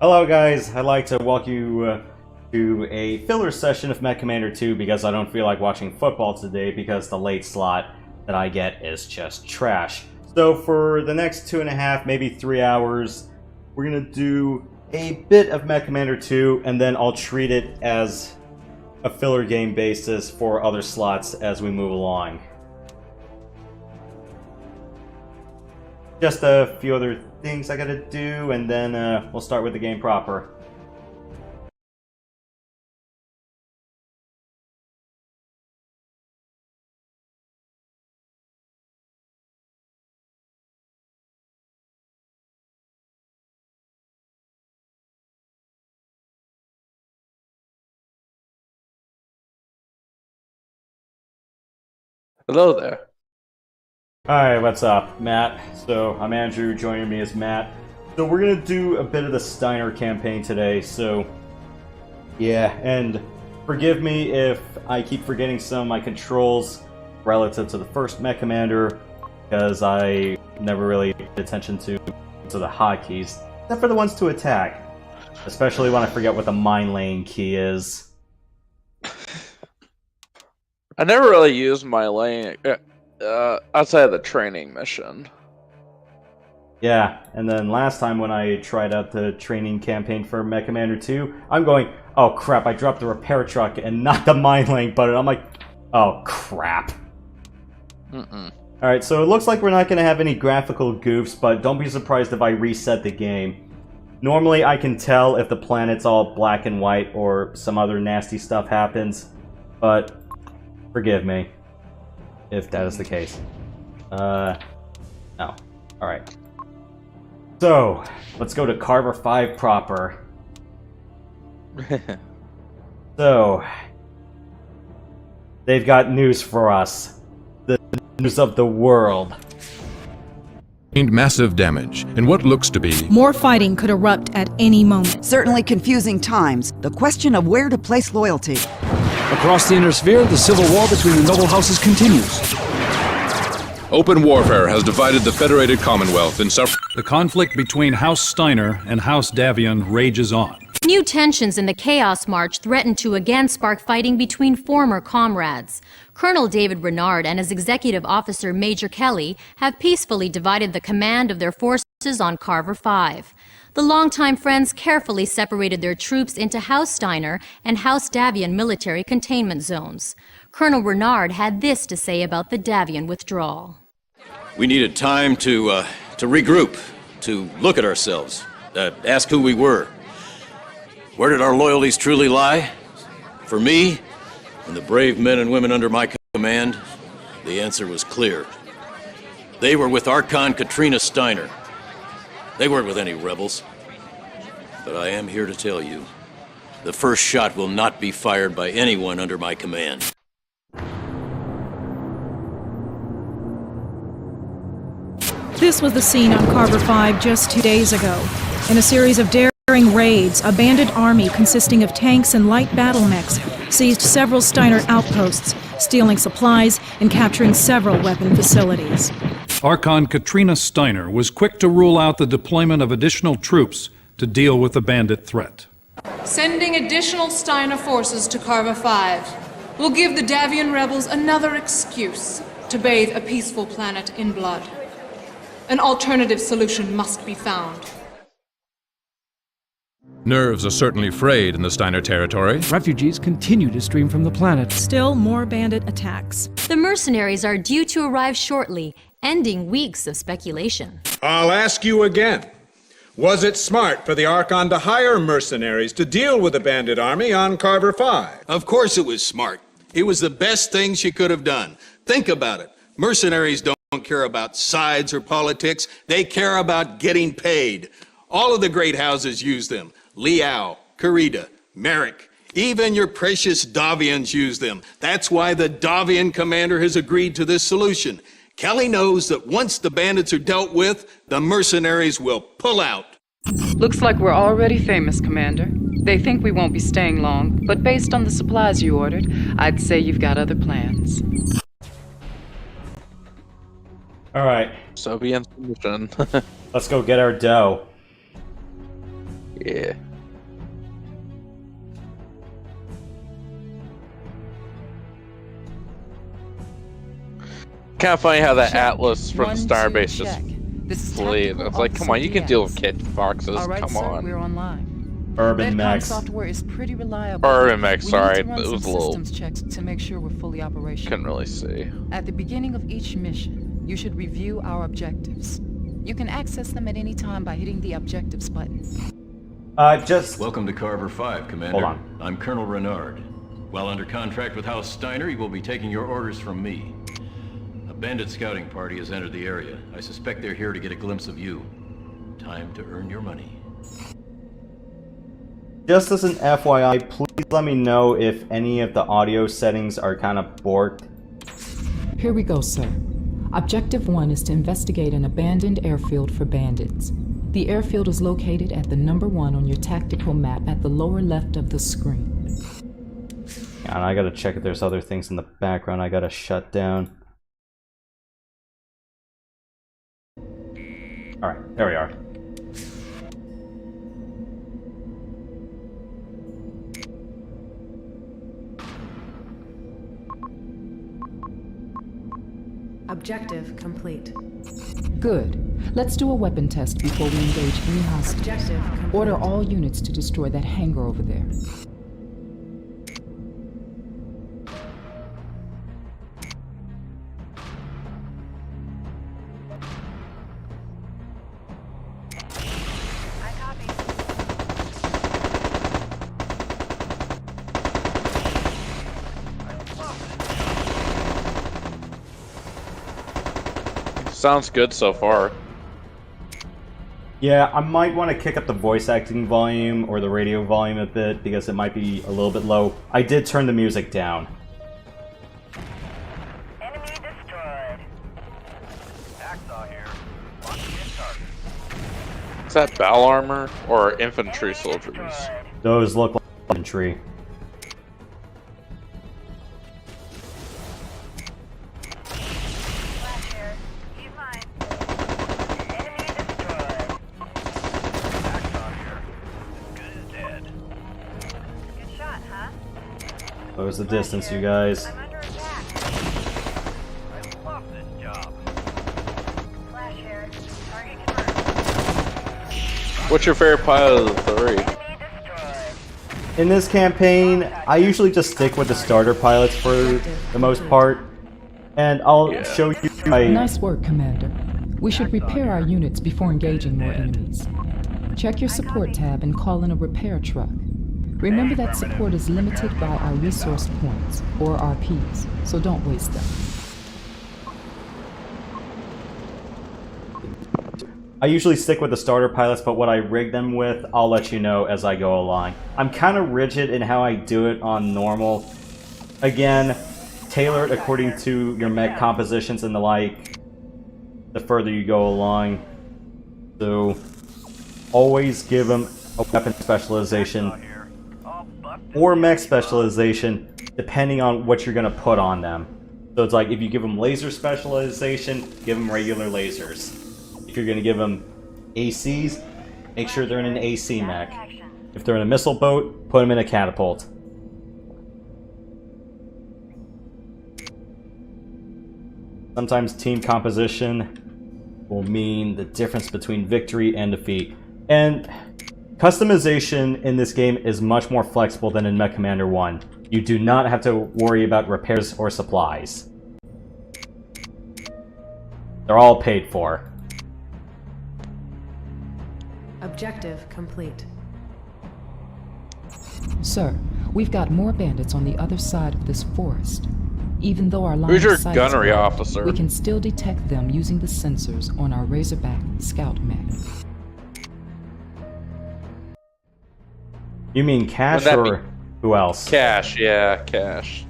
Hello guys, I'd like to welcome you to a filler session of MechCommander 2 because I don't feel like watching football today because the late slot that I get is just trash. So for the next 2.5, maybe 3 hours, we're going to do a bit of MechCommander 2 and then I'll treat it as a filler game basis for other slots as we move along. Just a few other things I gotta do, and then we'll start with the game proper. Hello there. Alright, what's up? Matt. So, I'm Andrew, joining me is Matt. So we're gonna do a bit of the Steiner campaign today, so... yeah, and forgive me if I keep forgetting some of my controls relative to the first MechCommander, because I never really paid attention to the hotkeys, except for the ones to attack. Especially when I forget what the mine lane key is. I never really used my lane outside of the training mission. Yeah, and then last time when I tried out the training campaign for MechCommander 2, I'm going, oh crap, I dropped the repair truck and not the mine lane button. I'm like, oh crap. Alright, so it looks like we're not going to have any graphical goofs, but don't be surprised if I reset the game. Normally I can tell if the planet's all black and white or some other nasty stuff happens, but forgive me if that is the case. No. Alright. So, let's go to Carver 5 proper. So, they've got news for us. The news of the world. Massive damage in what looks to be more fighting could erupt at any moment. Certainly confusing times. The question of where to place loyalty. Across the inner sphere, the civil war between the noble houses continues. Open warfare has divided the Federated Commonwealth in several... The conflict between House Steiner and House Davion rages on. New tensions in the Chaos March threaten to again spark fighting between former comrades. Colonel David Renard and his executive officer Major Kelly have peacefully divided the command of their forces on Carver 5. The longtime friends carefully separated their troops into House Steiner and House Davion military containment zones. Colonel Renard had this to say about the Davion withdrawal. We needed time to regroup, to look at ourselves, ask who we were. Where did our loyalties truly lie? For me, and the brave men and women under my command, the answer was clear. They were with Archon Katrina Steiner. They weren't with any rebels. But I am here to tell you, the first shot will not be fired by anyone under my command. This was the scene on Carver 5 just 2 days ago. In a series of daring raids, a bandit army consisting of tanks and light battle mechs seized several Steiner outposts, stealing supplies and capturing several weapon facilities. Archon Katrina Steiner was quick to rule out the deployment of additional troops to deal with the bandit threat. Sending additional Steiner forces to Carver 5 will give the Davion rebels another excuse to bathe a peaceful planet in blood. An alternative solution must be found. Nerves are certainly frayed in the Steiner territory. Refugees continue to stream from the planet. Still more bandit attacks. The mercenaries are due to arrive shortly, ending weeks of speculation. I'll ask you again. Was it smart for the Archon to hire mercenaries to deal with the bandit army on Carver 5? Of course it was smart. It was the best thing she could have done. Think about it. Mercenaries don't care about sides or politics. They care about getting paid. All of the great houses use them. Liao, Karita, Merrick, even your precious Davians use them. That's why the Davian commander has agreed to this solution. Kelly knows that once the bandits are dealt with, the mercenaries will pull out. Looks like we're already famous, Commander. They think we won't be staying long, but based on the supplies you ordered, I'd say you've got other plans. Alright. Soviet mission. Let's go get our dough. Yeah. Kind of funny how that Check. Atlas from 1, 2, Starbase just check. This is fleeing. Tactical It's like, come on, Officer you can deal with Diaz. kid foxes. All right, Come sir, on. we're online. Urban Medcom Mechs. software is pretty reliable. Urban Mech, We sorry. need to run It was some a little. systems checks to make sure we're fully operational. Couldn't really see. At the beginning of each mission, you should review our objectives. You can access them at any time by hitting the objectives button. Welcome to Carver 5, Commander. Hold on. I'm Colonel Renard. While under contract with House Steiner, you will be taking your orders from me. A bandit scouting party has entered the area. I suspect they're here to get a glimpse of you. Time to earn your money. Just as an FYI, please let me know if any of the audio settings are kind of borked. Here we go, sir. Objective 1 is to investigate an abandoned airfield for bandits. The airfield is located at the number 1 on your tactical map at the lower left of the screen. And I gotta check if there's other things in the background I gotta shut down. Alright, there we are. Objective complete. Good. Let's do a weapon test before we engage any hostiles. Objective complete. Order all units to destroy that hangar over there. Sounds good so far. Yeah, I might want to kick up the voice acting volume or the radio volume a bit because it might be a little bit low. I did turn the music down. Enemy destroyed. Hacksaw here. Watch his target. Is that battle armor or infantry soldiers? Those look like infantry. Close the distance, you guys. What's your favorite pilot of the three? In this campaign, I usually just stick with the starter pilots for the most part. And I'll show you my... Nice work, Commander. We should repair our units before engaging more enemies. Check your support tab and call in a repair truck. Remember that support is limited by our resource points, or RPs, so don't waste them. I usually stick with the starter pilots, but what I rig them with, I'll let you know as I go along. I'm kind of rigid in how I do it on normal. Again, tailor it according to your mech compositions and the like, the further you go along. So, always give them a weapon specialization or mech specialization, depending on what you're going to put on them. So it's like, if you give them laser specialization, give them regular lasers. If you're going to give them ACs, make sure they're in an AC mech. If they're in a missile boat, put them in a catapult. Sometimes team composition will mean the difference between victory and defeat. And customization in this game is much more flexible than in MechCommander 1. You do not have to worry about repairs or supplies. They're all paid for. Objective complete. Sir, we've got more bandits on the other side of this forest. Even though our line Who's your of sight is gunnery blocked, officer? we can still detect them using the sensors on our Razorback scout mech. You mean Cash Would that or be- who else? Cash, yeah, Cash.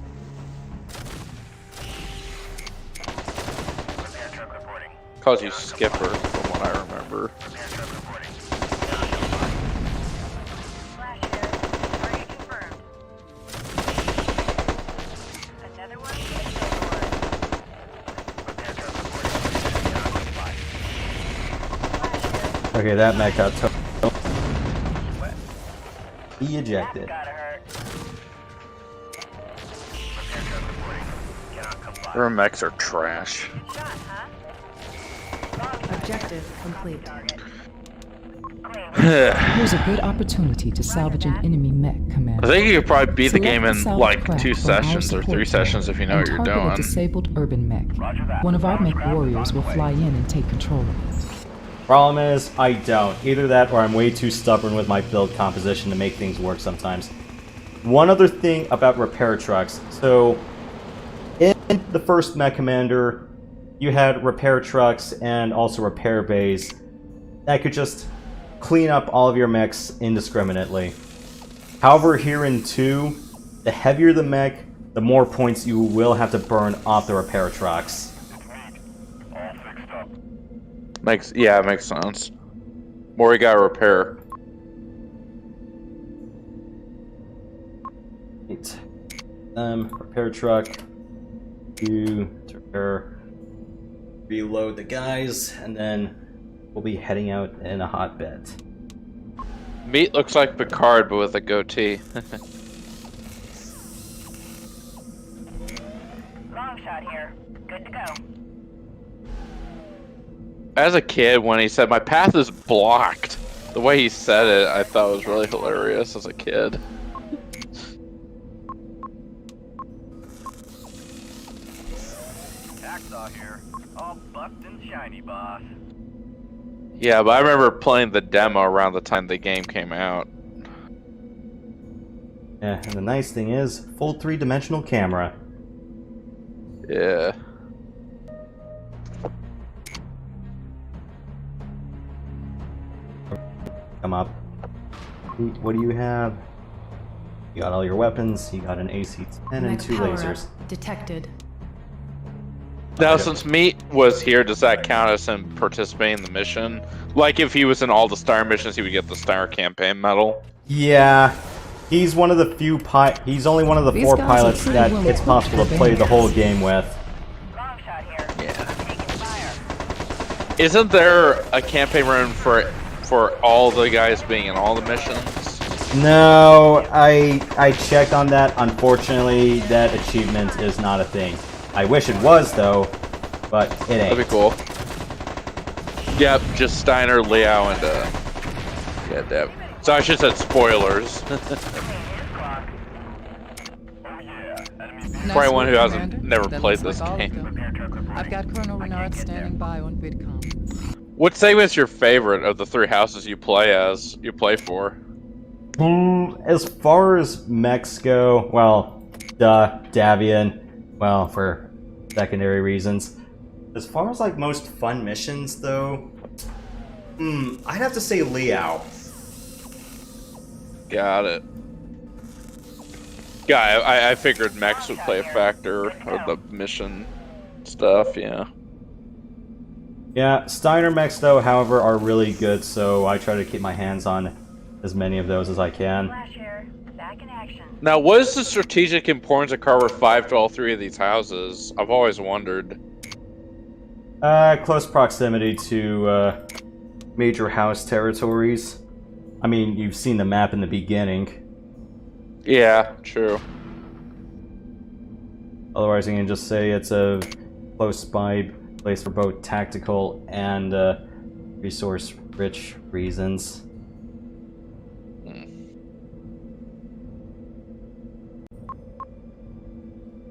Calls you Skipper, from what I remember. Okay, that mech got Be ejected. Their mechs are trash. Objective complete. Here's a good opportunity to salvage an enemy mech, Commander. I think you could probably beat the Select game in salvage like craft 2 from our sessions or 3 support sessions team if you know and what you're target doing. a disabled urban mech. One of our mech warriors will fly in and take control of it. Problem is, I don't. Either that or I'm way too stubborn with my build composition to make things work sometimes. One other thing about repair trucks. So, in the first MechCommander, you had repair trucks and also repair bays that could just clean up all of your mechs indiscriminately. However, here in 2, the heavier the mech, the more points you will have to burn off the repair trucks. It makes sense. More you gotta repair. Repair truck. To repair. Reload the guys, and then we'll be heading out in a hotbed. Meat looks like Picard, but with a goatee. Long shot here. Good to go. As a kid, when he said, "My path is blocked," the way he said it, I thought was really hilarious as a kid. Hacksaw here. All bucked and shiny, boss. Yeah, but I remember playing the demo around the time the game came out. Yeah, and the nice thing is, full 3-dimensional camera. Yeah. Come up. What do you have? You got all your weapons, you got an AC-10 and Mech 2 power lasers. up detected. Now, since Meat was here, does that count as him participating in the mission? Like, if he was in all the Star missions, he would get the Star Campaign medal? Yeah. He's one of the few he's only one of the 4 pilots that it's possible to play the whole game with. Isn't there a campaign run for all the guys being in all the missions? No, I checked on that. Unfortunately, that achievement is not a thing. I wish it was, though, but it ain't. That'd be cool. Yep, just Steiner, Liao, and yeah, Deb. So I should have said spoilers. For anyone who hasn't never played this game. I've got Colonel Renard standing by on Vidcom. What segment's your favorite of the 3 houses you play for? As far as mechs go, well, Davian, well, for secondary reasons. As far as, like, most fun missions, though, I'd have to say Liao. Got it. Yeah, I figured mechs would play a factor of the mission stuff, yeah. Yeah, Steiner mechs, though, however, are really good, so I try to keep my hands on as many of those as I can. Now, what is the strategic importance of Carver 5 to all 3 of these houses? I've always wondered. Close proximity to major house territories. I mean, you've seen the map in the beginning. Yeah, true. Otherwise, you can just say it's a close by place for both tactical and resource-rich reasons.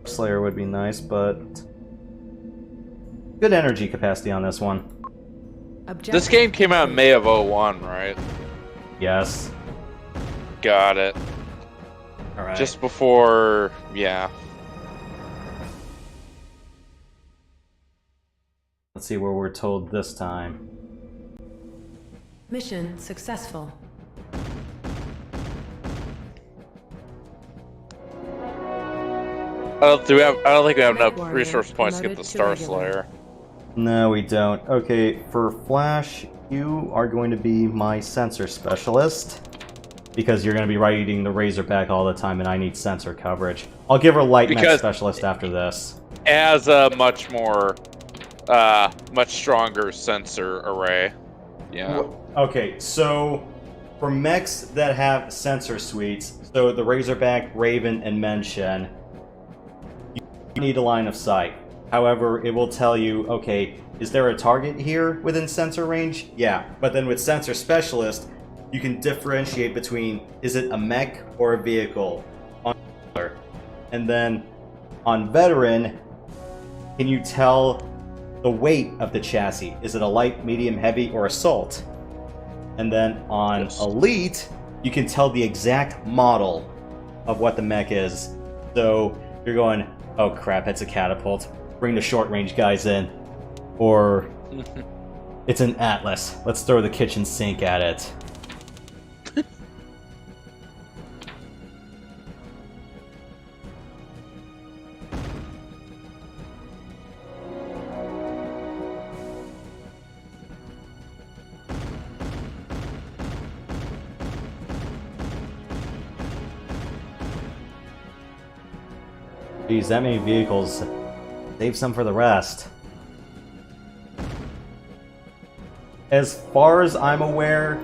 Slayer would be nice, but good energy capacity on this one. This game came out in May of 01, right? Yes. Got it. Alright. Just before, yeah. Let's see where we're told this time. Mission successful. I don't think we have enough resource points to get the Star Slayer. No, we don't. Okay, for Flash, you are going to be my sensor specialist. Because you're going to be riding the Razorback all the time and I need sensor coverage. I'll give her Light Mech Specialist after this. As a much more, much stronger sensor array. Yeah. Okay, so for mechs that have sensor suites, so the Razorback, Raven, and Menshen, you need a line of sight. However, it will tell you, okay, is there a target here within sensor range? Yeah, but then with Sensor Specialist, you can differentiate between, is it a mech or a vehicle? And then on Veteran, can you tell the weight of the chassis? Is it a light, medium, heavy, or assault? And then on Elite, you can tell the exact model of what the mech is. So you're going, oh crap, it's a catapult. Bring the short range guys in. Or it's an Atlas. Let's throw the kitchen sink at it. Geez, that many vehicles. Save some for the rest. As far as I'm aware,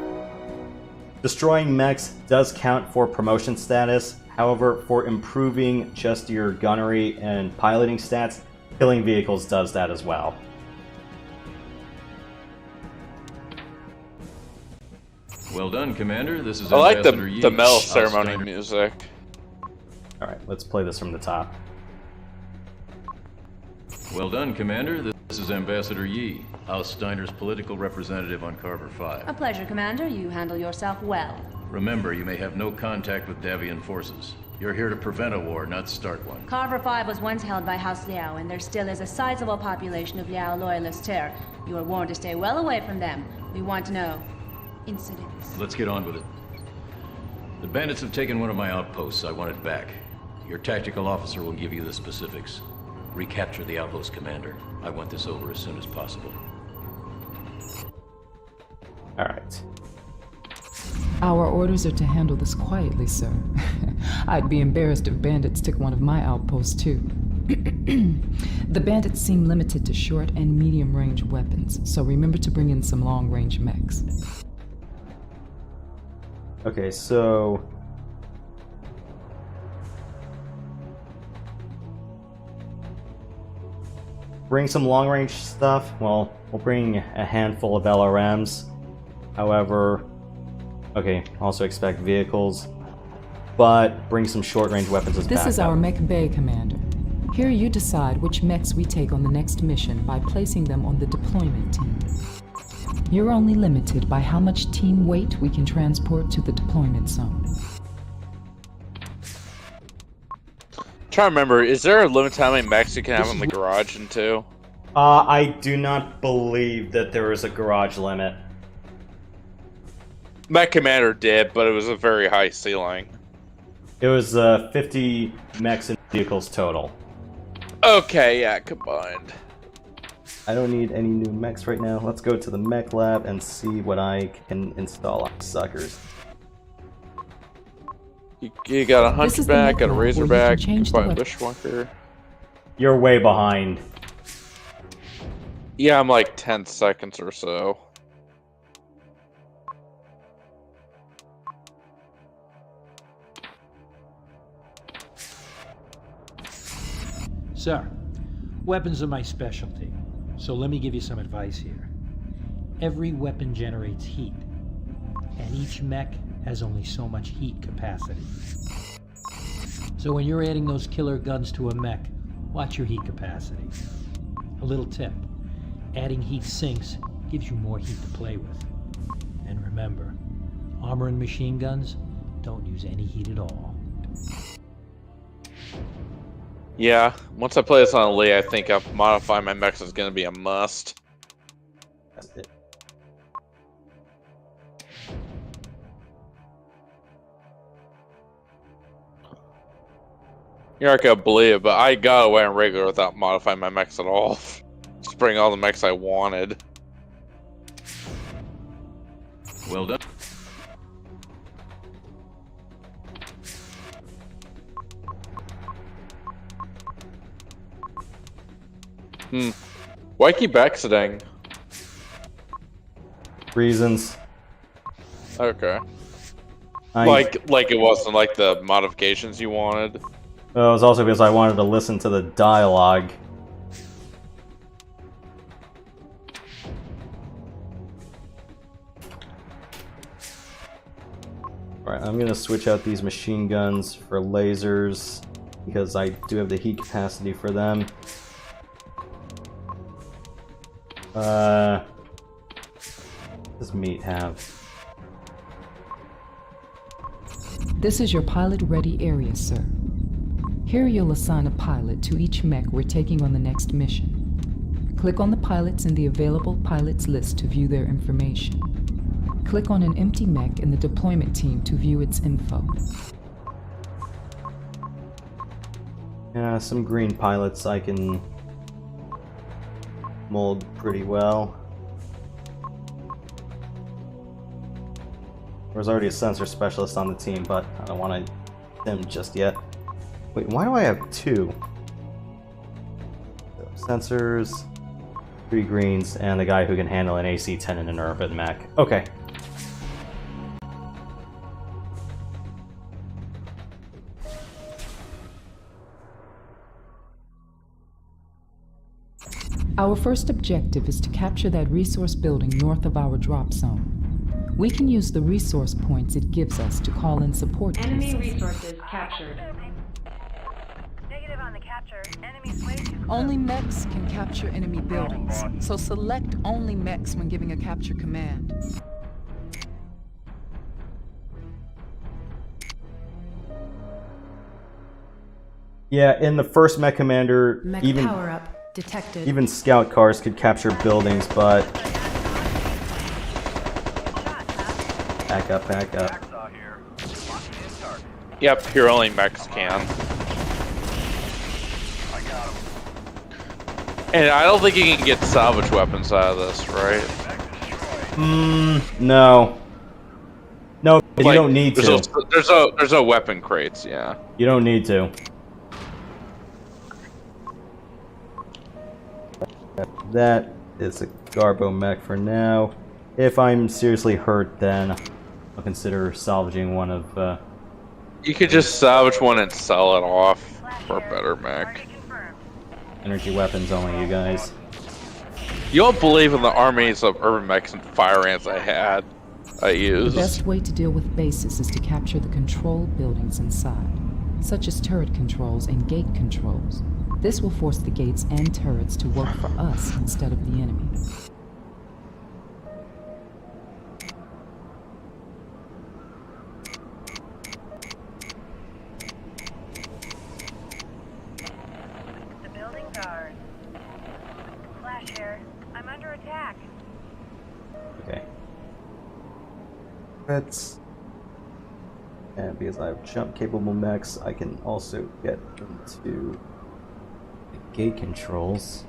destroying mechs does count for promotion status. However, for improving just your gunnery and piloting stats, killing vehicles does that as well. Well done, Commander. This is I like Ambassador the Yi. medal ceremony music. Alright, let's play this from the top. Well done, Commander. This is Ambassador Yi, House Steiner's political representative on Carver 5. A pleasure, Commander. You handle yourself well. Remember, you may have no contact with Davian forces. You're here to prevent a war, not start one. Carver 5 was once held by House Liao, and there still is a sizable population of Liao loyalists here. You are warned to stay well away from them. We want to know incidents. Let's get on with it. The bandits have taken one of my outposts. I want it back. Your tactical officer will give you the specifics. Recapture the outpost, Commander. I want this over as soon as possible. Alright. Our orders are to handle this quietly, sir. I'd be embarrassed if bandits took one of my outposts, too. The bandits seem limited to short and medium-range weapons, so remember to bring in some long-range mechs. Okay, so... bring some long-range stuff. Well, we'll bring a handful of LRMs. However, okay, also expect vehicles, but bring some short-range weapons as backup. This is our Mech Bay, Commander. Here you decide which mechs we take on the next mission by placing them on the deployment team. You're only limited by how much team weight we can transport to the deployment zone. Trying to remember, is there a limit to how many mechs you can have in the garage in 2? I do not believe that there is a garage limit. MechCommander did, but it was a very high ceiling. It was 50 mechs and vehicles total. Okay, yeah, combined. I don't need any new mechs right now. Let's go to the mech lab and see what I can install on suckers. You got a Hunchback, got a Razorback, you can buy a Bushwhacker. You're way behind. Yeah, I'm like 10 seconds or so. Sir, weapons are my specialty, so let me give you some advice here. Every weapon generates heat, and each mech has only so much heat capacity. So when you're adding those killer guns to a mech, watch your heat capacity. A little tip, adding heat sinks gives you more heat to play with. And remember, armor and machine guns don't use any heat at all. Yeah, once I play this on Lee, I think modifying my mechs is going to be a must. That's it. You're not going to believe it, but I got away on regular without modifying my mechs at all. Just bring all the mechs I wanted. Well done. Why keep exiting? Reasons. Okay. Like it wasn't like the modifications you wanted. Well, it was also because I wanted to listen to the dialogue. Alright, I'm gonna switch out these machine guns for lasers, because I do have the heat capacity for them. What does meat have? This is your pilot-ready area, sir. Here you'll assign a pilot to each mech we're taking on the next mission. Click on the pilots in the available pilots list to view their information. Click on an empty mech in the deployment team to view its info. Yeah, some green pilots I can mold pretty well. There's already a sensor specialist on the team, but I don't want them just yet. Wait, why do I have two? Sensors, 3 greens, and a guy who can handle an AC-10 in an urban mech. Okay. Our first objective is to capture that resource building north of our drop zone. We can use the resource points it gives us to call in support Enemy cases. resources captured. Negative on the capture. Enemy switch. Only mechs can capture enemy buildings, so select only mechs when giving a capture command. Yeah, in the first MechCommander, Mech even power up detected. even scout cars could capture buildings, but back up, back up. Yep, here only mechs can. And I don't think you can get salvage weapons out of this, right? No. No, you Like, don't need to. There's no weapon crates, yeah. You don't need to. That is a Garbo mech for now. If I'm seriously hurt, then I'll consider salvaging one of, You could just salvage one and sell it off for a better mech. energy weapons only, you guys. You won't believe in the armies of urban mechs and fire ants I The used. best way to deal with bases is to capture the control buildings inside, such as turret controls and gate controls. This will force the gates and turrets to work for us instead of the enemy. The buildings are. Flash here. I'm under attack. Okay. Let's... And because I have jump-capable mechs, I can also get into the gate controls.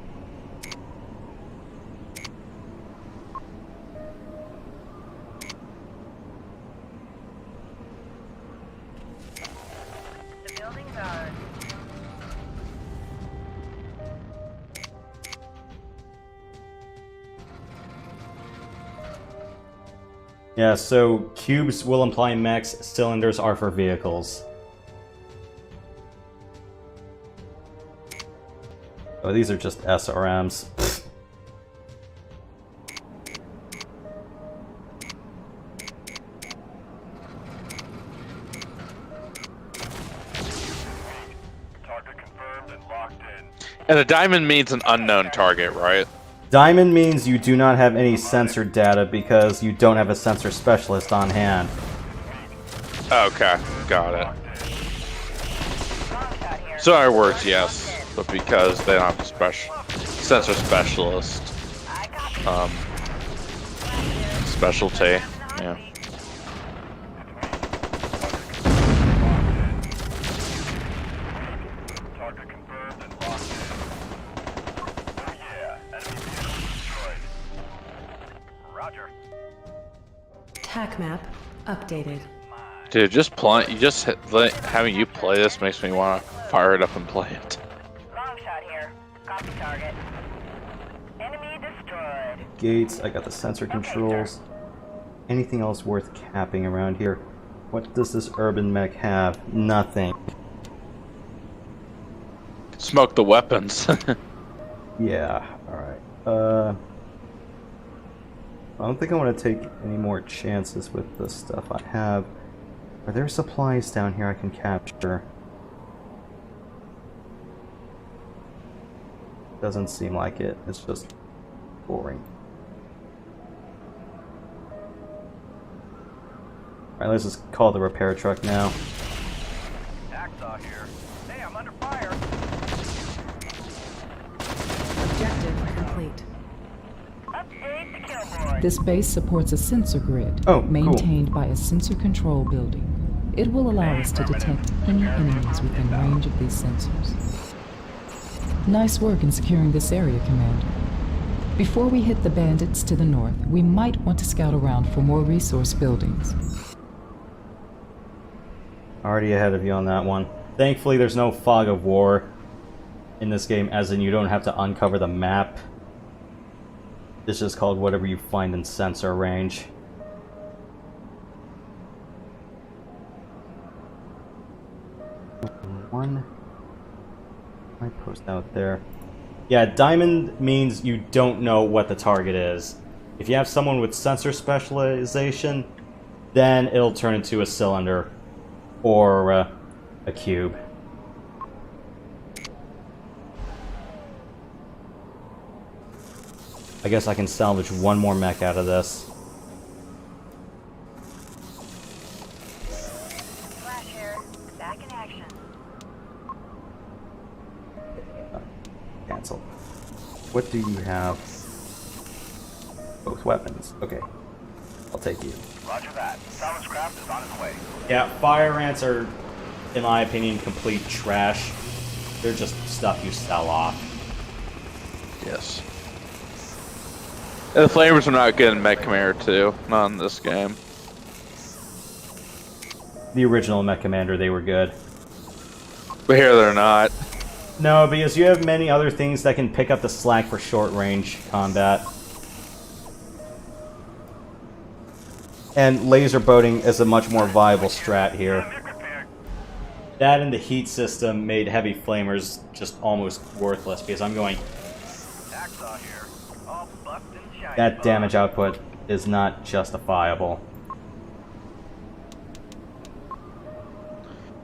The buildings are. Yeah, so cubes will imply mechs, cylinders are for vehicles. Oh, these are just SRMs. And a diamond means an unknown target, right? Diamond means you do not have any sensor data because you don't have a sensor specialist on hand. Okay, got it. So in other words, yes, but because they don't have a sensor specialist, specialty, yeah. Attack map updated. Dude, having you play this makes me want to fire it up and play it. Long shot here. Copy target. Enemy destroyed. Gates, I got the sensor controls. Anything else worth capping around here? What does this urban mech have? Nothing. Smoke the weapons. Yeah, alright. I don't think I want to take any more chances with the stuff I have. Are there supplies down here I can capture? Doesn't seem like it. It's just boring. Alright, let's just call the repair truck now. Hacksaw here. Hey, I'm under fire. Objective complete. Update the kill board. This base supports a sensor grid maintained by a sensor control building. It will allow us to detect any enemies within range of these sensors. Nice work in securing this area, Commander. Before we hit the bandits to the north, we might want to scout around for more resource buildings. Already ahead of you on that one. Thankfully, there's no fog of war in this game, as in you don't have to uncover the map. It's just called whatever you find in sensor range. One. I post out there. Yeah, diamond means you don't know what the target is. If you have someone with sensor specialization, then it'll turn into a cylinder or a cube. I guess I can salvage one more mech out of this. Flash here. Back in action. Cancel. What do you have? Both weapons. Okay. I'll take you. Roger that. Salvage craft is on its way. Yeah, fire ants are, in my opinion, complete trash. They're just stuff you sell off. Yes. And the flamers are not good in MechCommander 2. Not in this game. The original MechCommander, they were good. But here they're not. No, because you have many other things that can pick up the slack for short-range combat. And laser boating is a much more viable strat here. That and the heat system made heavy flamers just almost worthless, because I'm going... That damage output is not justifiable.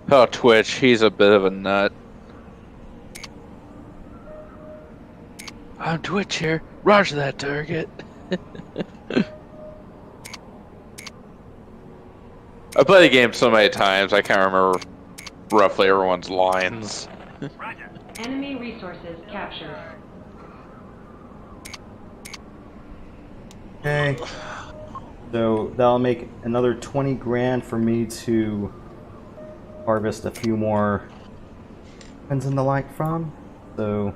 Oh, Twitch, he's a bit of a nut. I'm Twitch here. Roger that target. I played the game so many times, I can't remember roughly everyone's lines. Enemy resources captured. Okay. So that'll make another 20 grand for me to harvest a few more weapons and the like from. So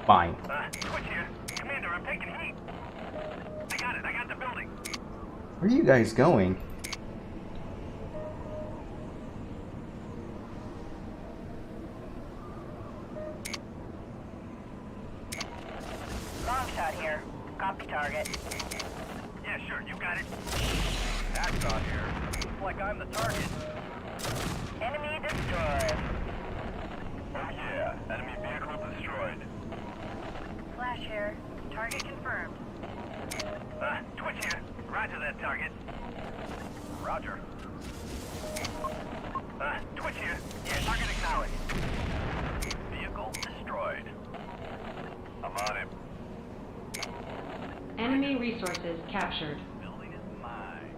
fine. Twitch here. Commander, I'm taking heat. I got it. I got the building. Where are you guys going? Long shot here. Copy target. Yeah, sure. You got it. Hacksaw here. Looks like I'm the target. Enemy destroyed. Oh yeah. Enemy vehicle destroyed. Flash here. Target confirmed. Twitch here. Roger that target. Roger. Twitch here. Yeah, target acknowledged. Vehicle destroyed. I'm on him. Enemy resources captured. Building is mine.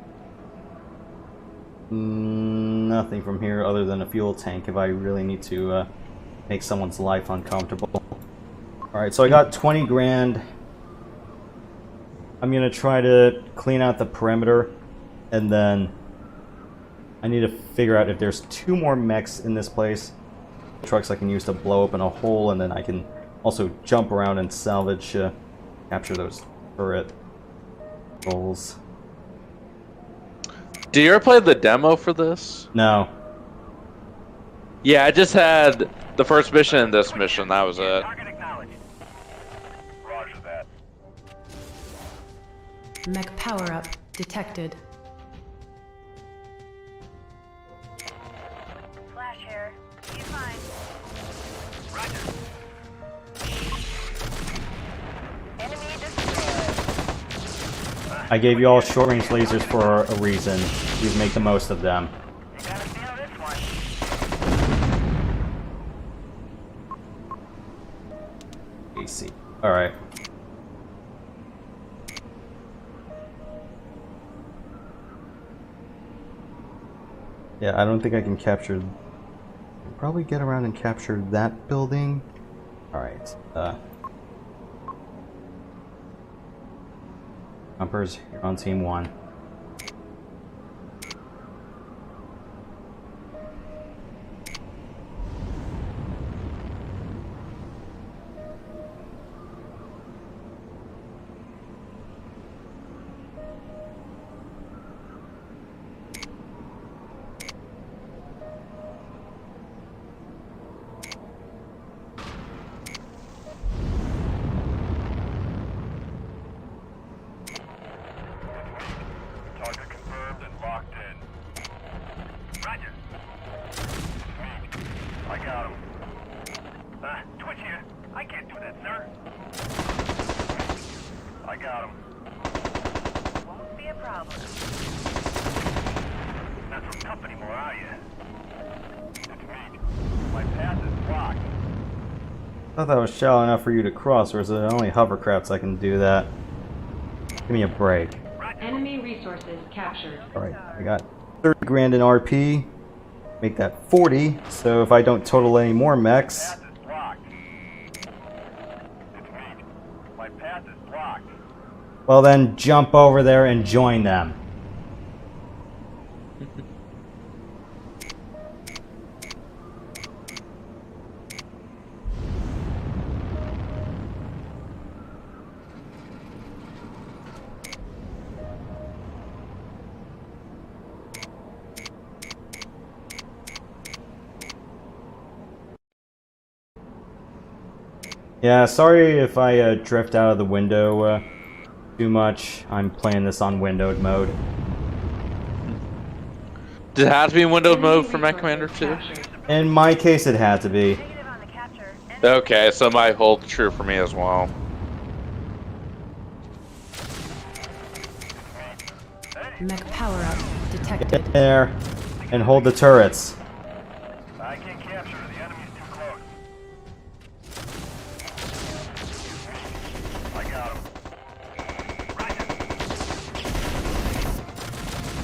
Nothing from here other than a fuel tank if I really need to make someone's life uncomfortable. Alright, so I got 20 grand. I'm gonna try to clean out the perimeter, and then I need to figure out if there's 2 more mechs in this place. Trucks I can use to blow open a hole, and then I can also jump around and salvage, capture those turret holes. Did you ever play the demo for this? No. Yeah, I just had the first mission and this mission. That was it. Roger that. Mech power-up detected. Flash here. You fine? Roger. Enemy destroyed. I gave you all short-range lasers for a reason. Please make the most of them. You gotta feel this one. AC. Alright. Yeah, I don't think I can capture... Probably get around and capture that building. Alright. Jumpers, you're on team 1. Target confirmed and locked in. Roger. I got him. Twitch here. I can't do that, sir. I got him. Won't be a problem. Not from tough anymore, are you? It's me. My path is blocked. I thought that was shallow enough for you to cross, or is it only hovercrafts I can do that? Give me a break. Enemy resources captured. Alright, I got 30 grand in RP. Make that 40, so if I don't total any more mechs... My path is blocked. Well then, jump over there and join them. Yeah, sorry if I drift out of the window too much. I'm playing this on windowed mode. Did it have to be in windowed mode for MechCommander 2? In my case, it had to be. Okay, so it might hold true for me as well. Mech power-up detected. Get there and hold the turrets. I can't capture her. The enemy's too close. I got him.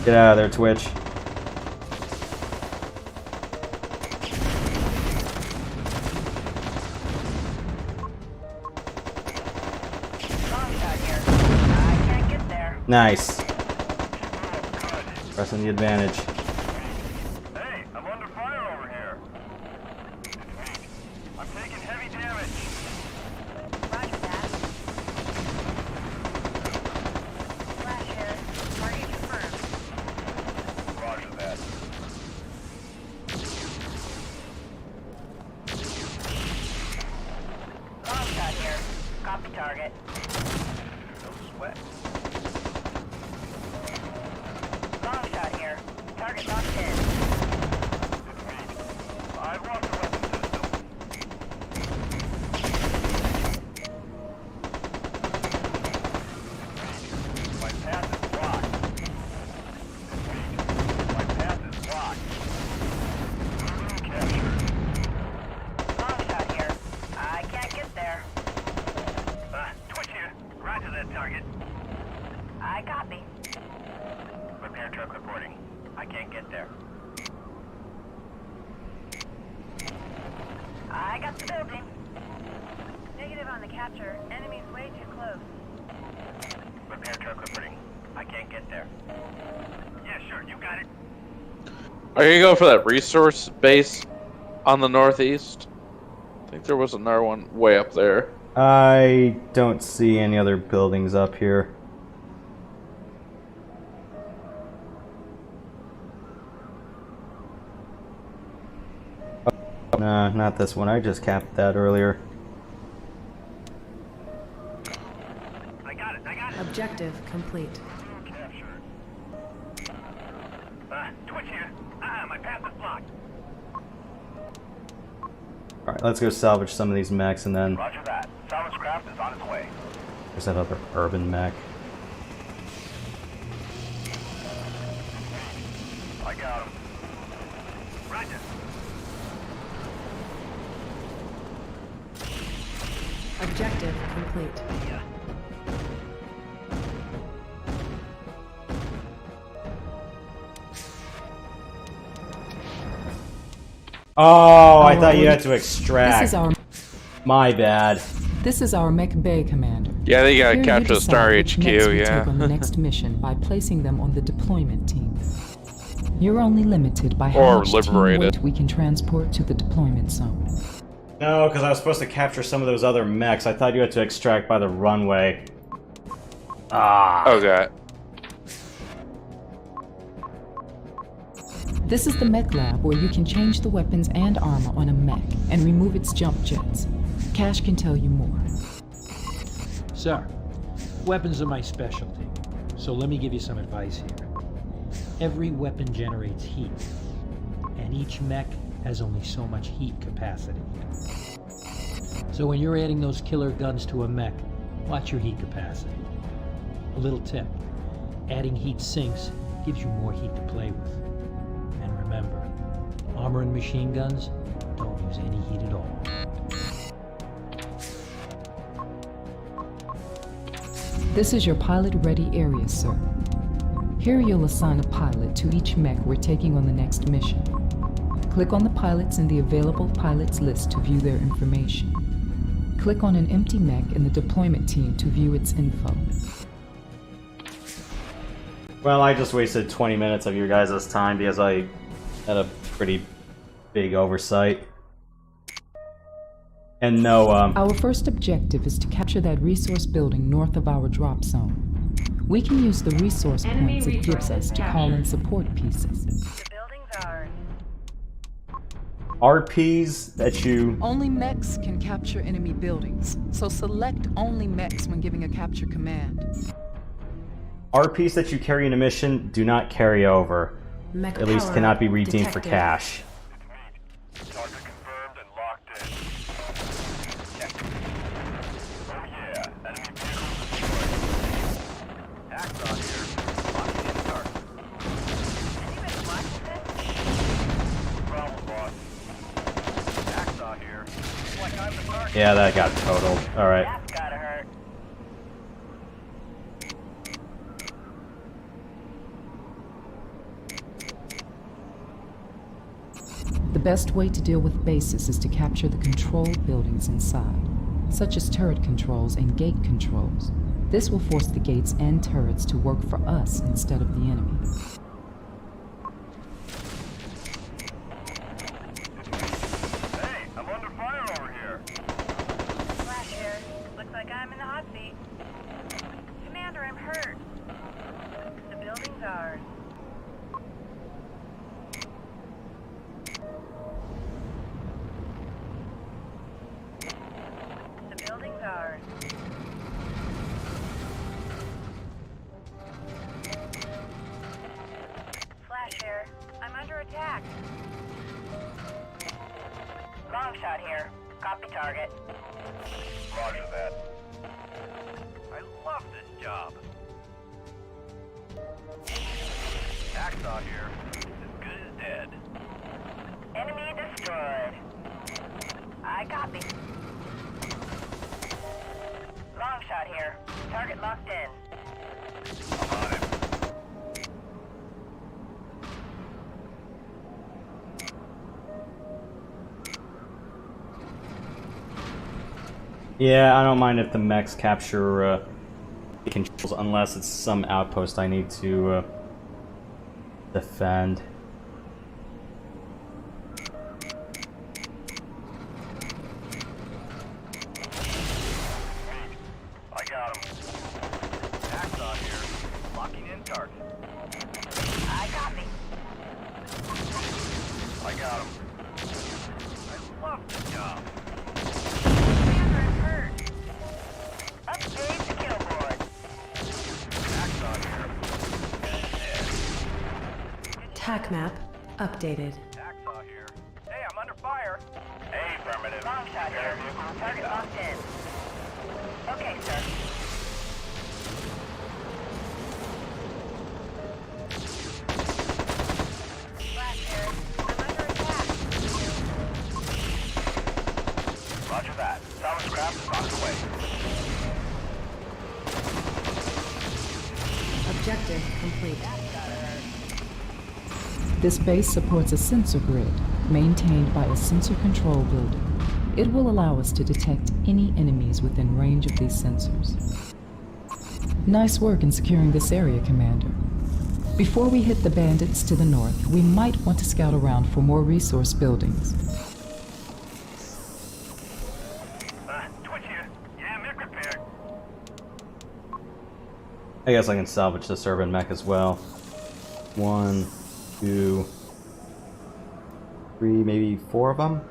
Get out of there, Twitch. Nice. Pressing the advantage. Hey, I'm under fire over here. I'm taking heavy damage. Roger that. Flash here. Target confirmed. Roger that. Long shot here. Copy target. No sweat. Long shot here. Target locked in. I've lost the weapon system. My path is blocked. My path is blocked. Captured. Long shot here. I can't get there. Twitch here. Roger that target. I copy. Repair truck reporting. I can't get there. I got the building. Negative on the capture. Enemy's way too close. Repair truck reporting. I can't get there. Yeah, sure. You got it. Are you gonna go for that resource base on the northeast? I think there was another one way up there. I don't see any other buildings up here. Not this one. I just capped that earlier. I got it. Objective complete. Twitch here. My path is blocked. Alright, let's go salvage some of these mechs and then... Roger that. Salvage craft is on its way. There's that other urban mech. I got him. Roger. Objective complete. Oh, I thought you had to extract. This is our... My bad. This is our Mech Bay Commander. Yeah, they gotta Here capture you the Star decide which HQ, mechs we yeah. take on the next mission by placing them on the deployment team. You're only limited by how much team weight we can transport to the deployment zone. No, because I was supposed to capture some of those other mechs. I thought you had to extract by the runway. Ah. Okay. This is the Mech Lab where you can change the weapons and armor on a mech and remove its jump jets. Cash can tell you more. Sir, weapons are my specialty, so let me give you some advice here. Every weapon generates heat, and each mech has only so much heat capacity. So when you're adding those killer guns to a mech, watch your heat capacity. A little tip, adding heat sinks gives you more heat to play with. And remember, armor and machine guns don't use any heat at all. This is your pilot-ready area, sir. Here you'll assign a pilot to each mech we're taking on the next mission. Click on the pilots in the available pilots list to view their information. Click on an empty mech in the deployment team to view its info. Well, I just wasted 20 minutes of your guys' time because I had a pretty big oversight. And no, Our first objective is to capture that resource building north of our drop zone. We can use the resource points it gives us to call in support pieces. The buildings are... RPs that you... Only mechs can capture enemy buildings, so select only mechs when giving a capture command. RPs that you carry in a mission do not carry over. Mech At least power cannot be redeemed for detected. cash. Target confirmed and locked in. Check. Oh yeah, enemy vehicles destroyed. Axon here. Locking in target. Anybody watching this? No problem, boss. Axon here. Looks like I'm the target. Yeah, that got totaled. Alright. That's gotta hurt. The best way to deal with bases is to capture the control buildings inside, such as turret controls and gate controls. This will force the gates and turrets to work for us instead of the enemy. Hey, I'm under fire over here. Flash here. Looks like I'm in the hot seat. Commander, I'm hurt. The building's ours. The building's ours. Flash here. I'm under attack. Long shot here. Copy target. Roger that. I love this job. Axon here. As good as dead. Enemy destroyed. I copy. Long shot here. Target locked in. I'm on him. Yeah, I don't mind if the mechs capture controls unless it's some outpost I need to defend. I got him. Axon here. Locking in target. I copy. I got him. I love Attack map updated. Hacksaw here. Hey, I'm under fire. Hey, affirmative. Long shot here. Target locked in. Okay, sir. Flash here. I'm under attack. Roger that. Solid craft is on its way. Objective complete. This base supports a sensor grid maintained by a sensor control building. It will allow us to detect any enemies within range of these sensors. Nice work in securing this area, Commander. Before we hit the bandits to the north, we might want to scout around for more resource buildings. Twitch here. Yeah, mech repaired. I guess I can salvage this urban mech as well. 1, 2, 3, maybe 4 of them?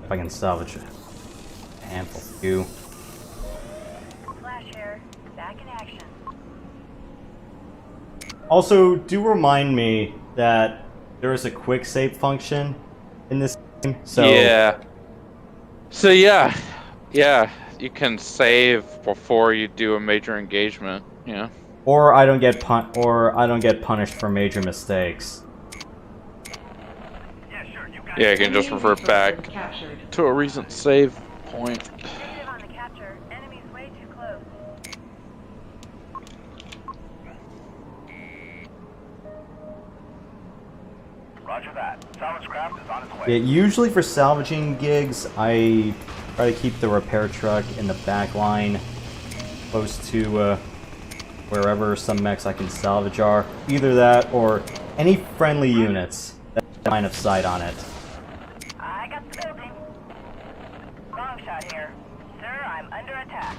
If I can salvage a handful of you. Flash here. Back in action. Also, do remind me that there is a quick save function in this game. So yeah. So yeah, you can save before you do a major engagement. Yeah. Or I don't get punished for major mistakes. Yeah, you can just revert back to a recent save point. Negative on the capture. Enemy's way too close. Roger that. Salvage craft is on its way. Yeah, usually for salvaging gigs, I try to keep the repair truck in the back line, close to wherever some mechs I can salvage are. Either that or any friendly units that have line of sight on it. I got the building. Long shot here. Sir, I'm under attack.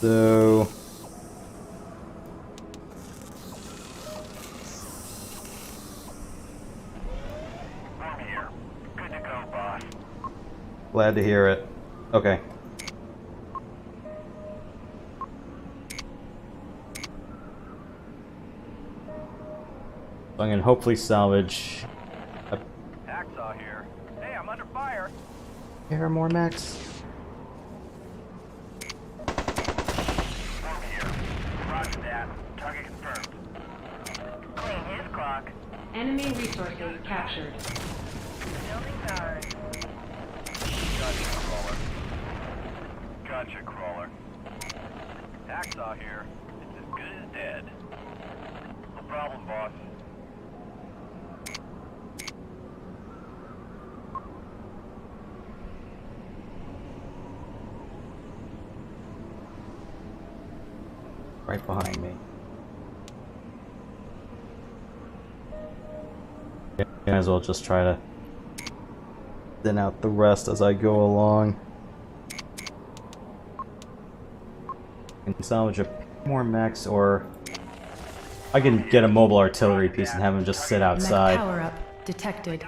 So I'm here. Good to go, boss. glad to hear it. Okay. So I'm gonna hopefully salvage a Hacksaw here. Hey, I'm under fire. pair more mechs. I'm here. Roger that. Target confirmed. Clean his clock. Enemy resources captured. Building's ours. Gotcha, crawler. Gotcha, crawler. Hacksaw here. It's as good as dead. No problem, boss. Right behind me. Might as well just try to thin out the rest as I go along. I can salvage a few more mechs, or I can get a mobile artillery piece and have them just sit outside. Mech power up detected.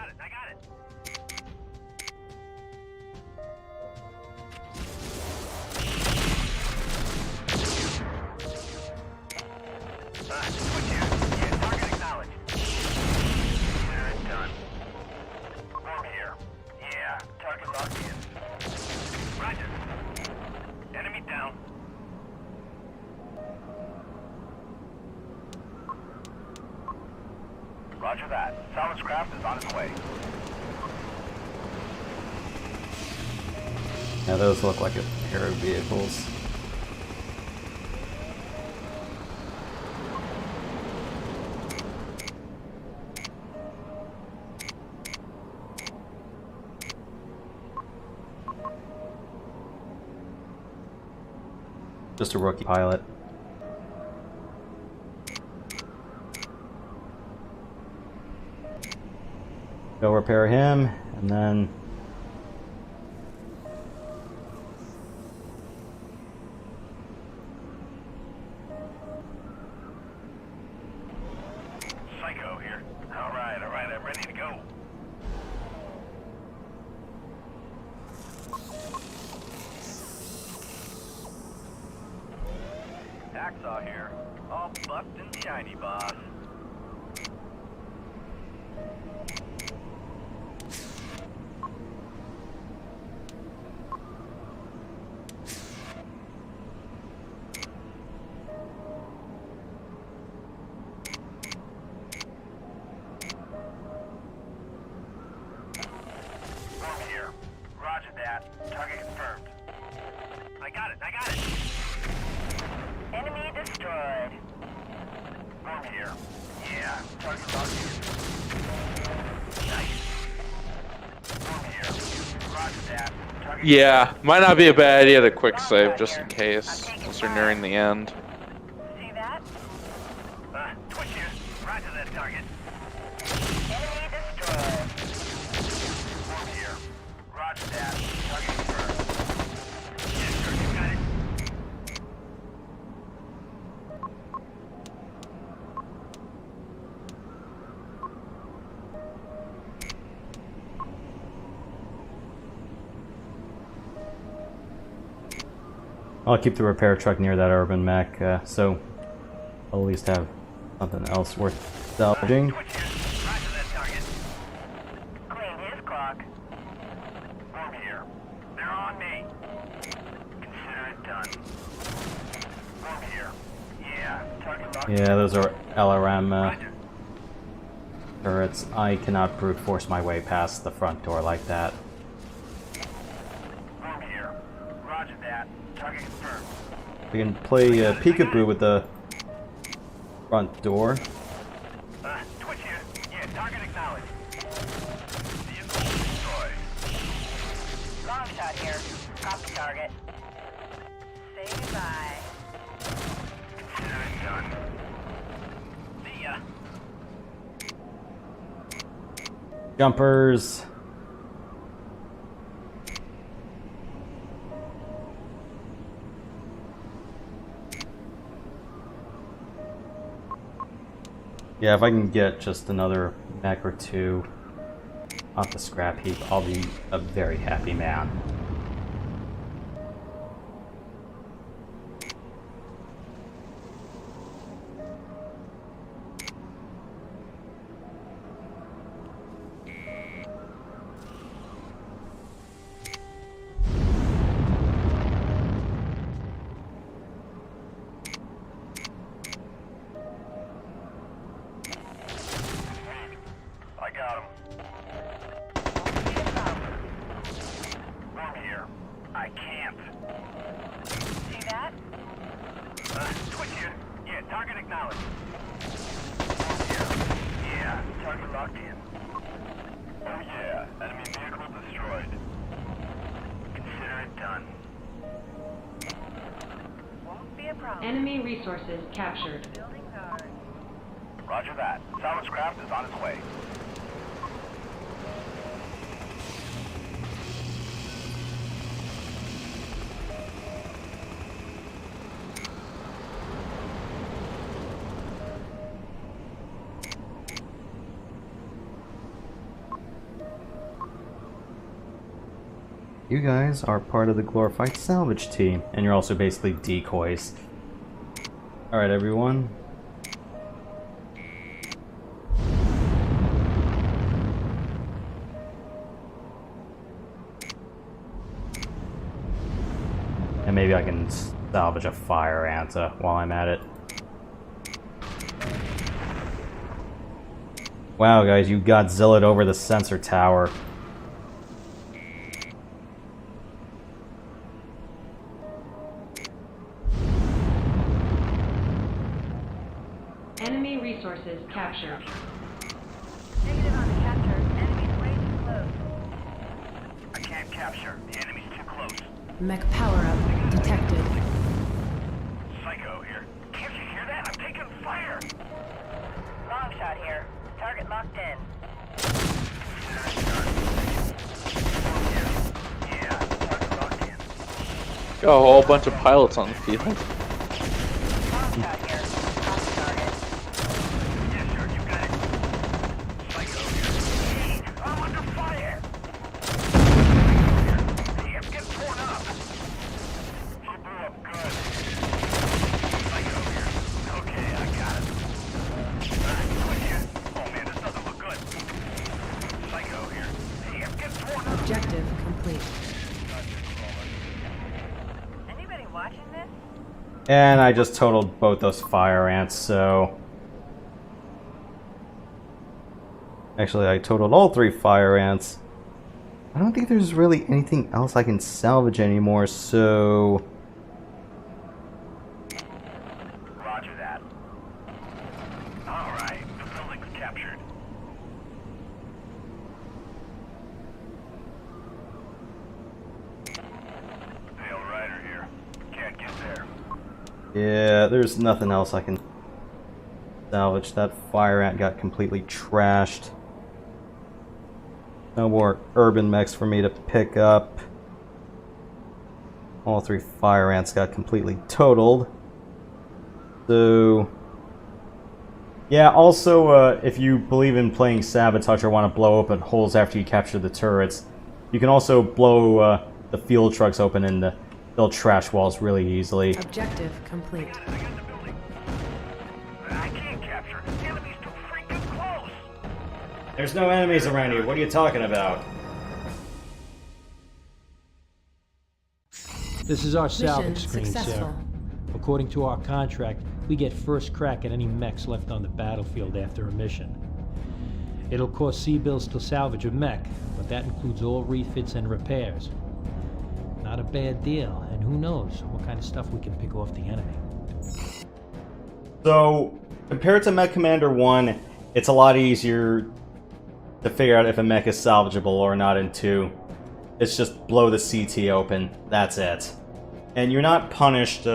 Roger that. Salvage craft is on its way. Now those look like a pair of vehicles. Just a rookie pilot. Go repair him, and then Psycho here. All right, I'm ready to go. Hacksaw here. All buffed and shiny, boss. Over here. Roger that. Target confirmed. I got it. Enemy destroyed. Over here. Yeah, target locked in. Nice. Over here. Roger that. Target Yeah, might not be a bad idea to quick save just in case, since we're nearing the end. See that? Twitch here. Roger that target. Enemy destroyed. Over here. Roger that. Target confirmed. Yes, sir. You got it. I'll keep the repair truck near that urban mech, so I'll at least have something else worth salvaging. Clean his clock. Over here. They're on me. Consider it done. Over here. Yeah, target locked. Yeah, those are LRM turrets. I cannot brute force my way past the front door like that. Over here. Roger that. Target confirmed. We can play peekaboo with the front door. Twitch here. Yeah, target acknowledged. Vehicle destroyed. Long shot here. Copy target. Say goodbye. Consider it done. See ya. Jumpers. Yeah, if I can get just another mech or two off the scrap heap, I'll be a very happy man. I got him. Over here. I can't. See that? Twitch here. Yeah, target acknowledged. Over here. Yeah, target locked in. Oh yeah, enemy vehicle destroyed. Consider it done. Won't be a problem. Enemy resources captured. Roger that. Salvage craft is on its way. You guys are part of the glorified salvage team, and you're also basically decoys. Alright, everyone. And maybe I can salvage a fire anta while I'm at it. Wow, guys, you Godzilla'd over the sensor tower. Enemy resources captured. Negative on the capture. Enemy's way too close. I can't capture. The enemy's too close. Mech power-up detected. Psycho here. Can't you hear that? I'm taking fire. Long shot here. Target locked in. Yeah, target locked in. Got a whole bunch of pilots on the field. Long shot here. Copy target. Yes, sir. You got it. Psycho here. I'm under fire. complete. Anybody watching this? And I just totaled both those fire ants, so... Actually, I totaled all 3 fire ants. I don't think there's really anything else I can salvage anymore, so... Roger that. Alright, the building's captured. Pale Rider here. Can't get there. Yeah, there's nothing else I can salvage. That fire ant got completely trashed. No more urban mechs for me to pick up. All 3 fire ants got completely totaled. So... yeah, also, if you believe in playing Sabotage or want to blow open holes after you capture the turrets, you can also blow the fuel trucks open and they'll trash walls really easily. Objective complete. I can't capture. The enemy's too freaking close. There's no enemies around you. What are you talking about? This is our salvage Mission screen, successful. sir. According to our contract, we get first crack at any mechs left on the battlefield after a mission. It'll cost C-bills to salvage a mech, but that includes all refits and repairs. Not a bad deal, and who knows what kind of stuff we can pick off the enemy. So, compared to MechCommander 1, it's a lot easier to figure out if a mech is salvageable or not in 2. It's just blow the CT open, that's it. And you're not punished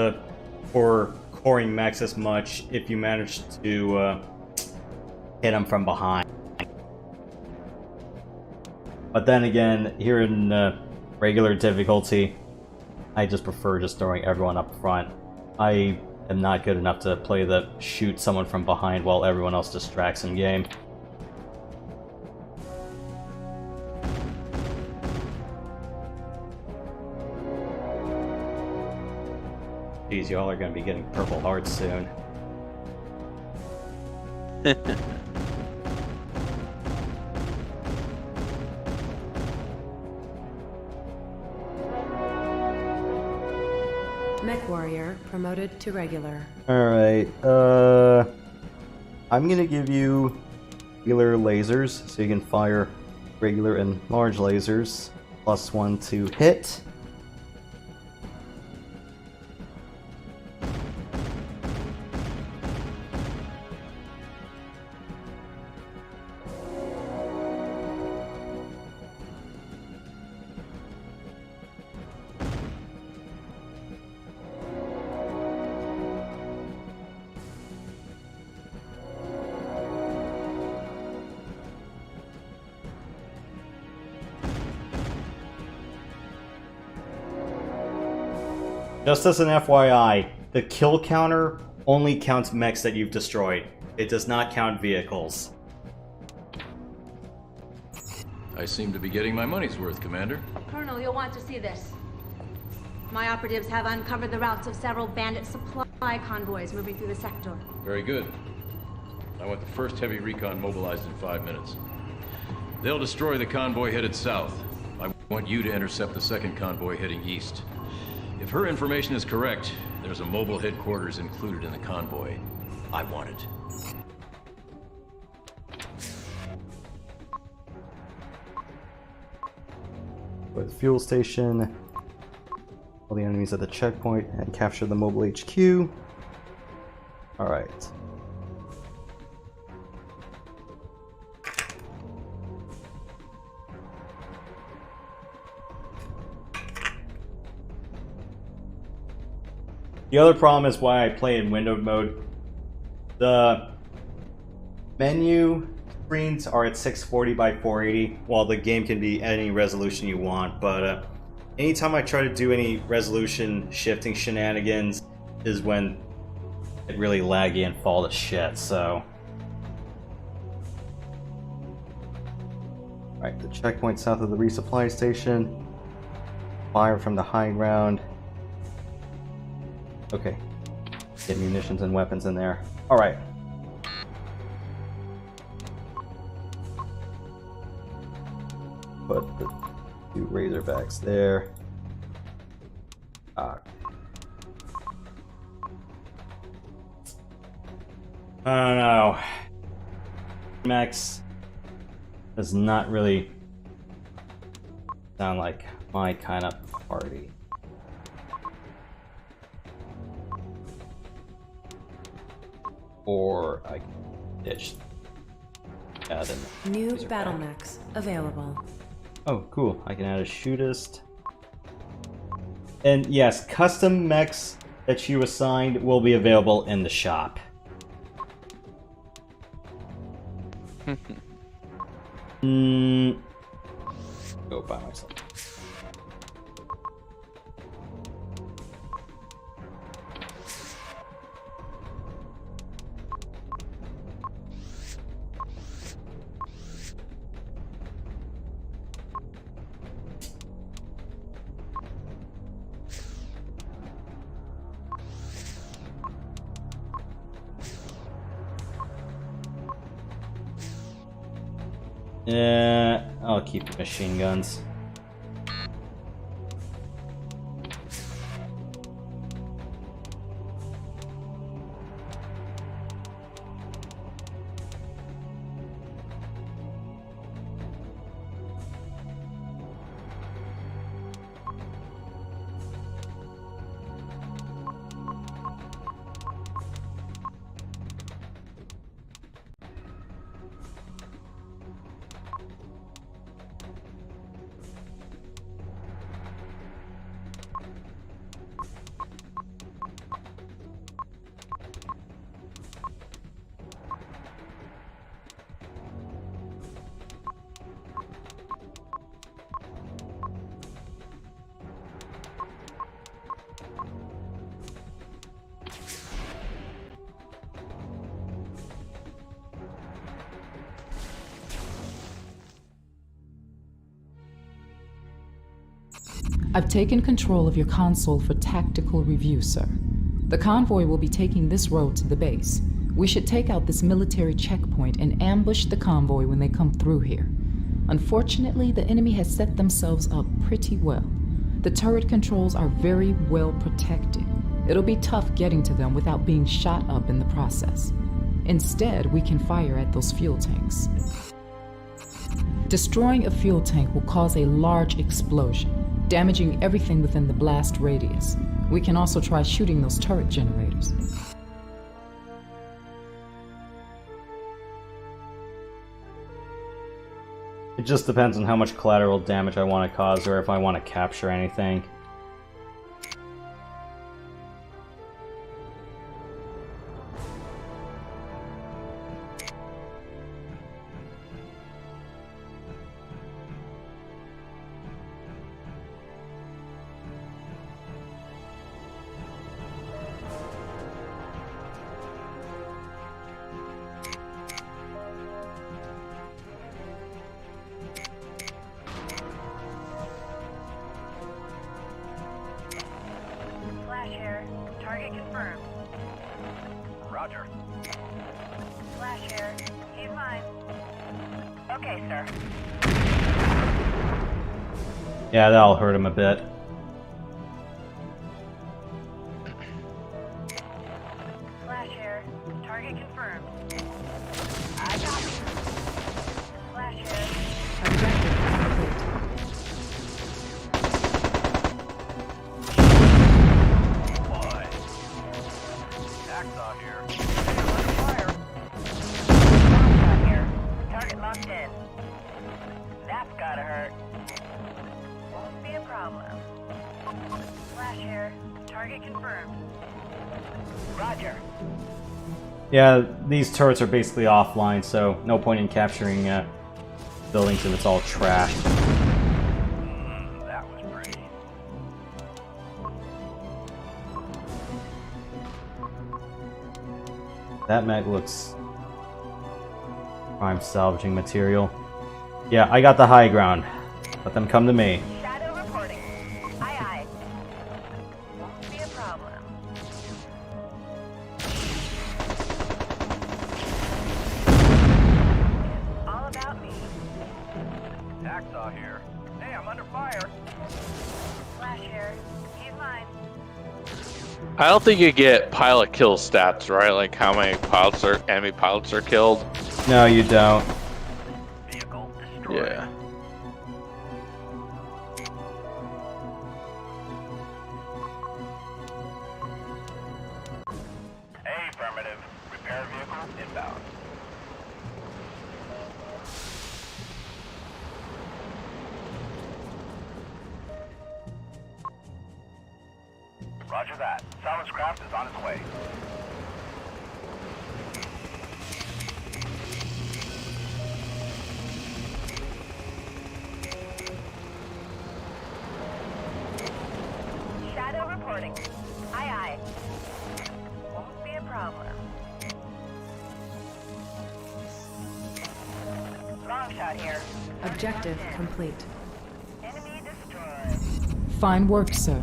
for coring mechs as much if you manage to hit them from behind. But then again, here in regular difficulty, I just prefer just throwing everyone up front. I am not good enough to play the shoot someone from behind while everyone else distracts in game. Geez, y'all are gonna be getting purple hearts soon. Mech warrior promoted to regular. Alright, I'm gonna give you regular lasers, so you can fire regular and large lasers. +1 to hit. Just as an FYI, the kill counter only counts mechs that you've destroyed. It does not count vehicles. I seem to be getting my money's worth, Commander. Colonel, you'll want to see this. My operatives have uncovered the routes of several bandit supply convoys moving through the sector. Very good. I want the first heavy recon mobilized in 5 minutes. They'll destroy the convoy headed south. I want you to intercept the second convoy heading east. If her information is correct, there's a mobile headquarters included in the convoy. I want it. Go to the fuel station, all the enemies at the checkpoint, and capture the mobile HQ. Alright. The other problem is why I play in windowed mode. The menu screens are at 640 by 480, while the game can be any resolution you want. But anytime I try to do any resolution shifting shenanigans is when it really laggy and fall to shit. So, alright, the checkpoint south of the resupply station. Fire from the high ground. Okay. Get munitions and weapons in there. Alright. Put the 2 Razorbacks there. I don't know. Max does not really sound like my kind of party. Or I can ditch. Add in New battle mechs available. Oh, cool. I can add a shootist. And yes, custom mechs that you assigned will be available in the shop. Go by myself. I'll keep the machine guns. I've taken control of your console for tactical review, sir. The convoy will be taking this road to the base. We should take out this military checkpoint and ambush the convoy when they come through here. Unfortunately, the enemy has set themselves up pretty well. The turret controls are very well protected. It'll be tough getting to them without being shot up in the process. Instead, we can fire at those fuel tanks. Destroying a fuel tank will cause a large explosion, damaging everything within the blast radius. We can also try shooting those turret generators. It just depends on how much collateral damage I want to cause or if I want to capture anything. Yeah, that'll hurt him a bit. Flash here. Target confirmed. I got you. Flash here. Objective complete. Boy. Hacksaw here. Fire. Shot here. Target locked in. That's gotta hurt. Won't be a problem. Flash here. Target confirmed. Roger. Yeah, these turrets are basically offline, so no point in capturing buildings if it's all trashed. That was pretty. That mech looks prime salvaging material. Yeah, I got the high ground. Let them come to me. Shadow reporting. Aye, aye. Won't be a problem. It's all about me. Hacksaw here. Hey, I'm under fire. Flash here. He's mine. I don't think you get pilot kill stats, right? Like how many enemy pilots are killed. No, you don't. Vehicle destroyed. Yeah. Affirmative. Repair vehicle inbound. Roger that. Silence craft is on its way. Shadow reporting. Aye, aye. Won't be a problem. Long shot here. Objective complete. Enemy destroyed. Fine work, sir.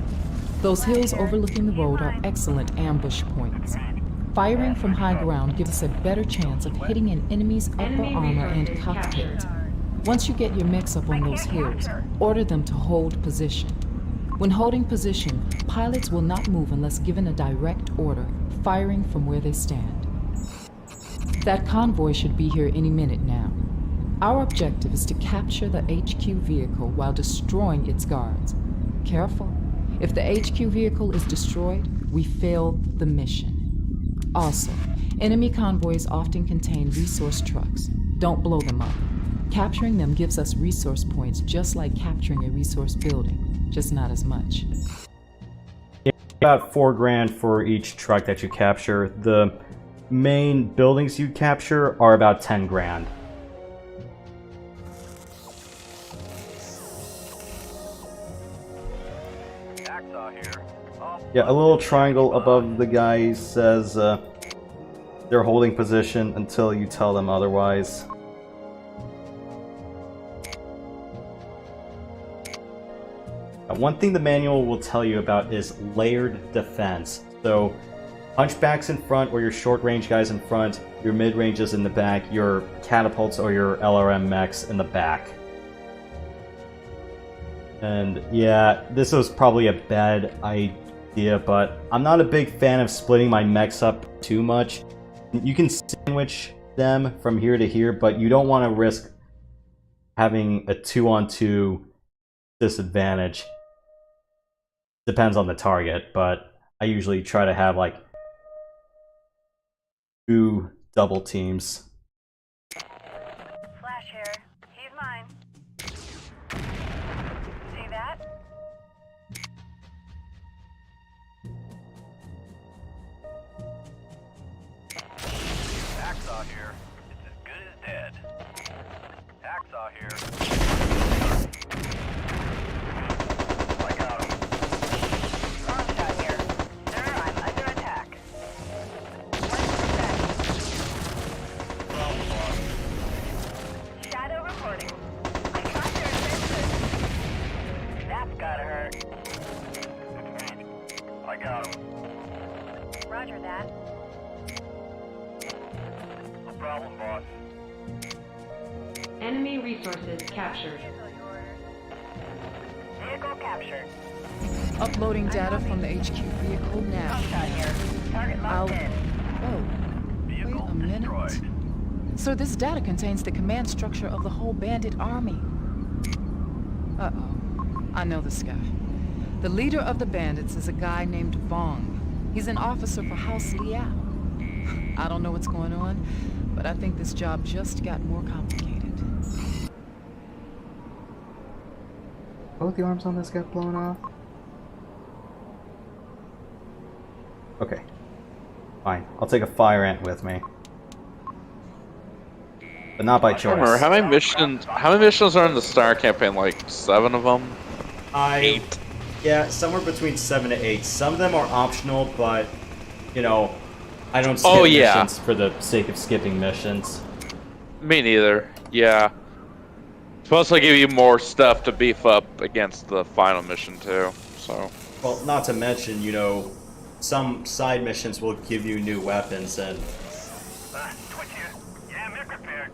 Those hills overlooking the road are excellent ambush points. Firing from high ground gives us a better chance of hitting an enemy's upper armor and cockpit. Once you get your mechs up on those hills, order them to hold position. When holding position, pilots will not move unless given a direct order, firing from where they stand. That convoy should be here any minute now. Our objective is to capture the HQ vehicle while destroying its guards. Careful. If the HQ vehicle is destroyed, we fail the mission. Also, enemy convoys often contain resource trucks. Don't blow them up. Capturing them gives us resource points just like capturing a resource building, just not as much. Yeah, about $4 grand for each truck that you capture. The main buildings you capture are about 10 grand. Yeah, a little triangle above the guy says they're holding position until you tell them otherwise. One thing the manual will tell you about is layered defense. So, hunchbacks in front or your short-range guys in front, your mid-ranges in the back, your catapults or your LRM mechs in the back. And yeah, this was probably a bad idea, but I'm not a big fan of splitting my mechs up too much. You can sandwich them from here to here, but you don't want to risk having a 2-on-2 disadvantage. Depends on the target, but I usually try to have like 2 double teams. Flash here. He's mine. See that? Hacksaw here. It's as good as dead. Hacksaw here. I got him. Long shot here. Sir, I'm under attack. Shadow reporting. I got your attention. That's gotta hurt. I got him. Roger that. No problem, boss. Enemy resources captured. Vehicle captured. Uploading data from the HQ vehicle now. Long shot here. Target locked in. Oh, wait a minute. So this data contains the command structure of the whole bandit army. Uh-oh. I know this guy. The leader of the bandits is a guy named Vong. He's an officer for House Liao. I don't know what's going on, but I think this job just got more complicated. Both the arms on this got blown off? Okay. Fine. I'll take a fire ant with me. But not by choice. Remember, how many missions are in the Star campaign? Like 7 of them? 8. Yeah, somewhere between 7 to 8. Some of them are optional, but, you know, I don't skip missions for the sake of skipping missions. Me neither. Yeah. Supposed to give you more stuff to beef up against the final mission too. So. Well, not to mention, you know, some side missions will give you new weapons and. Twitch here. Yeah, mech repaired.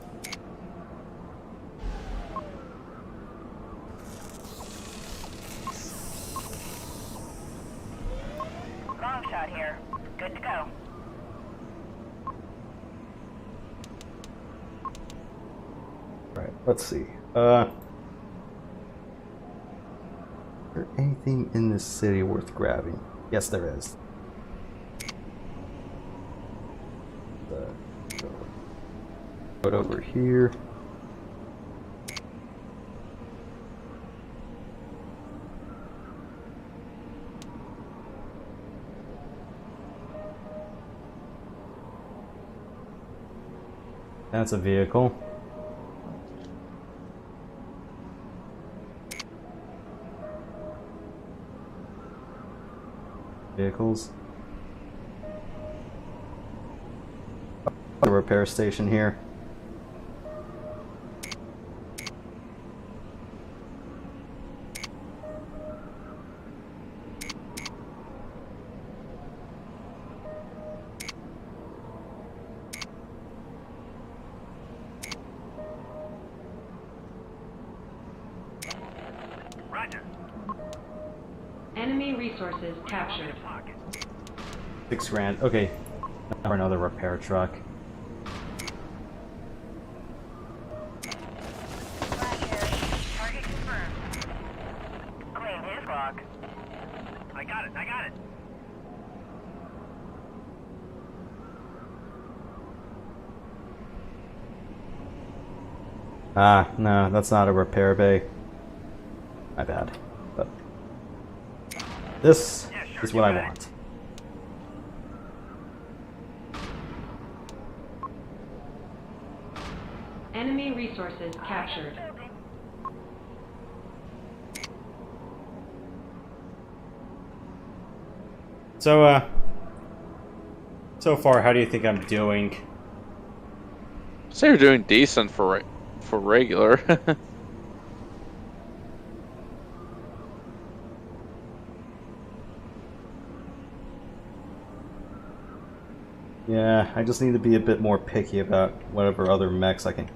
Good to go. Right, let's see. Is there anything in this city worth grabbing? Yes, there is. Put over here. That's a vehicle. Vehicles. A repair station here. Enemy resources captured. $6,000. Okay. Now for another repair truck. Target confirmed. Claim his clock. I got it. Ah, no, that's not a repair bay. My bad. But this is what I want. Enemy resources captured. So, so far, how do you think I'm doing? So you're doing decent for regular. Yeah, I just need to be a bit more picky about whatever other mechs I can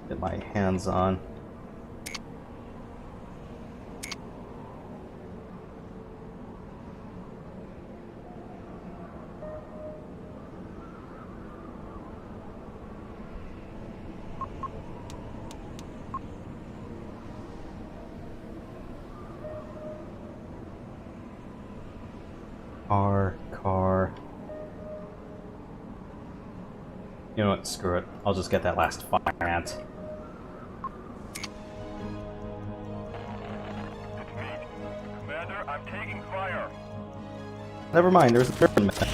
get my hands on. Car. You know what? Screw it. I'll just get that last fire ant. Commander, I'm taking fire. Never mind, there's a third mech.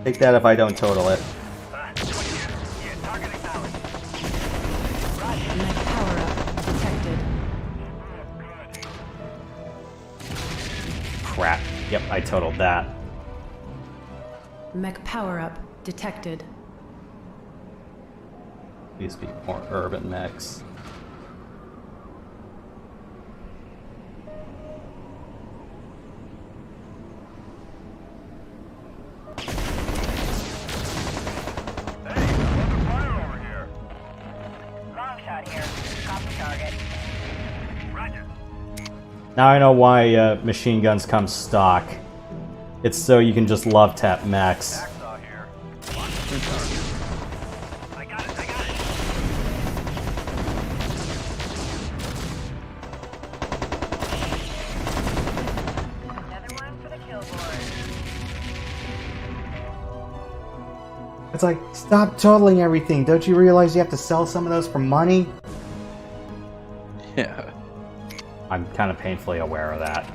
Take that if I don't total it. Mech power-up detected. Crap. Yep, I totaled that. Mech power-up detected. These be more urban mechs. Now I know why machine guns come stock. It's so you can just love tap mechs. It's like, stop totaling everything. Don't you realize you have to sell some of those for money? Yeah. I'm kind of painfully aware of that.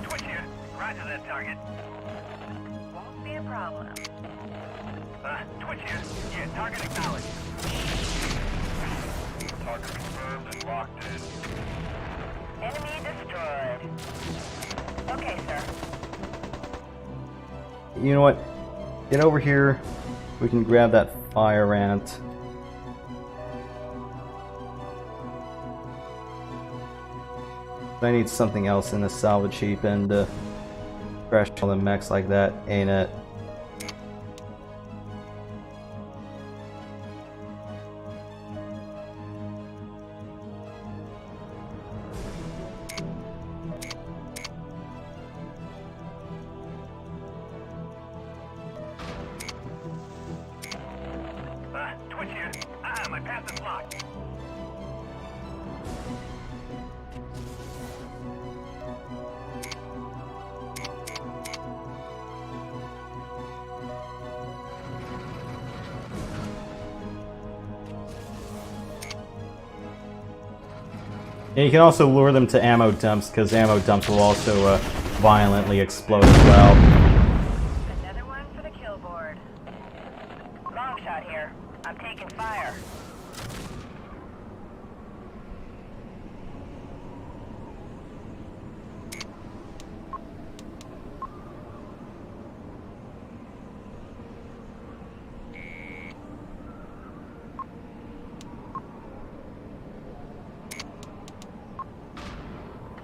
Twitch here. Roger that target. Won't be a problem. Twitch here. Yeah, target acknowledged. Target confirmed and locked in. Enemy destroyed. Okay, sir. You know what? Get over here. We can grab that fire ant. I need something else in the salvage heap and crash all the mechs like that, ain't it? And you can also lure them to ammo dumps, because ammo dumps will also violently explode as well. Another one for the kill board. Long shot here. I'm taking fire.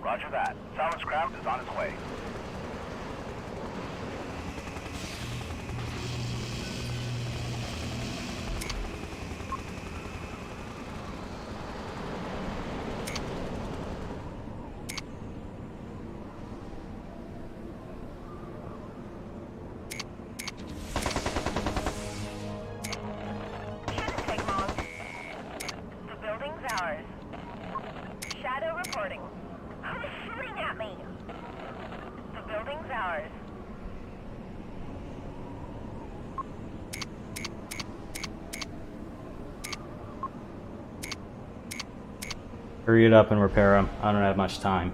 Roger that. Silence craft is on its way. Shouldn't take long. The building's ours. Shadow reporting. Who's shooting at me? The building's ours. Hurry it up and repair them. I don't have much time.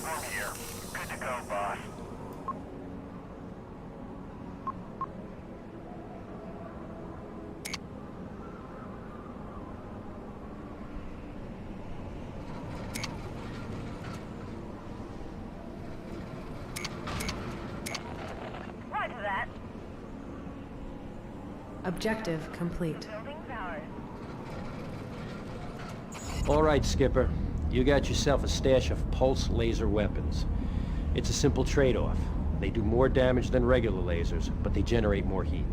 I'm here. Good to go, boss. Roger that. Objective complete. Building's ours. All right, Skipper. You got yourself a stash of pulse laser weapons. It's a simple trade-off. They do more damage than regular lasers, but they generate more heat.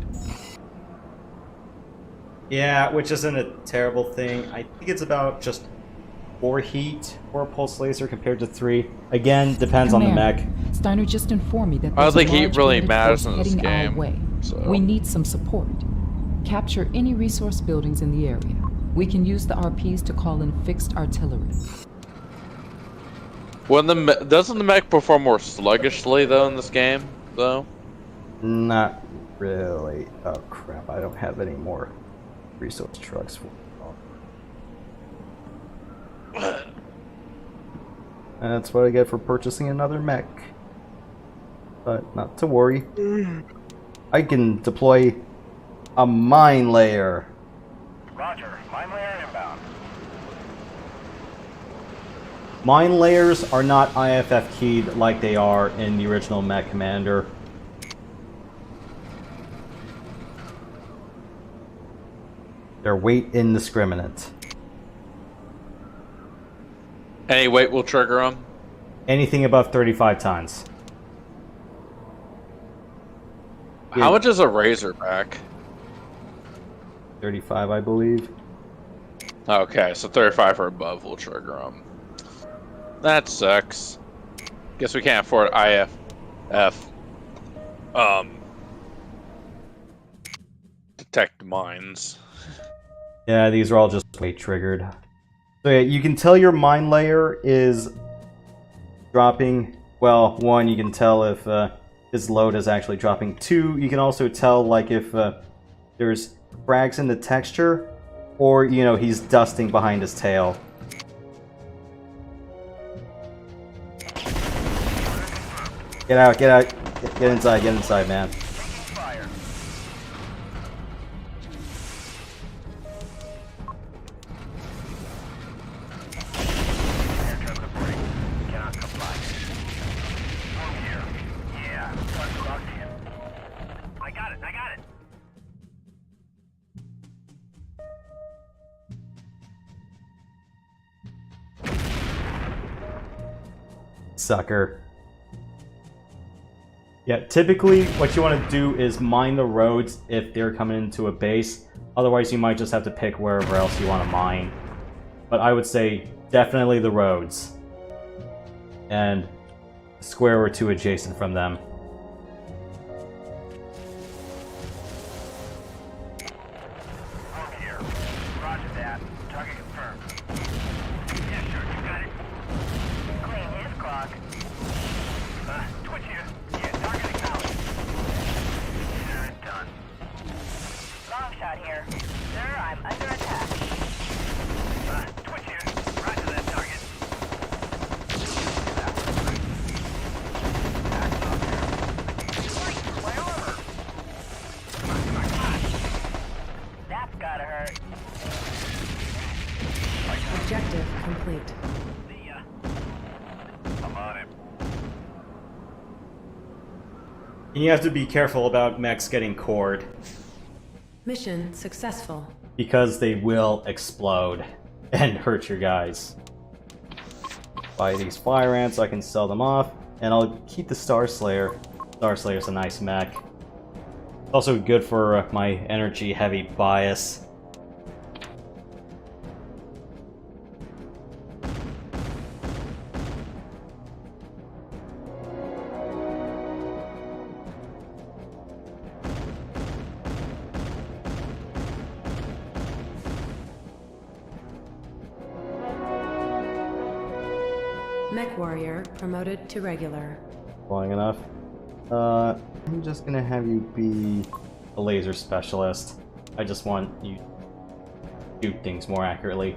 Yeah, which isn't a terrible thing. I think it's about just 4 heat for a pulse laser compared to 3. Again, depends on the mech. Steiner just informed me that I don't there's think a heat large really bandit matters force in this heading our game, way. so. We need some support. Capture any resource buildings in the area. We can use the RPs to call in fixed artillery. Doesn't the mech perform more sluggishly though in this game, though? Not really. Oh crap! I don't have any more resource trucks for. That's what I get for purchasing another mech. But not to worry. I can deploy a mine layer. Roger. Mine layer inbound. Mine layers are not IFF keyed like they are in the original MechCommander. They're weight indiscriminate. Any weight will trigger them? Anything above 35 tons. How much is a Razorback? 35, I believe. Okay, so 35 or above will trigger them. That sucks. Guess we can't afford IFF. Detect mines. Yeah, these are all just weight triggered. So yeah, you can tell your mine layer is dropping. Well, 1, you can tell if his load is actually dropping. 2, you can also tell like if there's cracks in the texture, or you know he's dusting behind his tail. Get out! Get out! Get inside! Get inside, man! I got it. I got it. Sucker. Yeah, typically what you want to do is mine the roads if they're coming into a base. Otherwise, you might just have to pick wherever else you want to mine. But I would say definitely the roads. And a square or 2 adjacent from them. And you have to be careful about mechs getting cored, Mission successful. because they will explode and hurt your guys. Buy these fire ants so I can sell them off, and I'll keep the Star Slayer. Star Slayer's a nice mech. It's also good for my energy heavy bias. Mech warrior promoted to regular. Long enough. I'm just gonna have you be a laser specialist. I just want you to shoot things more accurately.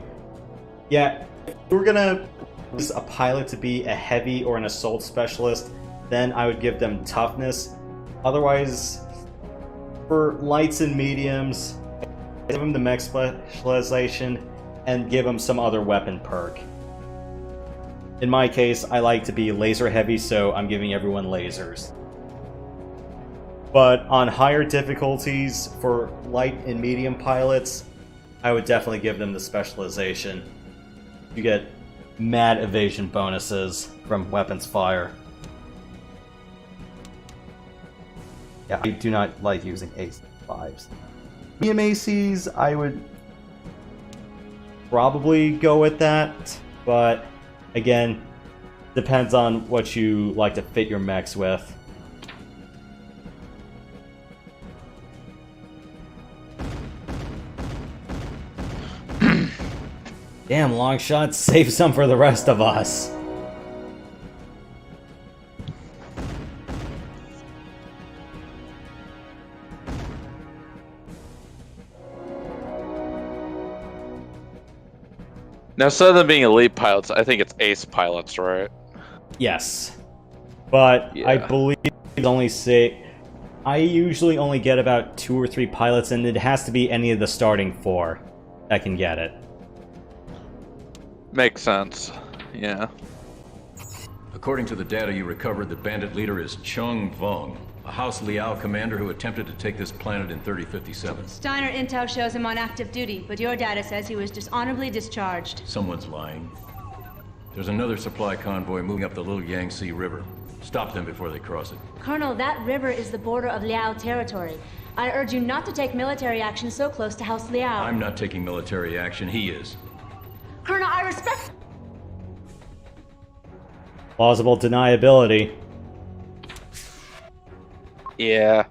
Yeah, if we're gonna use a pilot to be a heavy or an assault specialist, then I would give them toughness. Otherwise, for lights and mediums, give them the mech specialization and give them some other weapon perk. In my case, I like to be laser heavy, so I'm giving everyone lasers. But on higher difficulties, for light and medium pilots, I would definitely give them the specialization. You get mad evasion bonuses from weapons fire. Yeah, I do not like using AC-5s. Medium ACs, I would probably go with that, but again, depends on what you like to fit your mechs with. Damn, long shots, save some for the rest of us. Now, instead of them being elite pilots, I think it's ace pilots, right? Yes. But Yeah. I believe I usually only get about 2 or 3 pilots, and it has to be any of the starting 4 that can get it. Makes sense. Yeah. According to the data you recovered, the bandit leader is Chung Vong, a House Liao commander who attempted to take this planet in 3057. Steiner intel shows him on active duty, but your data says he was dishonorably discharged. Someone's lying. There's another supply convoy moving up the Little Yangtze River. Stop them before they cross it. Colonel, that river is the border of Liao territory. I urge you not to take military action so close to House Liao. I'm not taking military action, he is. Colonel, I respect... Plausible deniability. Yeah.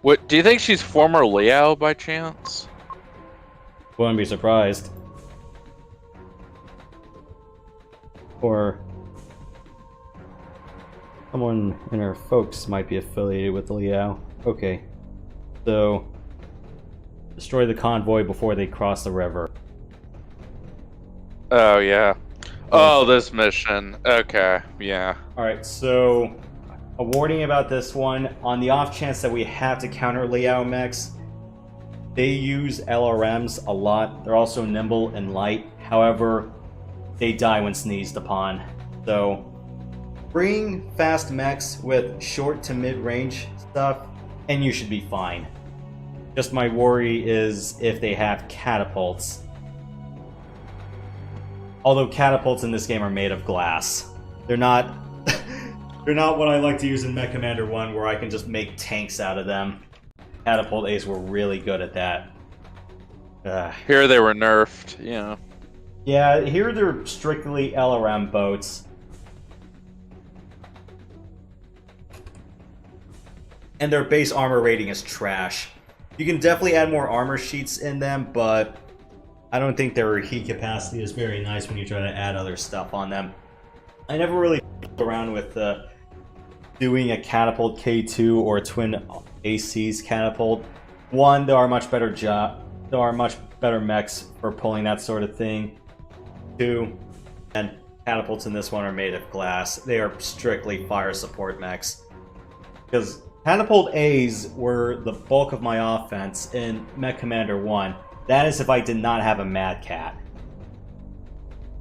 What, do you think she's former Liao by chance? Wouldn't be surprised. Or someone in her folks might be affiliated with Liao. Okay. So, destroy the convoy before they cross the river. Oh, yeah. Oh, this mission. Okay, yeah. Alright, so a warning about this one. On the off chance that we have to counter Liao mechs, they use LRMs a lot. They're also nimble and light. However, they die when sneezed upon. So, bring fast mechs with short to mid-range stuff, and you should be fine. Just my worry is if they have catapults. Although catapults in this game are made of glass. They're not they're not what I like to use in MechCommander 1 where I can just make tanks out of them. Catapult A's were really good at that. Here they were nerfed, yeah. Yeah, here they're strictly LRM boats. And their base armor rating is trash. You can definitely add more armor sheets in them, but I don't think their heat capacity is very nice when you try to add other stuff on them. I never really around with doing a catapult K2 or a twin ACs catapult. One, there are much better mechs for pulling that sort of thing. Two, and catapults in this one are made of glass. They are strictly fire support mechs. Because catapult A's were the bulk of my offense in MechCommander 1. That is if I did not have a Mad Cat.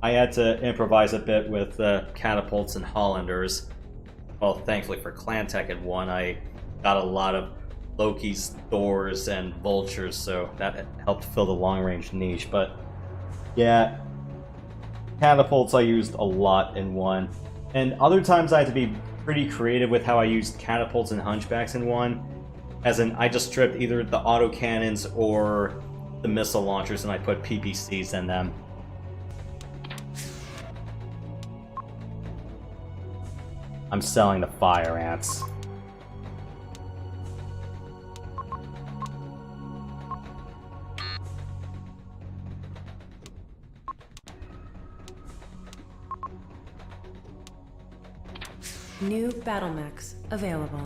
I had to improvise a bit with catapults and Hollanders. Well, thankfully for Clan Tech at 1, I got a lot of Loki's, Thors, and Vultures, so that helped fill the long-range niche. But yeah, catapults I used a lot in 1. And other times I had to be pretty creative with how I used catapults and hunchbacks in 1. As in, I just stripped either the autocannons or the missile launchers and I put PPCs in them. I'm selling the fire ants. New battle mechs available.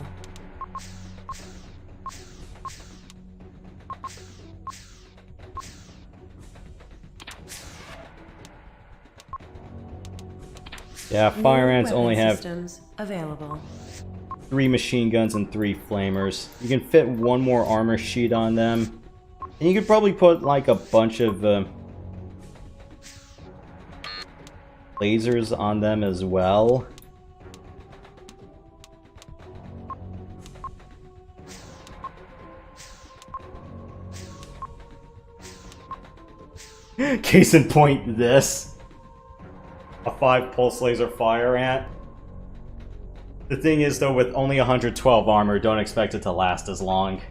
Yeah, fire ants New only weapon have systems available. 3 machine guns and 3 flamers. You can fit 1 more armor sheet on them. And you could probably put like a bunch of lasers on them as well. Case in point, this. A 5 pulse laser fire ant. The thing is, though, with only 112 armor, don't expect it to last as long.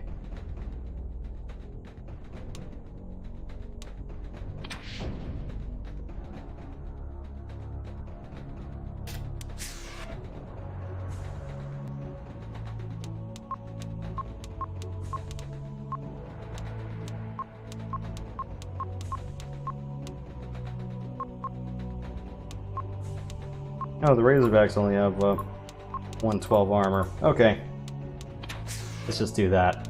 Oh, the Razorbacks only have 112 armor. Okay. Let's just do that.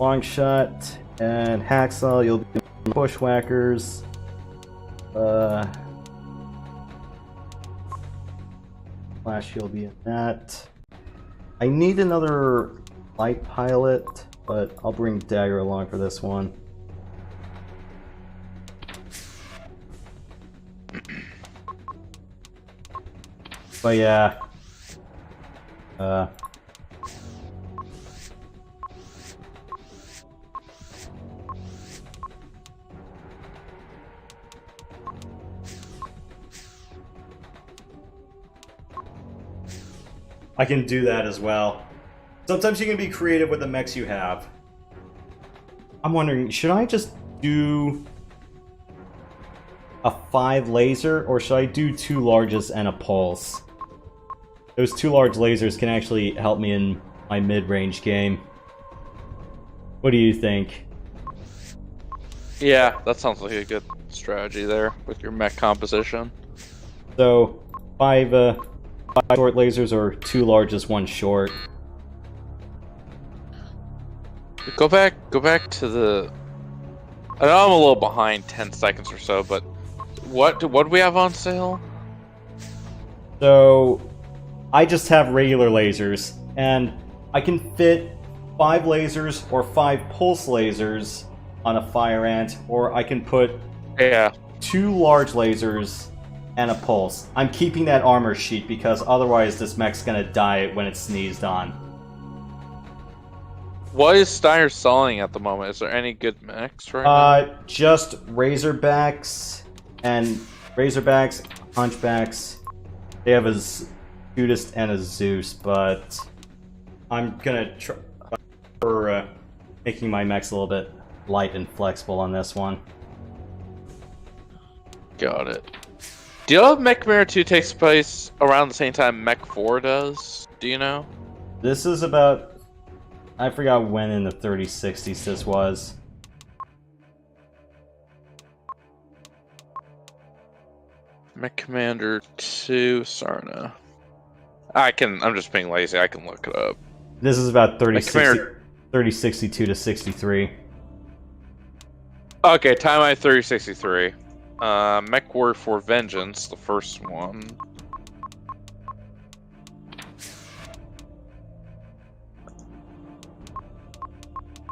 Long shot and hacksaw, you'll be bushwhackers. Flash, you'll be in that. I need another light pilot, but I'll bring Dagger along for this one. But yeah, I can do that as well. Sometimes you can be creative with the mechs you have. I'm wondering, should I just do a 5 laser, or should I do 2 larges and a pulse? Those 2 large lasers can actually help me in my mid-range game. What do you think? Yeah, that sounds like a good strategy there with your mech composition. So, 5 short lasers or 2 larges, 1 short. Go back to the... I know I'm a little behind 10 seconds or so, but what do we have on sale? So, I just have regular lasers, and I can fit 5 lasers or 5 pulse lasers on a fire ant, or I can put 2 large lasers and a pulse. I'm keeping that armor sheet because otherwise this mech's gonna die when it's sneezed on. What is Steiner selling at the moment? Is there any good mechs right now? Just Razorbacks, Hunchbacks. They have a Judas and a Zeus, but I'm gonna try for making my mechs a little bit light and flexible on this one. Got it. Do you know if MechCommander 2 takes place around the same time Mech 4 does? Do you know? This is about... I forgot when in the 3060s this was. MechCommander 2 Sarna. I'm just being lazy. I can look it up. This is about 3062 to 63. Okay, timeline 3063. Mech War for Vengeance, the first one.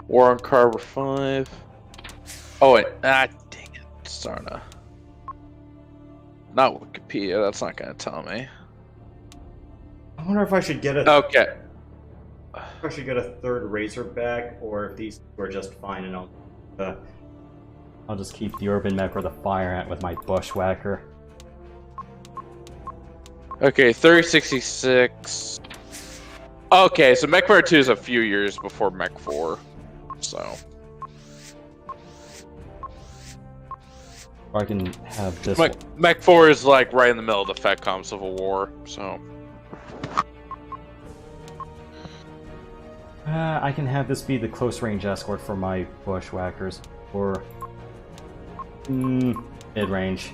War on Carver 5. Oh wait, dang it, Sarna. Not Wikipedia, that's not gonna tell me. I wonder if I should get it. Okay. I should get a third Razorback, or if these two are just fine, and I'll just keep the Urban Mech or the Fire Ant with my Bushwhacker. Okay, 3066. Okay, so MechCommander 2 is a few years before Mech 4, so. I can have this. Mech 4 is like right in the middle of the FedCom Civil War, so. I can have this be the close range escort for my Bushwhackers, or mid range.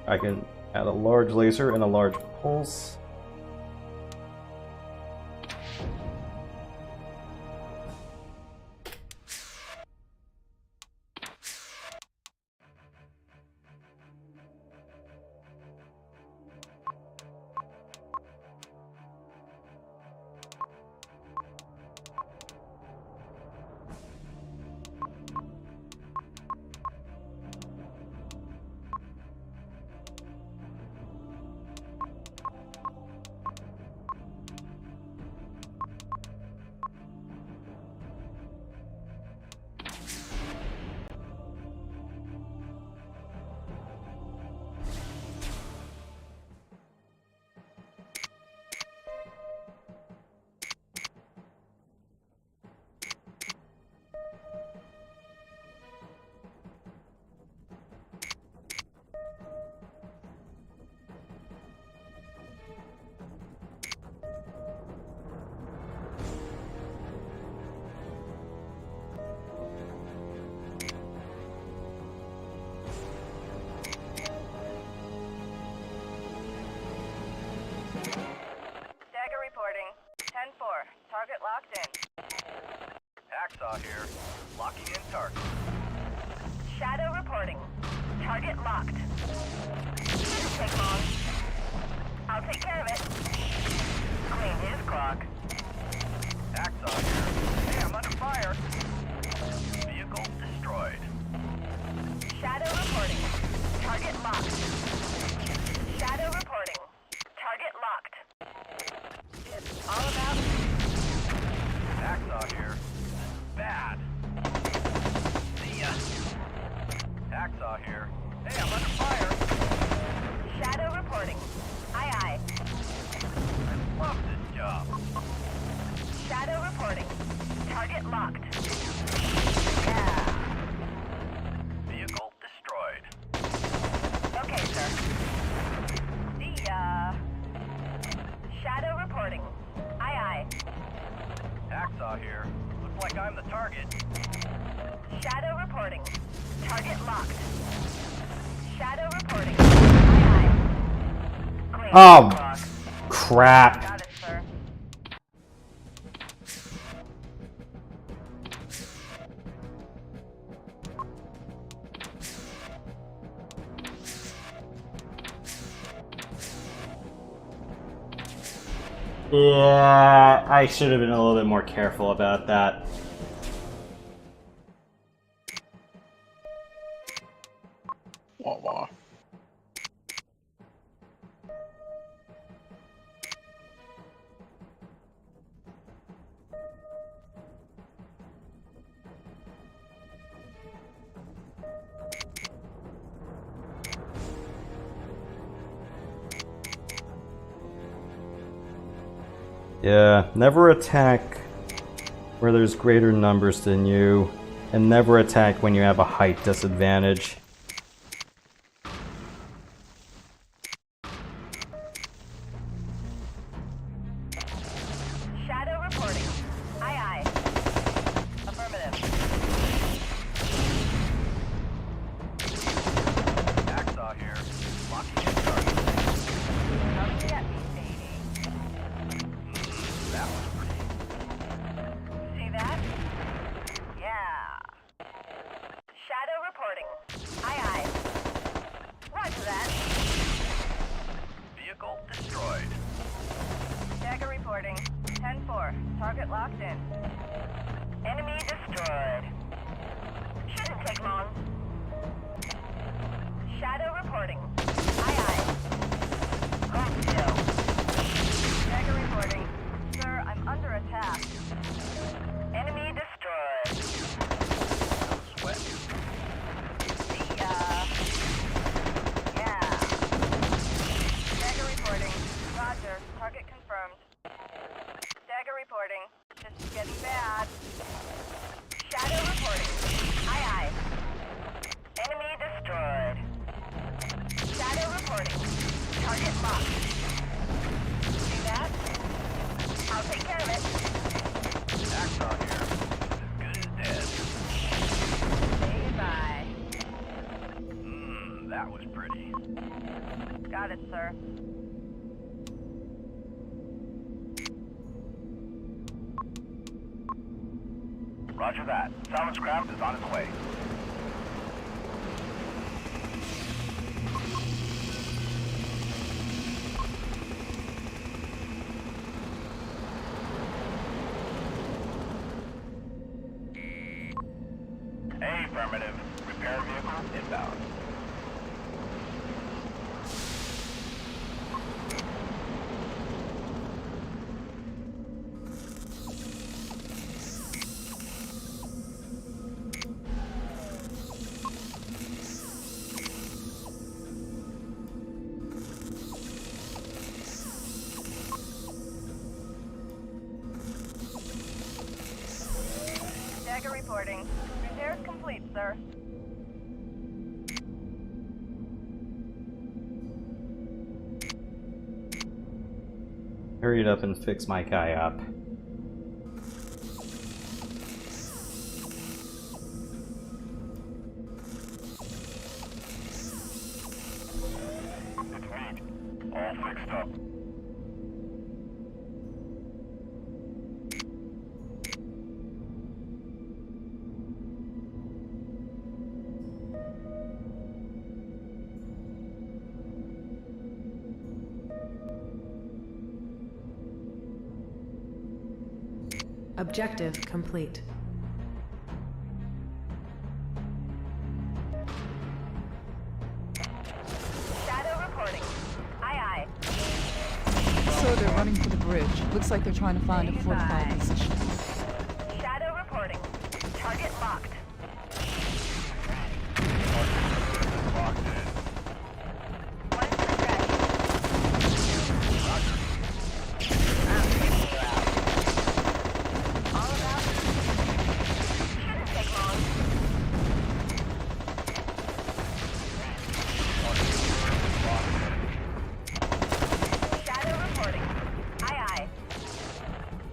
I can add a large laser and a large pulse. Target locked in. Hacksaw here. Locking in target. Shadow reporting. Target locked. Shouldn't take long. I'll take care of it. Clean his clock. Hacksaw here. Hey, I'm under fire. Vehicle destroyed. Shadow reporting. Target locked. Shadow reporting. Target locked. It's all about... Hacksaw here. Bad. See ya. Hacksaw here. Hey, I'm under fire. Shadow reporting. Aye, aye. I love this job. Shadow reporting. Target locked. Yeah. Vehicle destroyed. Okay, sir. See ya. Shadow reporting. Aye, aye. Hacksaw here. Looks like I'm the target. Shadow reporting. Target locked. Shadow reporting. Aye, aye. Clean Oh, clock. crap. Got it, sir. Yeah, I should have been a little bit more careful about that. Yeah, never attack where there's greater numbers than you, and never attack when you have a height disadvantage. Shadow reporting. Aye, aye. Affirmative. Hacksaw here. Locking in target. Come get me, baby. That was pretty. See that? Yeah. Shadow reporting. 4. Target locked in. Enemy destroyed. Shouldn't take long. Shadow reporting. Aye, aye. Hold still. Dagger reporting. Sir, I'm under attack. Enemy destroyed. Sweat. Yeah. Dagger reporting. Roger. Target confirmed. Dagger reporting. This is getting bad. Shadow reporting. Aye, aye. Enemy destroyed. Shadow reporting. Target locked. See that? I'll take care of it. Hacksaw here. As good as dead. Say goodbye. That was pretty. Got it, sir. Roger that. Silence craft is on its way. Affirmative. Repair vehicle inbound. Dagger reporting. Repairs complete, sir. Hurry it up and fix my guy up. It's meat. All fixed up. Objective complete. Shadow reporting. Aye, aye. So they're running for the bridge. Looks like they're trying to find a fortified position. Shadow reporting. Target locked. Locked in. One is ready. Roger. All about. Shouldn't take long. Shadow reporting. Aye, aye.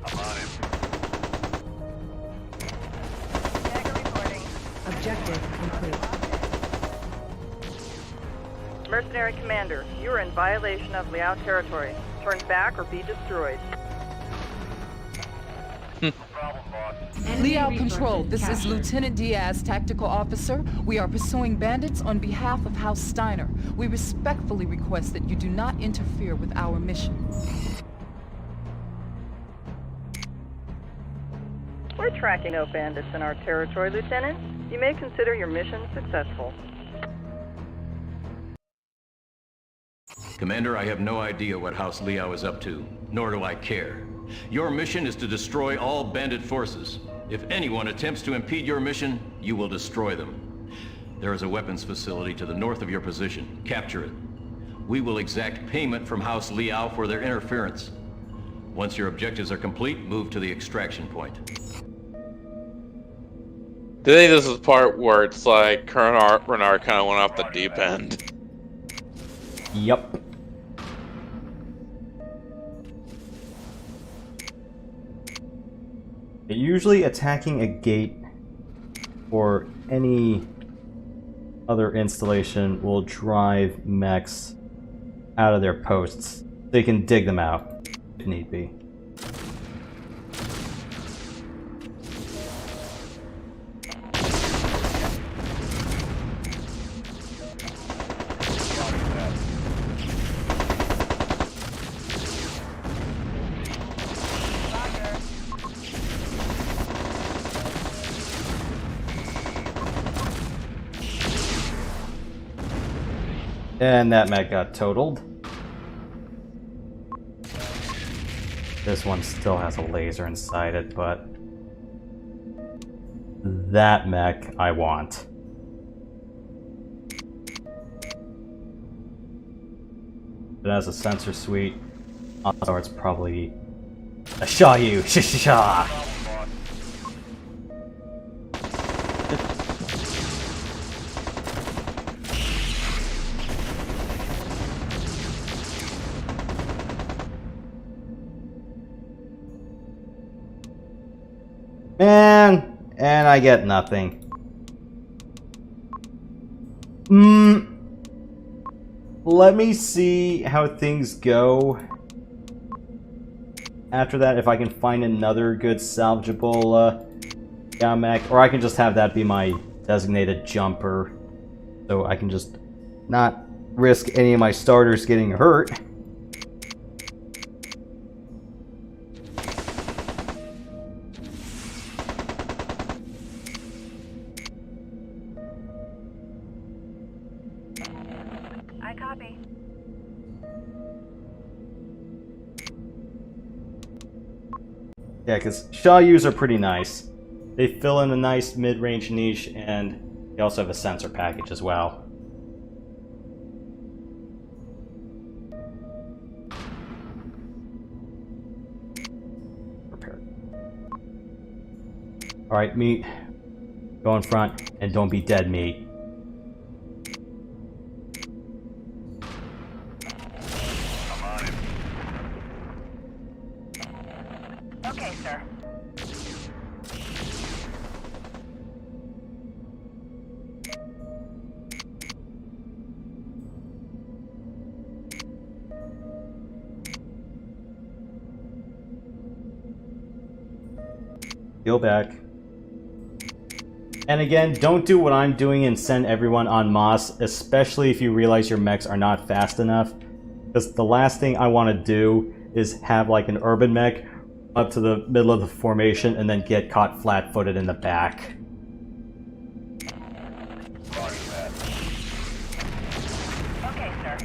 I'm on him. Dagger reporting. Objective complete. Mercenary Commander, you are in violation of Liao territory. Turn back or be destroyed. Liao Control, this is Lieutenant Diaz, Tactical Officer. We are pursuing bandits on behalf of House Steiner. We respectfully request that you do not interfere with our mission. We're tracking no bandits in our territory, Lieutenant. You may consider your mission successful. Commander, I have no idea what House Liao is up to, nor do I care. Your mission is to destroy all bandit forces. If anyone attempts to impede your mission, you will destroy them. There is a weapons facility to the north of your position. Capture it. We will exact payment from House Liao for their interference. Once your objectives are complete, move to the extraction point. Do you think this is the part where it's like Colonel Renard kind of went off the deep end? Yup. Usually attacking a gate or any other installation will drive mechs out of their posts. They can dig them out if need be. And that mech got totaled. This one still has a laser inside it, but that mech I want. It has a sensor suite. Also, it's probably a Shayu. Sha. Man, and I get nothing. Let me see how things go. After that, if I can find another good salvageable mech, or I can just have that be my designated jumper, so I can just not risk any of my starters getting hurt. I copy. Yeah, because Shayus are pretty nice. They fill in a nice mid-range niche, and they also have a sensor package as well. Prepare. Alright, meat. Go in front, and don't be dead meat. Okay, sir. Heal back. And again, don't do what I'm doing and send everyone en masse, especially if you realize your mechs are not fast enough. Because the last thing I want to do is have like an urban mech up to the middle of the formation and then get caught flat-footed in the back. Okay, sir.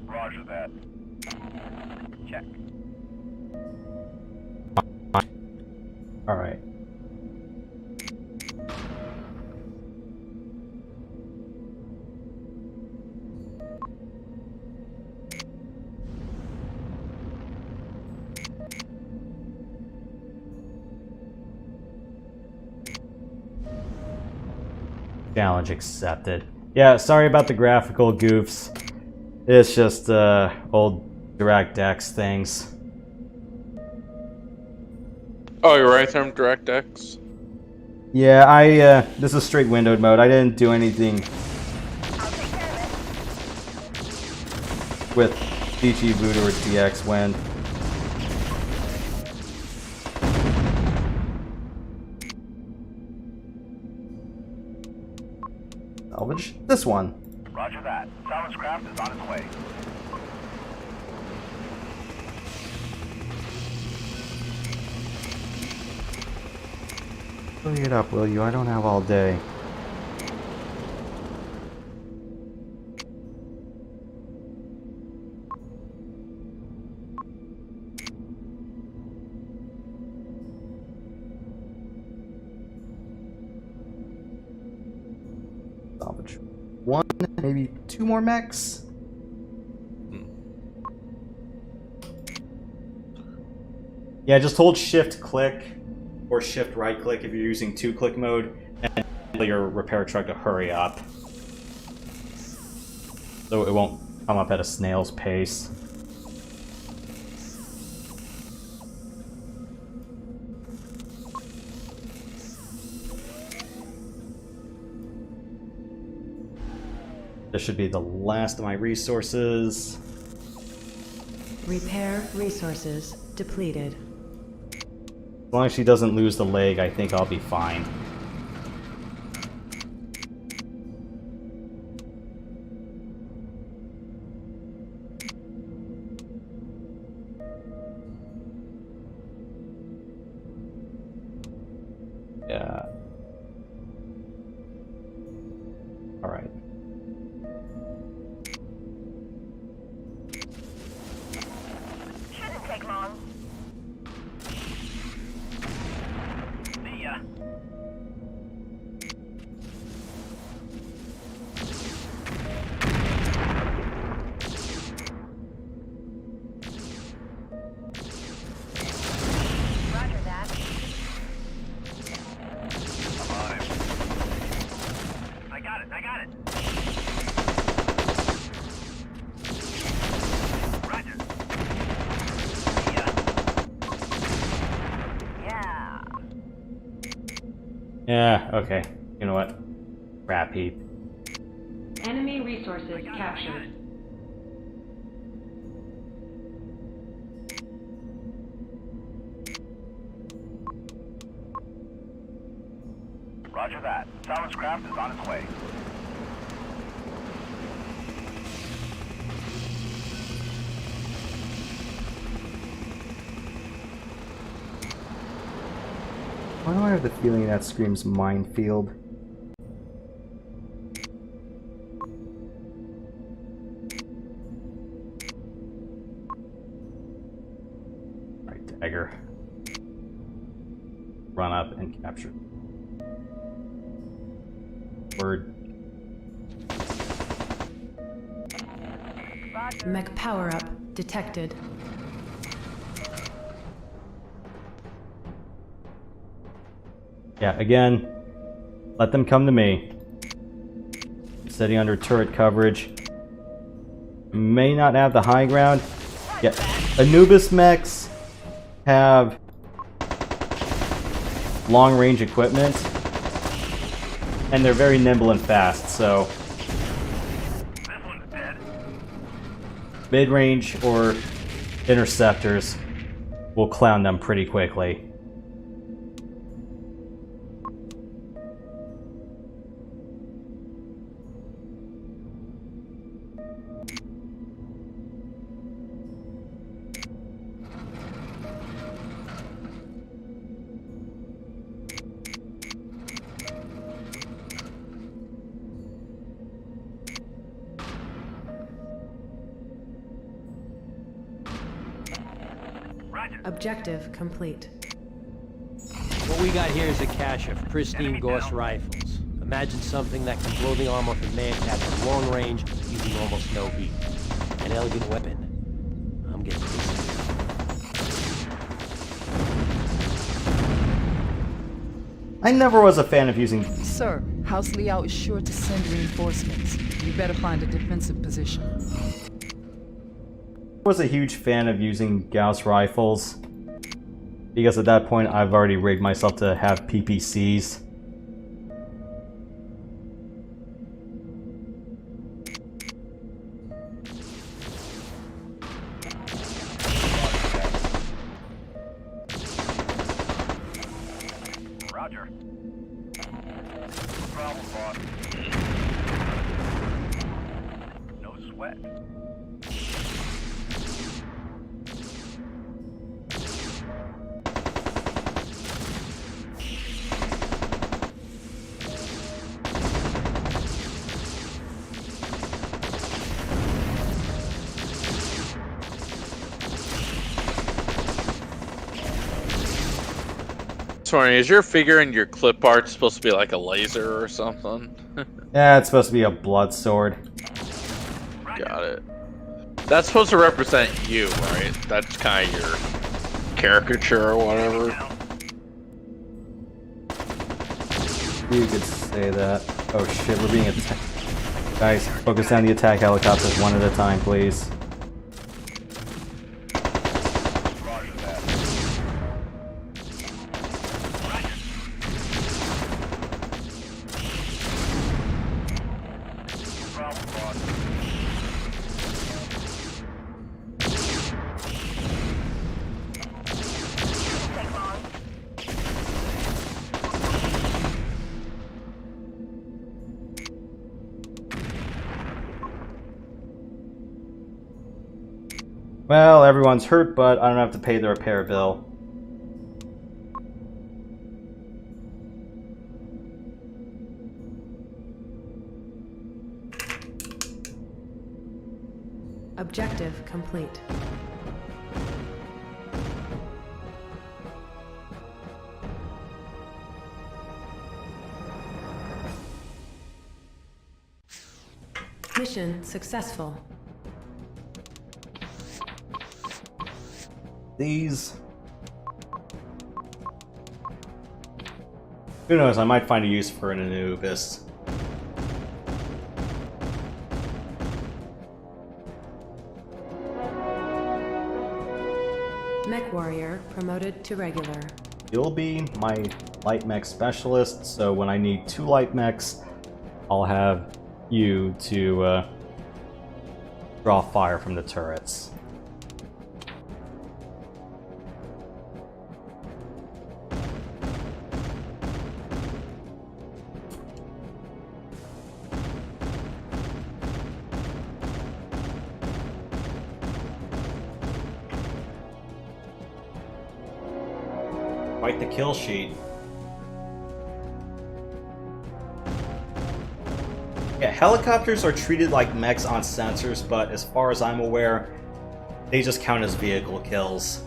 Roger that. Check. Alright. Challenge accepted. Yeah, sorry about the graphical goofs. It's just old DirectX things. Oh, you're right there, DirectX. Yeah, this is straight windowed mode. I didn't do anything with DG Voodoo or DX Wind. Salvage this one. Roger that. Salvage craft is on its way. Hurry it up, will you? I don't have all day. Salvage one, maybe two more mechs. Yeah, just hold shift click or shift right click if you're using 2-click mode and tell your repair truck to hurry up. So it won't come up at a snail's pace. This should be the last of my resources. Repair resources depleted. As long as she doesn't lose the leg, I think I'll be fine. Yeah, okay. You know what? Crap heap. Enemy resources captured. Roger that. Silence craft is on its way. Why do I have the feeling that screams minefield? Alright, dagger. Run up and capture. Word. Mech power-up detected. Yeah, again, let them come to me. Sitting under turret coverage. May not have the high ground. Yeah, Anubis mechs have long-range equipment, and they're very nimble and fast, so mid-range or interceptors will clown them pretty quickly. Objective complete. What we got here is a cache of pristine Gauss rifles. Imagine something that can blow the arm off a man-cat from long range using almost no heat. An elegant weapon. I'm getting this. I never was a fan of using... Sir, House Liao is sure to send reinforcements. You better find a defensive position. Was a huge fan of using Gauss rifles, because at that point I've already rigged myself to have PPCs. Roger. Problem, boss. No sweat. Sorry, is your figure in your clip art supposed to be like a laser or something? Yeah, it's supposed to be a blood sword. Got it. That's supposed to represent you, right? That's kind of your caricature or whatever. You could say that. Oh shit, we're being attacked. Guys, focus on the attack helicopters one at a time, please. Well, everyone's hurt, but I don't have to pay the repair bill. Objective complete. Mission successful. These... Who knows, I might find a use for an Anubis. Mech warrior promoted to regular. you'll be my light mech specialist, so when I need 2 light mechs, I'll have you to draw fire from the turrets. Quite the kill sheet. Yeah, helicopters are treated like mechs on sensors, but as far as I'm aware, they just count as vehicle kills.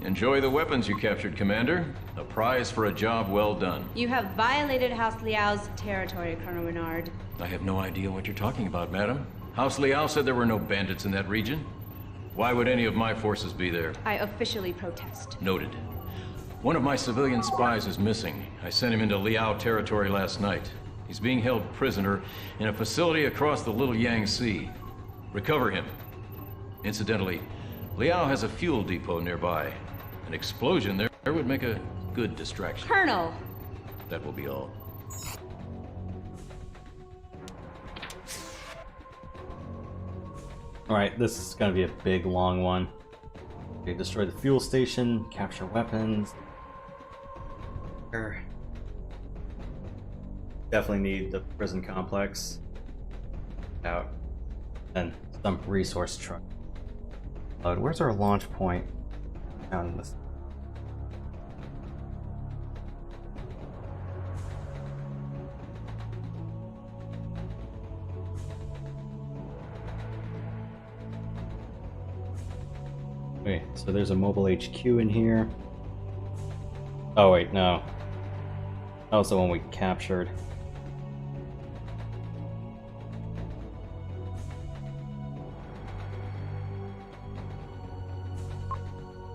Enjoy the weapons you captured, Commander. A prize for a job well done. You have violated House Liao's territory, Colonel Renard. I have no idea what you're talking about, madam. House Liao said there were no bandits in that region. Why would any of my forces be there? I officially protest. Noted. One of my civilian spies is missing. I sent him into Liao territory last night. He's being held prisoner in a facility across the Little Yangtze. Recover him. Incidentally, Liao has a fuel depot nearby. An explosion there would make a good distraction. Colonel! That will be all. Alright, this is gonna be a big, long one. Okay, destroy the fuel station, capture weapons. Definitely need the prison complex. Out. And some resource truck. Where's our launch point? Down in this. Wait, so there's a mobile HQ in here. Oh wait, no. That was the one we captured.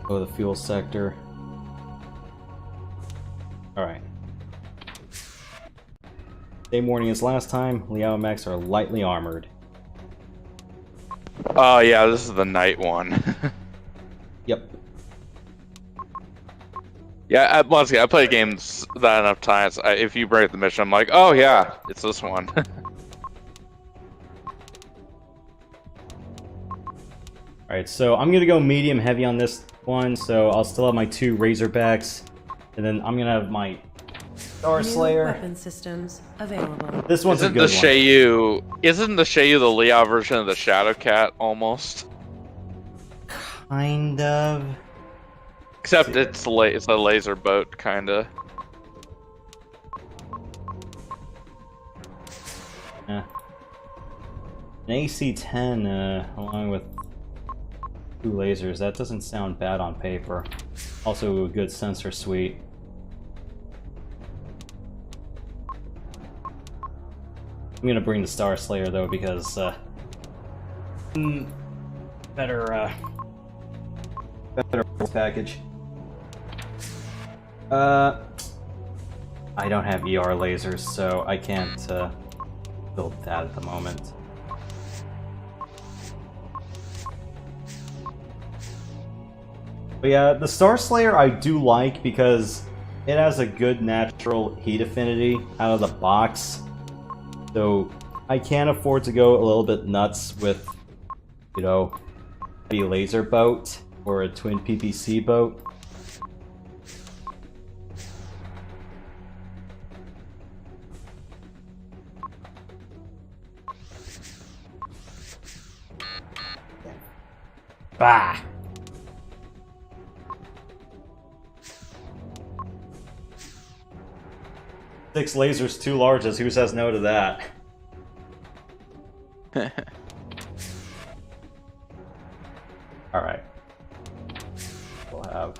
Oh, the fuel sector. Alright. Same warning as last time, Liao mechs are lightly armored. Oh yeah, this is the night one. Yep. Yeah, once again, I play games that enough times. If you break the mission, I'm like, oh yeah, it's this one. Alright, so I'm gonna go medium heavy on this one, so I'll still have my 2 Razorbacks, and then I'm gonna have my Star Slayer. Weapon systems available. This one's isn't a good one. Isn't the Shayu the Liao version of the Shadowcat almost? Kind of. Except it's a laser boat, kinda. Yeah. An AC-10 along with 2 lasers. That doesn't sound bad on paper. Also a good sensor suite. I'm gonna bring the Star Slayer though because better package. I don't have ER lasers, so I can't build that at the moment. But yeah, the Star Slayer I do like because it has a good natural heat affinity out of the box. So I can afford to go a little bit nuts with, you know, a laser boat or a twin PPC boat. Bah! Six lasers too large, as who says no to that? Alright. We'll have...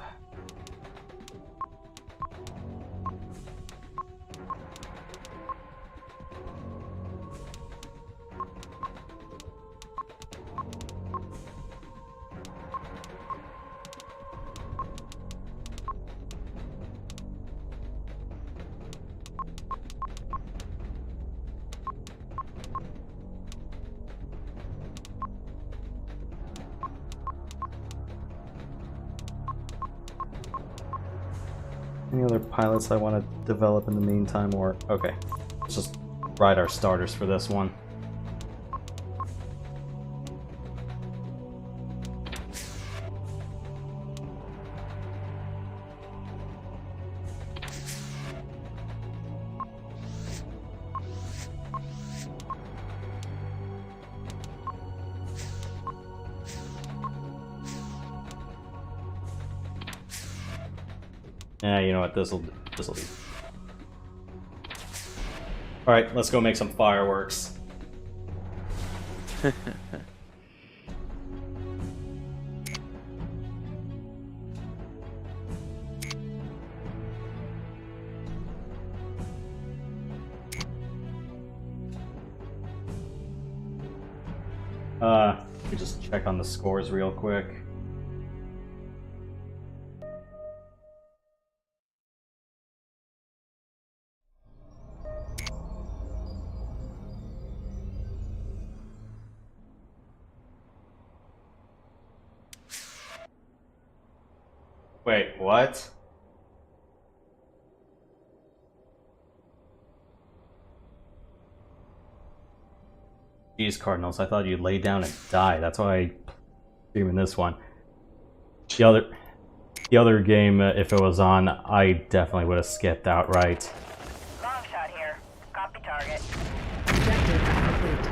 Any other pilots I want to develop in the meantime, or... Okay. Let's just ride our starters for this one. Yeah, you know what? This'll do. All right, let's go make some fireworks. Let me just check on the scores real quick. Wait, what? Jeez, Cardinals, I thought you'd lay down and die. That's why I stream in this one. The other game, if it was on, I definitely would have skipped outright. Long shot here. Copy target. Objective complete.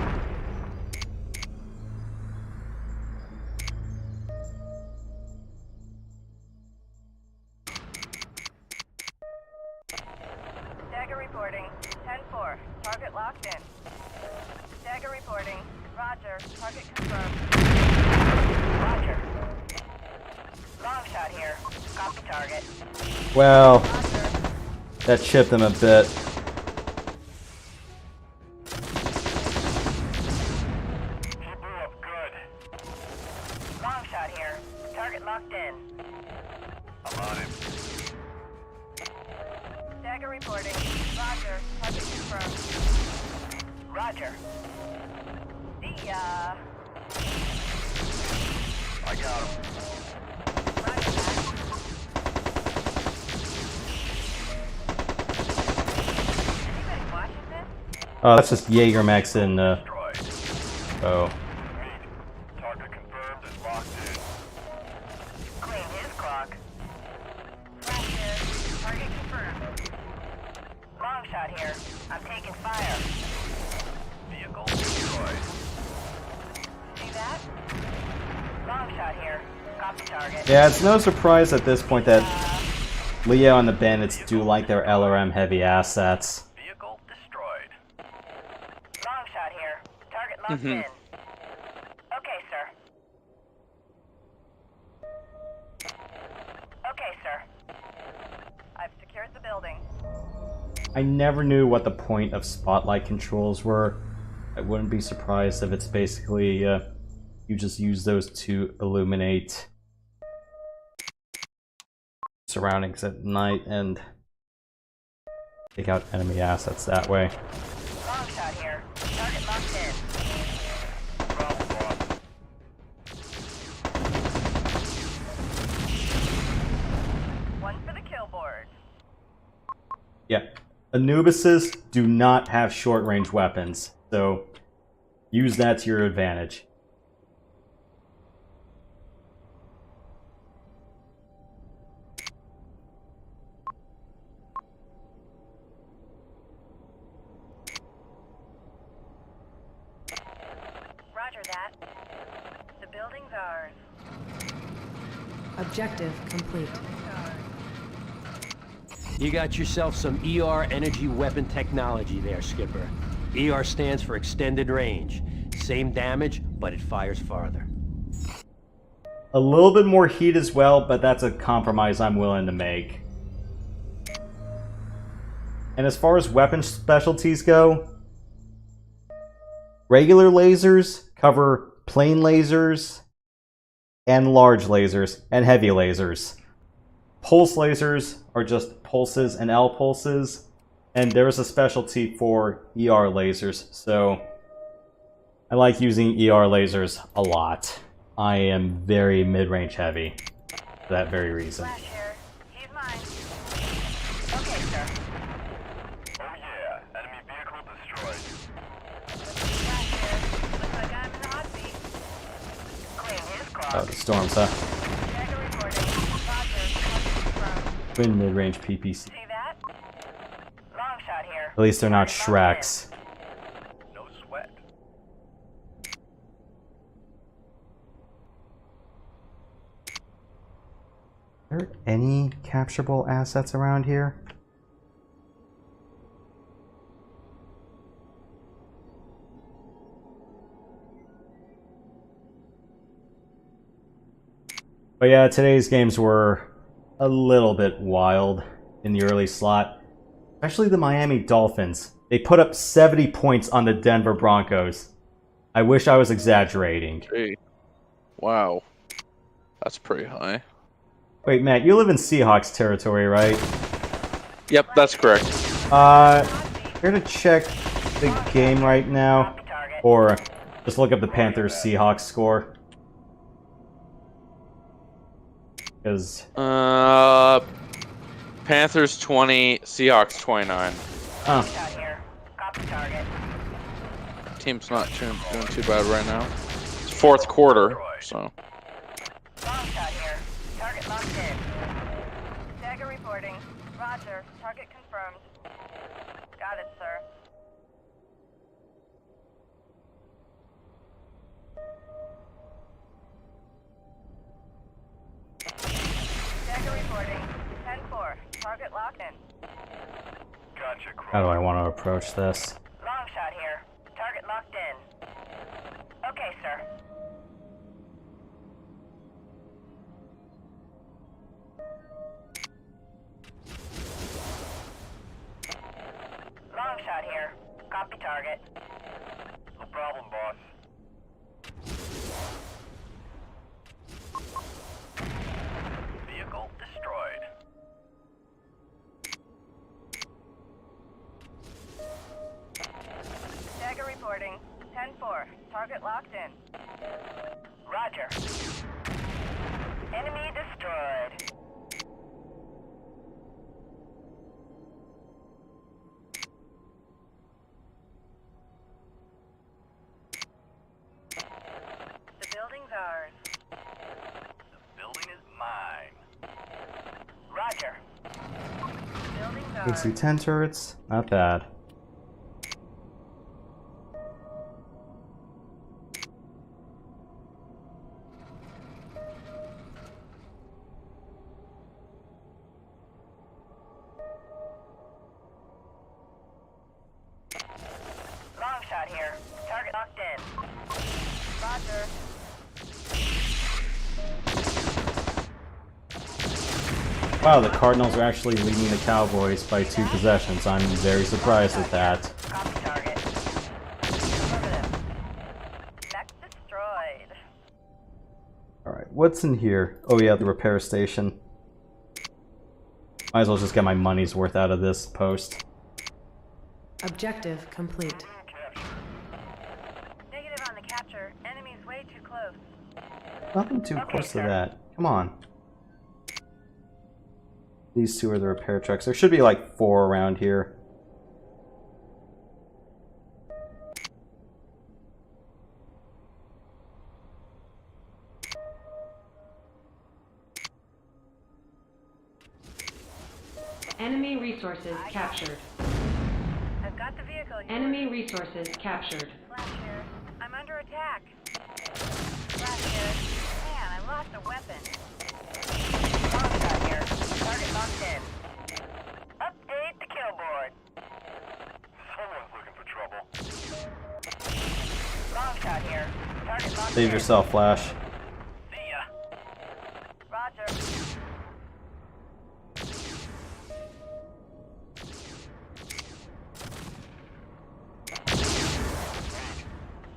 Dagger reporting. 10-4. Target locked in. Dagger reporting. Roger. Target confirmed. Roger. Long shot here. Copy target. Well, that chipped them a bit. He blew up good. Long shot here. Target locked in. I'm on him. Dagger reporting. Roger. Target confirmed. Roger. See ya. I got him. Roger that. Anybody watching this? Oh, that's just Jaeger Max and oh. Target confirmed is locked in. Clean his clock. Flash here. Target confirmed. Long shot here. I'm taking fire. Vehicle destroyed. See that? Long shot here. Copy target. Yeah, it's no surprise at this point that Leo and the bandits do like their LRM heavy assets. Vehicle destroyed. Long shot here. Target locked in. Okay, sir. Okay, sir. I've secured the building. I never knew what the point of spotlight controls were. I wouldn't be surprised if it's basically you just use those to illuminate surroundings at night and take out enemy assets that way. Long shot here. Target locked in. Problem, boss. One for the kill board. Yeah. Anubises do not have short-range weapons, so use that to your advantage. Roger that. The building's ours. Objective complete. You got yourself some ER energy weapon technology there, Skipper. ER stands for extended range. Same damage, but it fires farther. A little bit more heat as well, but that's a compromise I'm willing to make. And as far as weapon specialties go, regular lasers cover plain lasers and large lasers and heavy lasers. Pulse lasers are just pulses and L pulses, and there is a specialty for ER lasers, so I like using ER lasers a lot. I am very mid-range heavy for that very reason. Flash here. He's mine. sir. Oh yeah, enemy vehicle destroyed. Looks like I'm in the hot seat. Clean his clock. Oh, the storms, huh? Dagger reporting. Roger. Twin mid-range PPC. See that? Long shot here. At least they're not Shreks. No sweat. Are there any capturable assets around here? But yeah, today's games were a little bit wild in the early slot. Especially the Miami Dolphins. They put up 70 points on the Denver Broncos. I wish I was exaggerating. Gee. Wow. That's pretty high. Wait, Matt, you live in Seahawks territory, right? Yep, that's correct. Here to check the game right now, or just look up the Panthers-Seahawks score. Because Panthers 20, Seahawks 29. Team's not doing too bad right now. It's fourth quarter, so. Long shot here. Target locked in. Dagger reporting. Roger. Target confirmed. Got it, sir. Dagger reporting. 10-4. Target locked in. Gotcha. how do I want to approach this? Long shot here. Target locked in. Okay, sir. Long shot here. Copy target. No problem, boss. Vehicle destroyed. Dagger reporting. 10-4. Target locked in. Roger. Enemy destroyed. The building's ours. The building is mine. Roger. The building's ours. AC-10 turrets? Not bad. Long shot here. Target locked in. Roger. Wow, the Cardinals are actually leading the Cowboys by 2 possessions. I'm very surprised at that. Copy target. Affirmative. Mech destroyed. Alright, what's in here? Oh yeah, the repair station. Might as well just get my money's worth out of this post. Objective complete. Negative on the capture. Enemy's way too close. Nothing too close to that. Come on. These two are the repair trucks. There should be like 4 around here. Enemy resources captured. I've got the vehicle here. Enemy resources captured. Flash here. I'm under attack. Flash here. Man, I lost a weapon. Long shot here. Target locked in. Update the kill board. Someone's looking for trouble. Long shot here. Target locked in. Save yourself, Flash. See ya. Roger.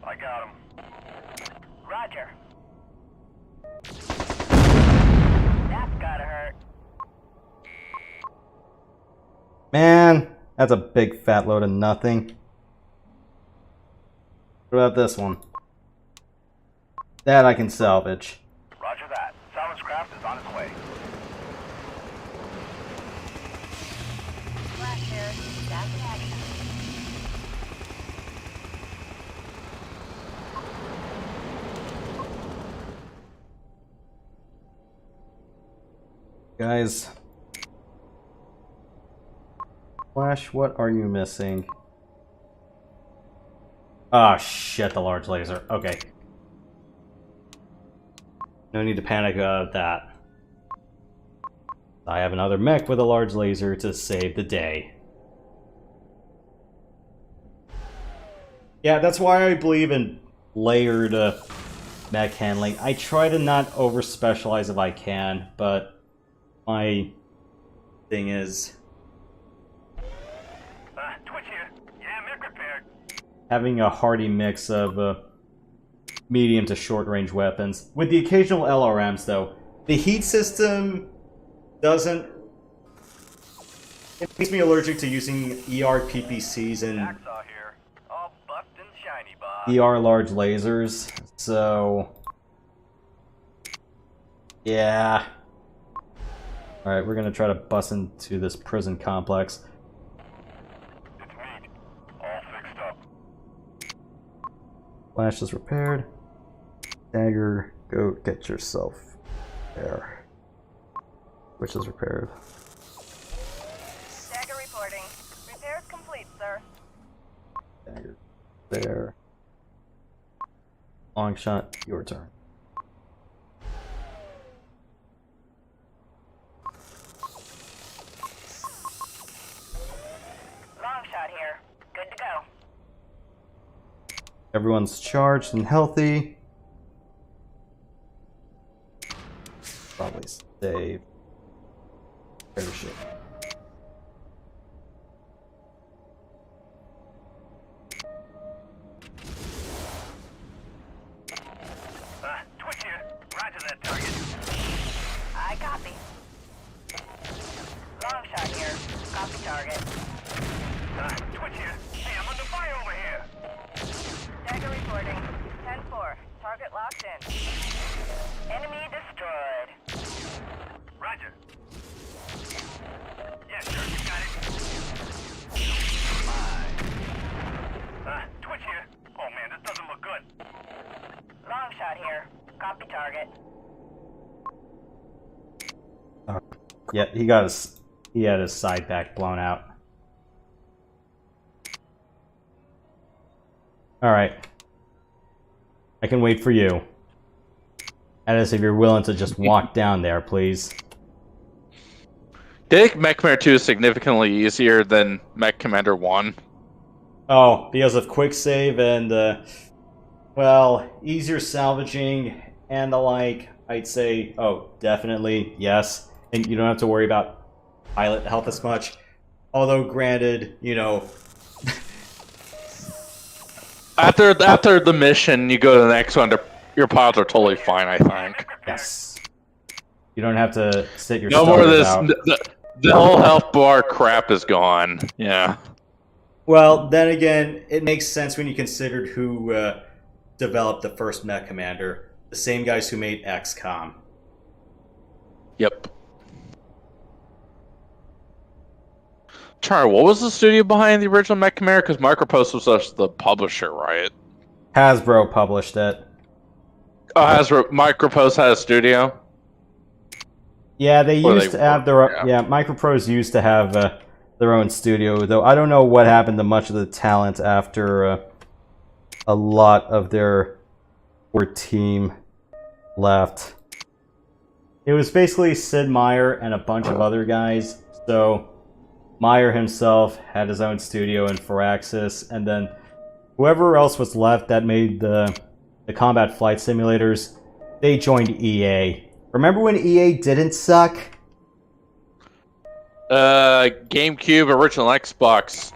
I got him. Roger. That's gotta hurt. Man, that's a big fat load of nothing. What about this one? That I can salvage. Roger that. Silence craft is on its way. Guys. Flash, what are you missing? Ah, shit, the large laser. Okay. No need to panic about that. I have another mech with a large laser to save the day. Yeah, that's why I believe in layered mech handling. I try to not over-specialize if I can, but my thing is... Twitch here. Yeah, mech repaired. having a hearty mix of medium to short-range weapons. With the occasional LRMs, though, the heat system doesn't... It makes me allergic to using ER PPCs and ER large lasers, so... yeah. Alright, we're gonna try to bust into this prison complex. Flash is repaired. Dagger, go get yourself there. Which is repaired. Dagger reporting. Repairs complete, sir. Dagger there. Long shot, your turn. Long shot here. Good to go. Everyone's charged and healthy. Probably save. Parachute. Twitch here. Roger that target. I copy. Long shot here. Copy target. Twitch here. Hey, I'm under fire over here. Dagger reporting. 10-4. Target locked in. Enemy destroyed. Roger. Yeah, sure, you got it. Twitch here. Oh man, this doesn't look good. Long shot here. Copy target. Yeah, he had his side back blown out. Alright. I can wait for you. That is, if you're willing to just walk down there, please. Do you think MechCommander 2 is significantly easier than MechCommander 1? Oh, because of quick save and, well, easier salvaging and the like, I'd say, oh, definitely, yes. And you don't have to worry about pilot health as much. Although, granted, you know... After the mission, you go to the next one, your pilots are totally fine, I think. Yes. You don't have to sit your no more of this. out. The whole health bar crap is gone. Yeah. Well, then again, it makes sense when you considered who developed the first MechCommander. The same guys who made XCOM. Yep. Charlie, what was the studio behind the original MechCommander? Because Micropost was just the publisher, right? Hasbro published it. Oh, Micropost had a studio? Yeah, they used to have their... Yeah, Microprose used to have their own studio, though I don't know what happened to much of the talent after a lot of their core team left. It was basically Sid Meier and a bunch of other guys, so... Meyer himself had his own studio in Firaxis, and then whoever else was left that made the combat flight simulators, they joined EA. Remember when EA didn't suck? GameCube, original Xbox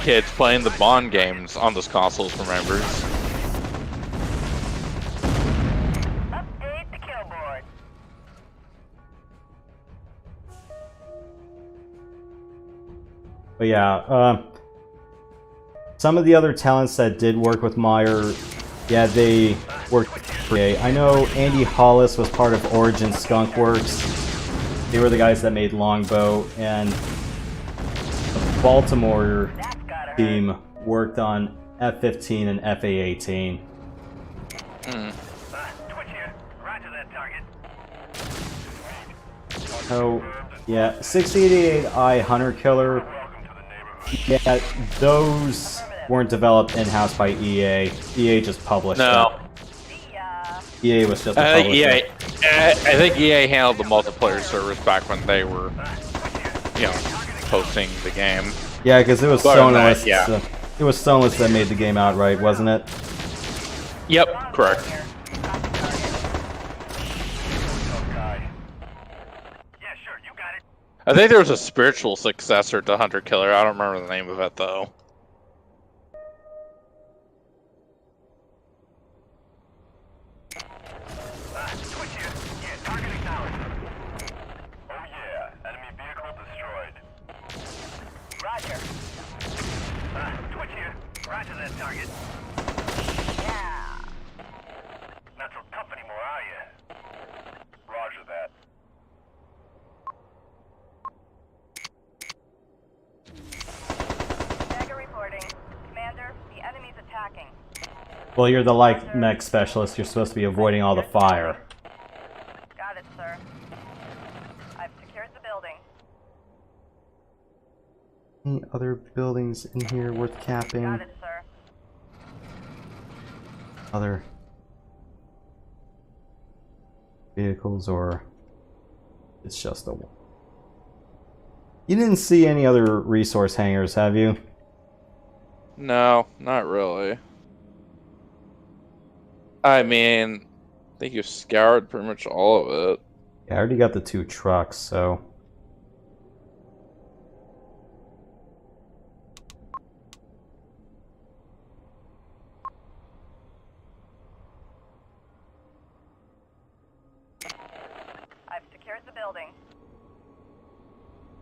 kids playing the Bond games on those consoles remembers. Update the kill board. But yeah, some of the other talents that did work with Meyer, yeah, they worked for EA. I know Andy Hollis was part of Origin Skunkworks. They were the guys that made Longbow, and of Baltimore team worked on F-15 and FA-18. Oh, yeah, 688i Hunter Killer. Yeah, those weren't developed in-house by EA. EA just published them. EA was just a publisher. I think EA handled the multiplayer service back when they were, posting the game. Yeah, because it was Sonalist. Yeah. It was Sonalist that made the game outright, wasn't it? Yep, correct. I think there was a spiritual successor to Hunter Killer. I don't remember the name of it though. Roger that target. Yeah. Not so tough anymore, are you? Roger that. Dagger reporting. Commander, the enemy's attacking. Well, you're the light mech specialist. You're supposed to be avoiding all the fire. Got it, sir. I've secured the building. Any other buildings in here worth capping? Got it, sir. Other vehicles, or it's just a one? You didn't see any other resource hangars, have you? No, not really. I mean, I think you scoured pretty much all of it. Yeah, I already got the 2 trucks, so... I've secured the building.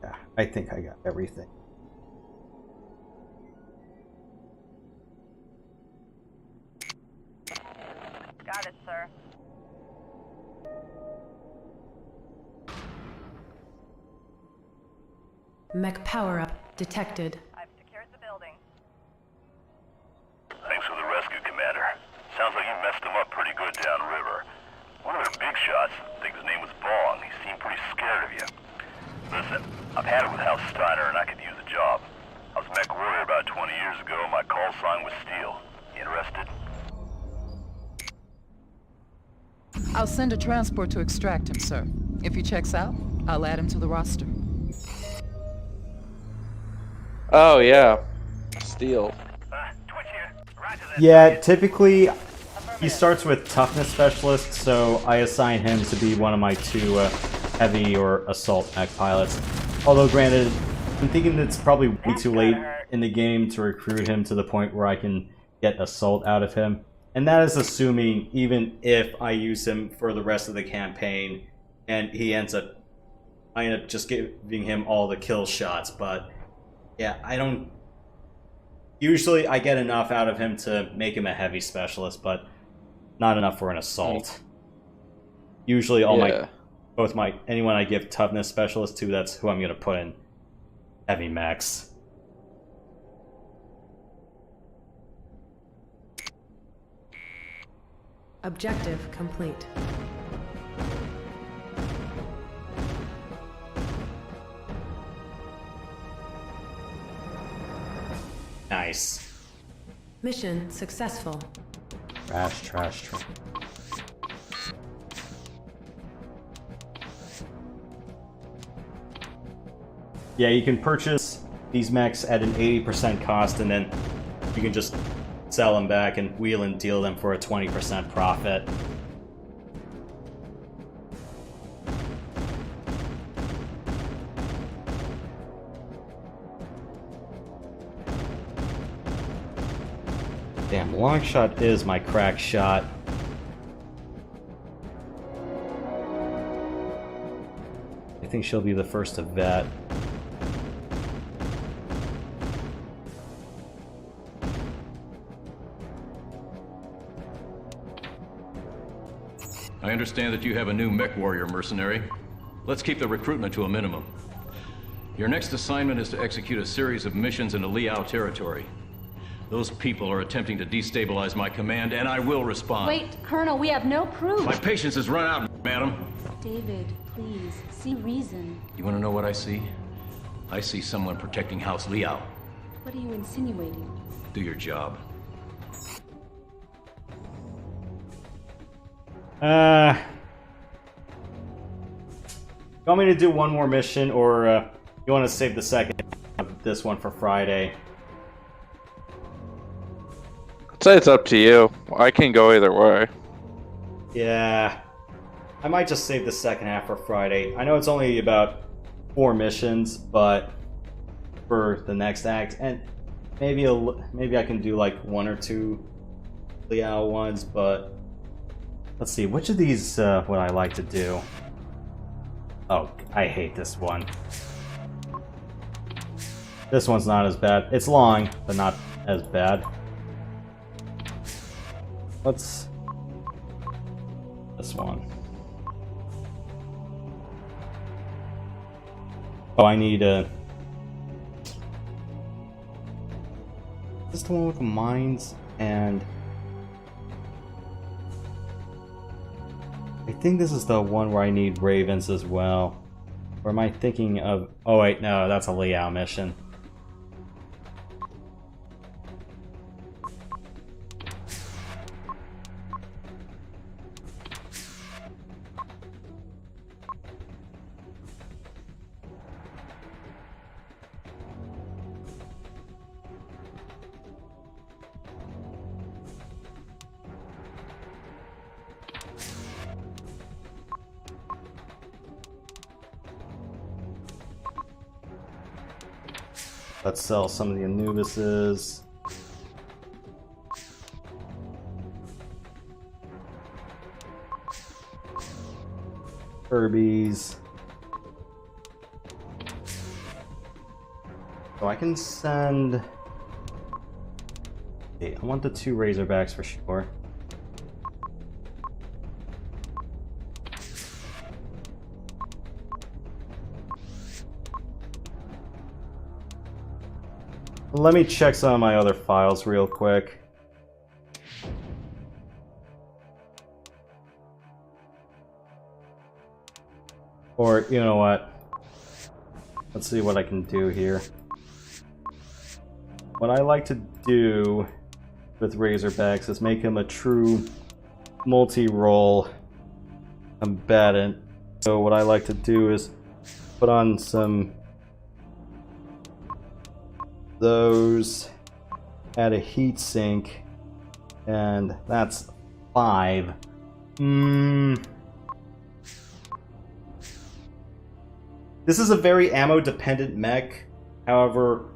Yeah, I think I got everything. Got it, sir. Mech power-up detected. I've secured the building. Thanks for the rescue, Commander. Sounds like you messed him up pretty good downriver. One of their big shots, I think his name was Bong, he seemed pretty scared of you. Listen, I've had it with House Steiner and I could use a job. I was Mech Warrior about 20 years ago and my call sign was Steel. Interested? I'll send a transport to extract him, sir. If he checks out, I'll add him to the roster. Oh yeah, Steel. Yeah, typically he starts with toughness specialist, so I assign him to be one of my 2 heavy or assault mech pilots. Although granted, I'm thinking it's probably way too late in the game to recruit him to the point where I can get assault out of him. And that is assuming even if I use him for the rest of the campaign and I end up just giving him all the kill shots, but yeah, I don't... Usually I get enough out of him to make him a heavy specialist, but not enough for an assault. Usually anyone I give toughness specialist to, that's who I'm going to put in heavy mechs. Objective complete. Nice. Mission successful. Trash. Yeah, you can purchase these mechs at an 80% cost, and then you can just sell them back and wheel and deal them for a 20% profit. Damn, Longshot is my crack shot. I think she'll be the first to vet. I understand that you have a new Mech Warrior mercenary. Let's keep the recruitment to a minimum. Your next assignment is to execute a series of missions into Liao territory. Those people are attempting to destabilize my command, and I will respond. Wait, Colonel, we have no proof. My patience has run out, madam. David, please, see reason. You want to know what I see? I see someone protecting House Liao. What are you insinuating? Do your job. You want me to do one more mission, or you want to save the second of this one for Friday? I'd say it's up to you. I can go either way. Yeah. I might just save the second half for Friday. I know it's only about 4 missions, but for the next act, and maybe maybe I can do like 1 or 2 Liao ones, but let's see, which of these would I like to do? Oh, I hate this one. This one's not as bad. It's long, but not as bad. Let's... this one. Oh, I need a... Is this the one with the mines? And... I think this is the one where I need ravens as well. Or am I thinking of... oh wait, no, that's a Liao mission. Let's sell some of the Anubises. Kirby's. So I can send... okay, I want the 2 Razorbacks for sure. Let me check some of my other files real quick. Or, you know what? Let's see what I can do here. What I like to do with Razorbacks is make him a true multi-role combatant. So what I like to do is put on some... those, add a heat sink, and that's 5. This is a very ammo dependent mech. However,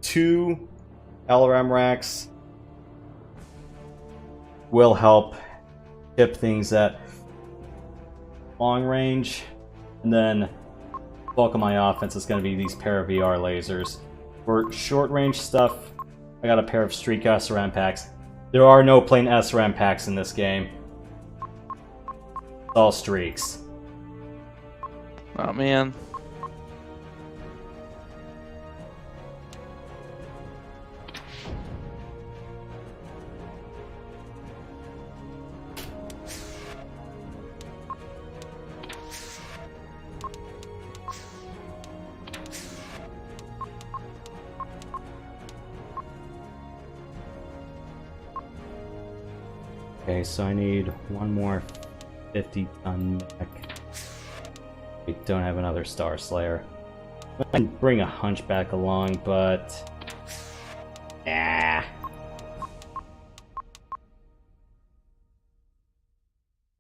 2 LRM racks will help hit things at long range, and then the bulk of my offense is going to be these pair of VR lasers. For short range stuff, I got a pair of Streak SRM packs. There are no plain SRM packs in this game. It's all streaks. Oh man. Okay, so I need one more 50-ton mech. We don't have another Star Slayer. I can bring a Hunchback along, but... ah.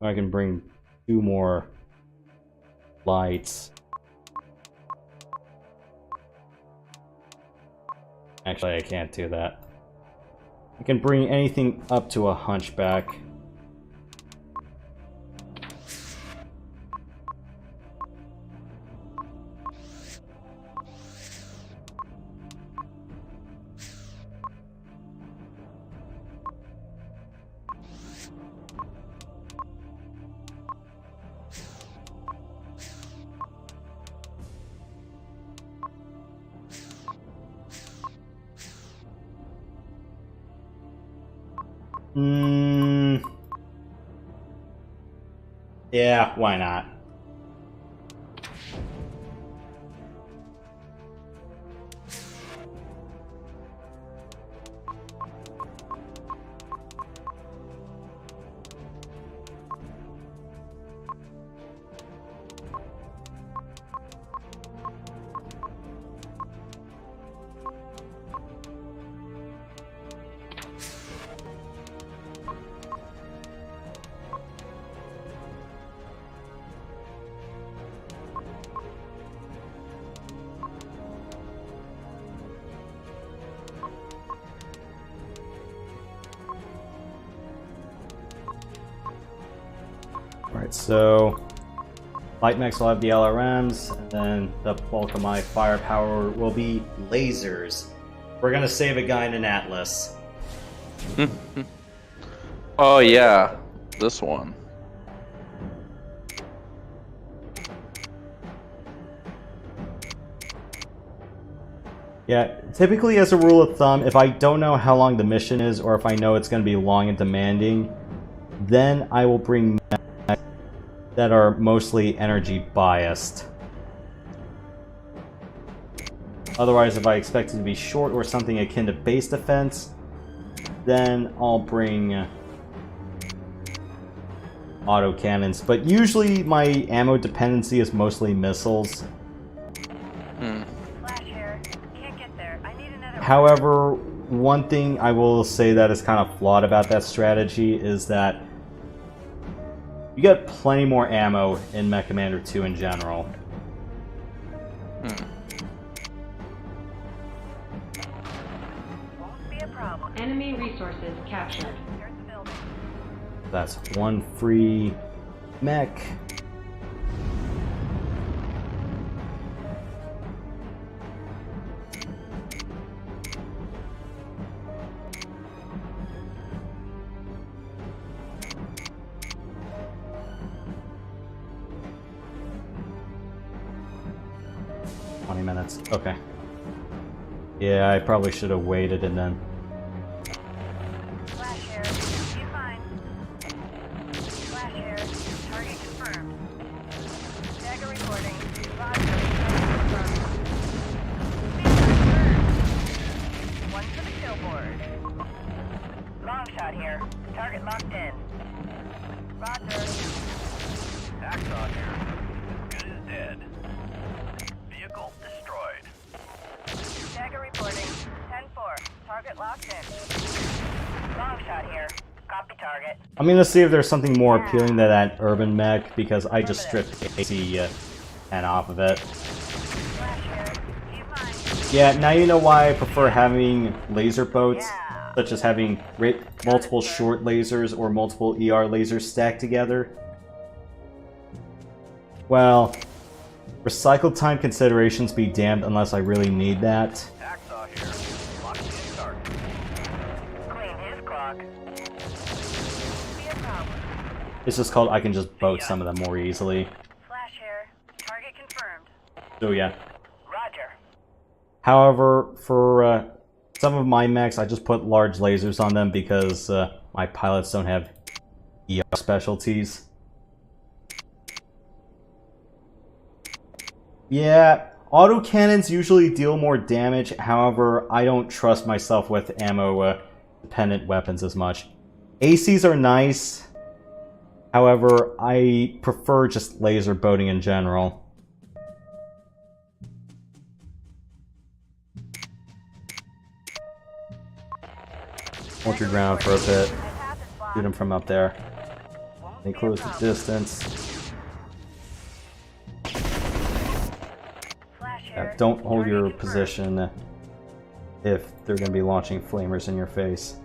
I can bring 2 more lights. Actually, I can't do that. I can bring anything up to a Hunchback. Yeah, why not? Alright, so light mechs will have the LRMs, and then the bulk of my firepower will be lasers. We're gonna save a guy in an Atlas. Oh yeah, this one. Yeah, typically as a rule of thumb, if I don't know how long the mission is, or if I know it's going to be long and demanding, then I will bring mechs that are mostly energy biased. Otherwise, if I expect it to be short or something akin to base defense, then I'll bring autocannons. But usually my ammo dependency is mostly missiles. However, one thing I will say that is kind of flawed about that strategy is that you get plenty more ammo in MechCommander 2 in general. Enemy resources captured. That's one free mech. Minutes. Okay. Yeah, I probably should have waited and then. Flash here. You fine. Flash here. Target confirmed. Dagger reporting. Roger. Target confirmed. One for the kill board. Long shot here. Target locked in. Roger. Hacksaw here. Good as dead. Vehicle destroyed. Dagger reporting. 10-4. Target locked in. Long shot here. Copy target. I'm gonna see if there's something more appealing than that urban mech because I just stripped AC and off of it. Yeah, now you know why I prefer having laser boats, such as having multiple short lasers or multiple ER lasers stacked together. Well, recycle time considerations be damned unless I really need that. Hacksaw here. Locking in target. Clean his clock. Be a problem. It's just called I can just boat some of them more easily. Flash here. Target confirmed. So yeah. Roger. However, for some of my mechs, I just put large lasers on them because my pilots don't have ER specialties. Yeah, autocannons usually deal more damage, however, I don't trust myself with ammo-dependent weapons as much. ACs are nice, however, I prefer just laser boating in general. Hold your ground for a bit. Shoot them from up there. They close the distance. Don't hold your position if they're going to be launching flamers in your face.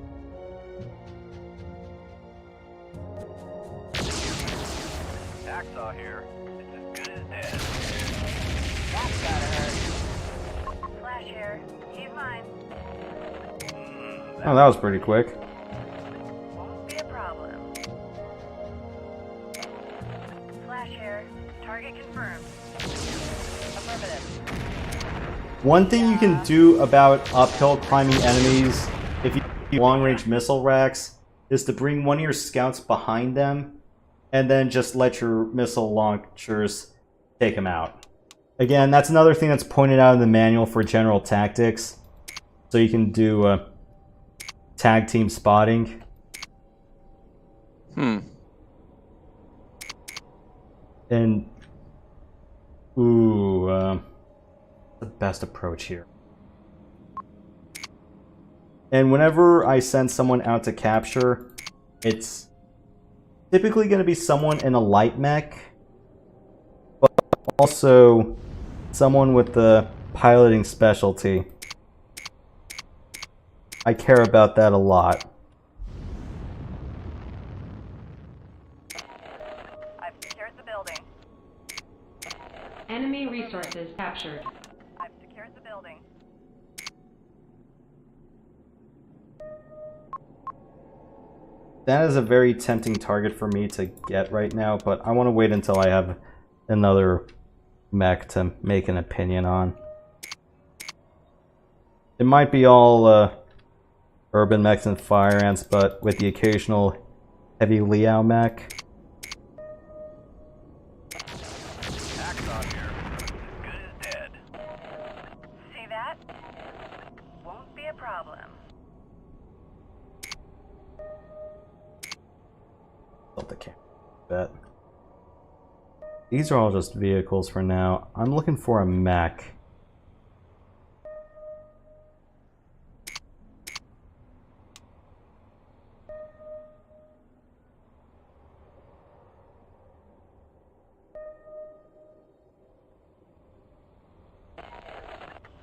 Hacksaw here. It's as good as dead. That's gotta hurt. Flash here. He's mine. Oh, that was pretty quick. Won't be a problem. Flash here. Target confirmed. Affirmative. One thing you can do about uphill climbing enemies, if you use long-range missile racks, is to bring one of your scouts behind them and then just let your missile launchers take them out. Again, that's another thing that's pointed out in the manual for general tactics. So you can do tag team spotting. And the best approach here. And whenever I send someone out to capture, it's typically going to be someone in a light mech, but also someone with the piloting specialty. I care about that a lot. I've secured the building. Enemy resources captured. I've secured the building. That is a very tempting target for me to get right now, but I want to wait until I have another mech to make an opinion on. It might be all urban mechs and fire ants, but with the occasional heavy Liao mech. See that? Won't be a problem. The camera. Bet. These are all just vehicles for now. I'm looking for a mech.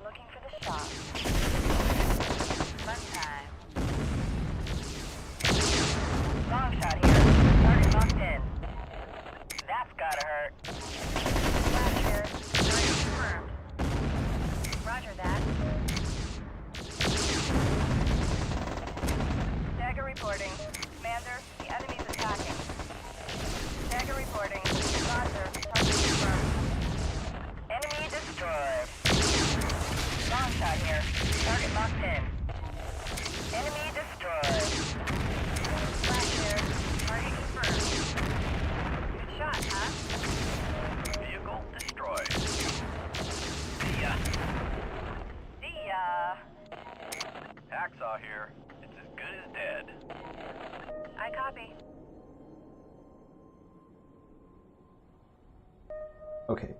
Looking for the shop. Fun time. Long shot here. Target locked in. That's gotta hurt. Flash here. Target confirmed. Roger that. Dagger reporting. Commander, the enemy's attacking. Dagger reporting. Roger. Target confirmed. Enemy destroyed. Long shot here. Target locked in. Enemy destroyed. Flash here. Target confirmed. Good shot, huh? Vehicle destroyed. See ya. Hacksaw here. It's as good as dead. I copy. Okay.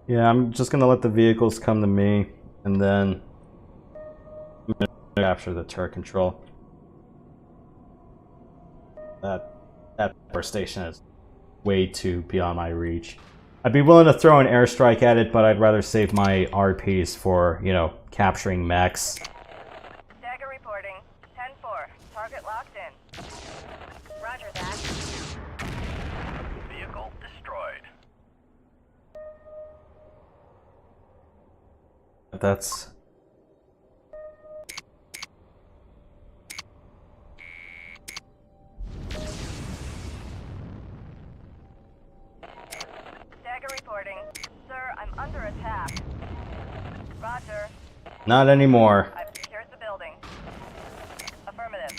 Yeah, I'm just gonna let the vehicles come to me, and then I'm gonna capture the turret control. That power station is way too beyond my reach. I'd be willing to throw an airstrike at it, but I'd rather save my RPs for, you know, capturing mechs. Dagger reporting. 10-4. Target locked in. Roger that. Vehicle destroyed. That's... Dagger reporting. Sir, I'm under attack. Roger. Not anymore. I've secured the building. Affirmative.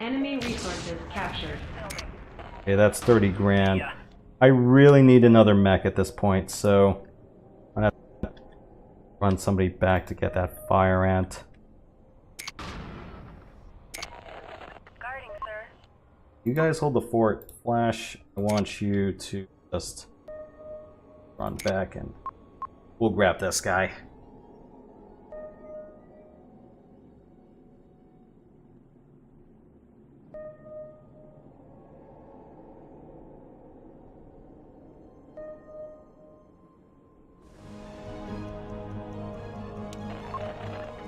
Enemy resources captured. Okay, that's 30 grand. I really need another mech at this point, so I'm gonna have to run somebody back to get that fire ant. Guarding, sir. You guys hold the fort. Flash, I want you to just run back and we'll grab this guy.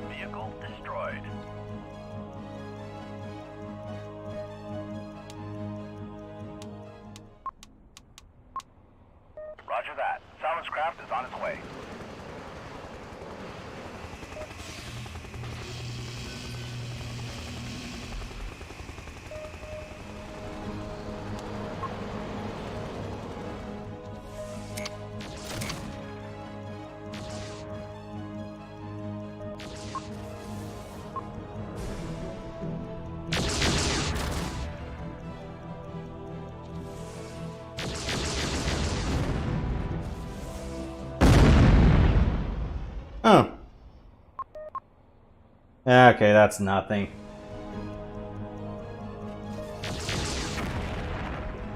Vehicle destroyed. Roger that. Salvage craft is on its way. Okay, that's nothing.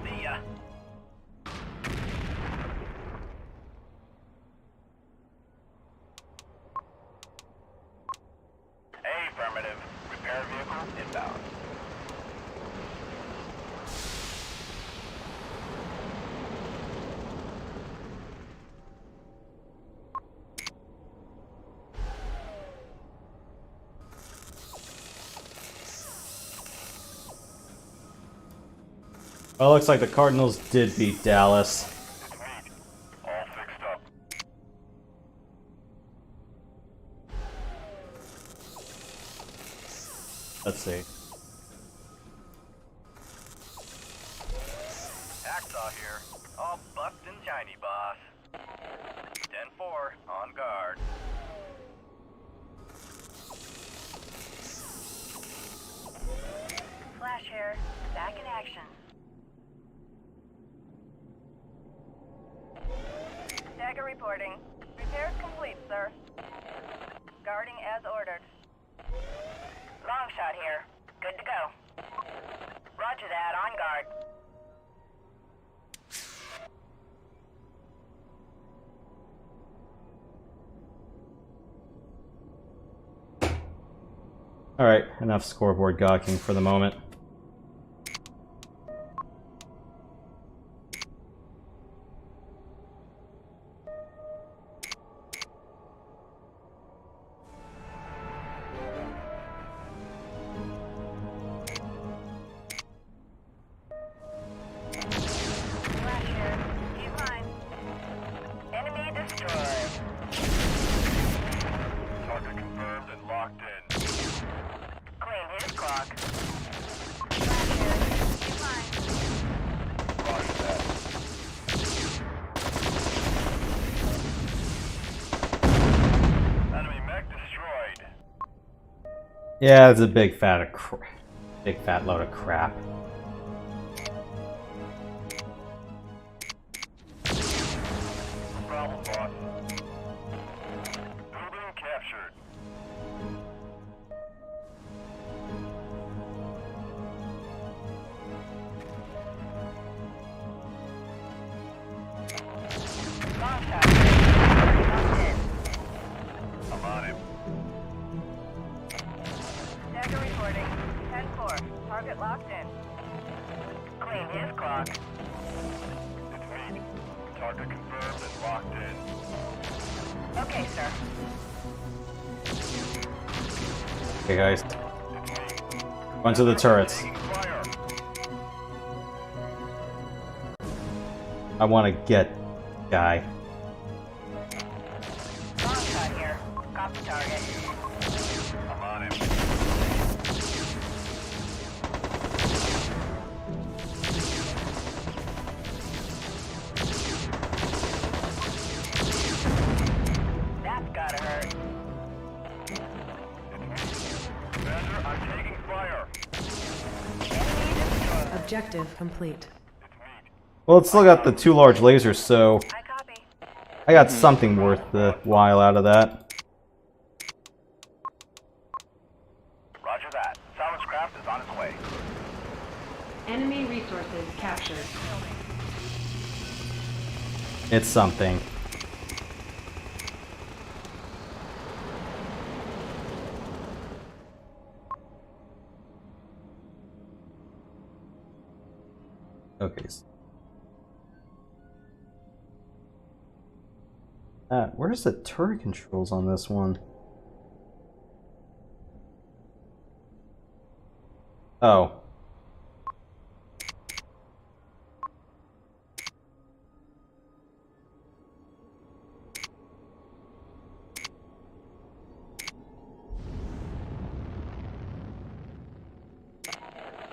See ya. Affirmative. Repair vehicle inbound. Well, looks like the Cardinals did beat Dallas. All fixed up. Let's see. Hacksaw here. All bucked and shiny, boss. 10-4, on guard. Flash here. Back in action. Dagger reporting. Repairs complete, sir. Guarding as ordered. Long shot here. Good to go. Roger that, on guard. Alright, enough scoreboard gawking for the moment. Flash here. Keep line. Enemy destroyed. Target confirmed and locked in. Clean his clock. Flash here. Keep line. Roger that. Enemy mech destroyed. Yeah, it's a big fat load of crap. No problem, boss. Building captured. Long shot here. Locked in. I'm on him. Dagger reporting. 10-4. Target locked in. Clean his clock. It's me. Target confirmed and locked in. Okay, sir. Okay, guys. Run to the turrets. Taking fire. I want to get guy. Long shot here. Copy target. I'm on him. That's gotta hurt. Commander, I'm taking fire. Enemy destroyed. Objective complete. Well, it's still got the 2 large lasers, so I copy. I got something worth the while out of that. Roger that. Salvage craft is on its way. Enemy resources captured. It's something. Okay. Where's the turret controls on this one? Oh.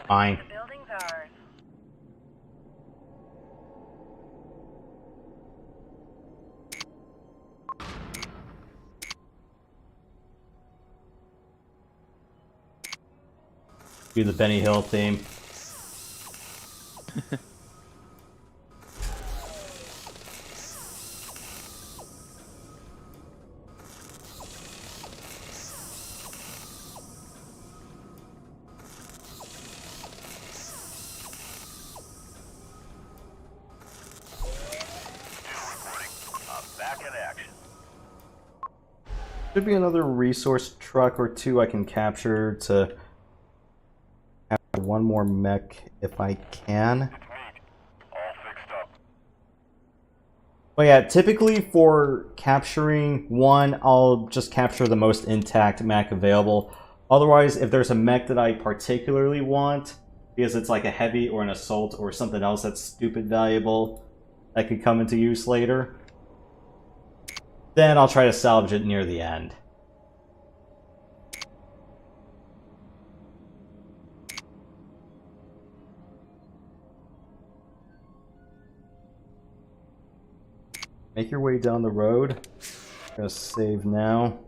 Fine. The building's ours. Do the Benny Hill theme. Should be another resource truck or two I can capture to have one more mech if I can. But yeah, typically for capturing one, I'll just capture the most intact mech available. Otherwise, if there's a mech that I particularly want, because it's like a heavy or an assault or something else that's stupid valuable that could come into use later, then I'll try to salvage it near the end. Make your way down the road. I'm gonna save now.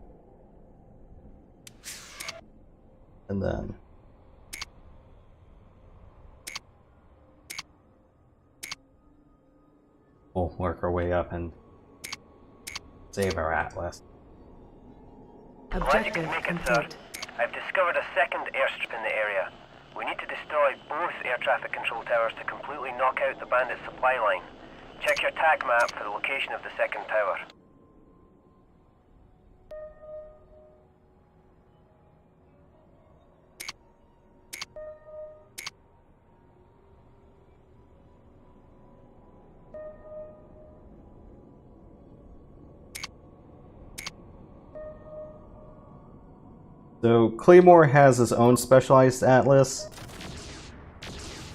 And then we'll work our way up and save our Atlas. Objective complete. I've discovered a second airstrip in the area. We need to destroy both air traffic control towers to completely knock out the bandit supply line. Check your TAC map for the location of the second tower. So Claymore has his own specialized atlas.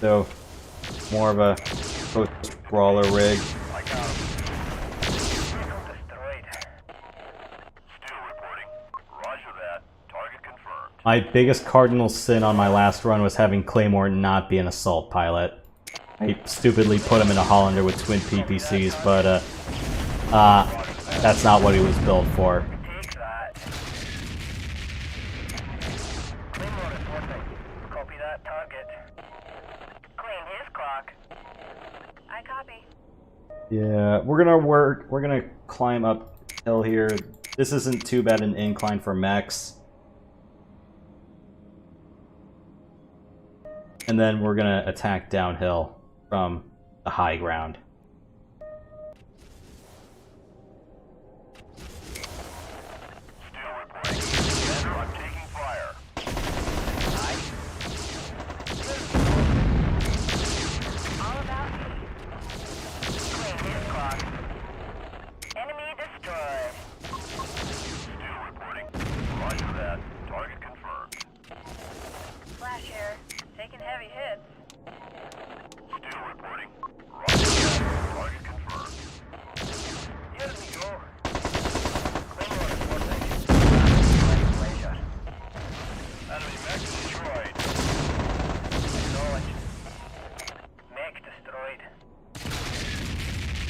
So more of a post-brawler rig. My biggest cardinal sin on my last run was having Claymore not be an assault pilot. I stupidly put him in a Hollander with twin PPCs, but that's not what he was built for. Yeah, we're gonna climb uphill here. This isn't too bad an incline for mechs. And then we're gonna attack downhill from the high ground.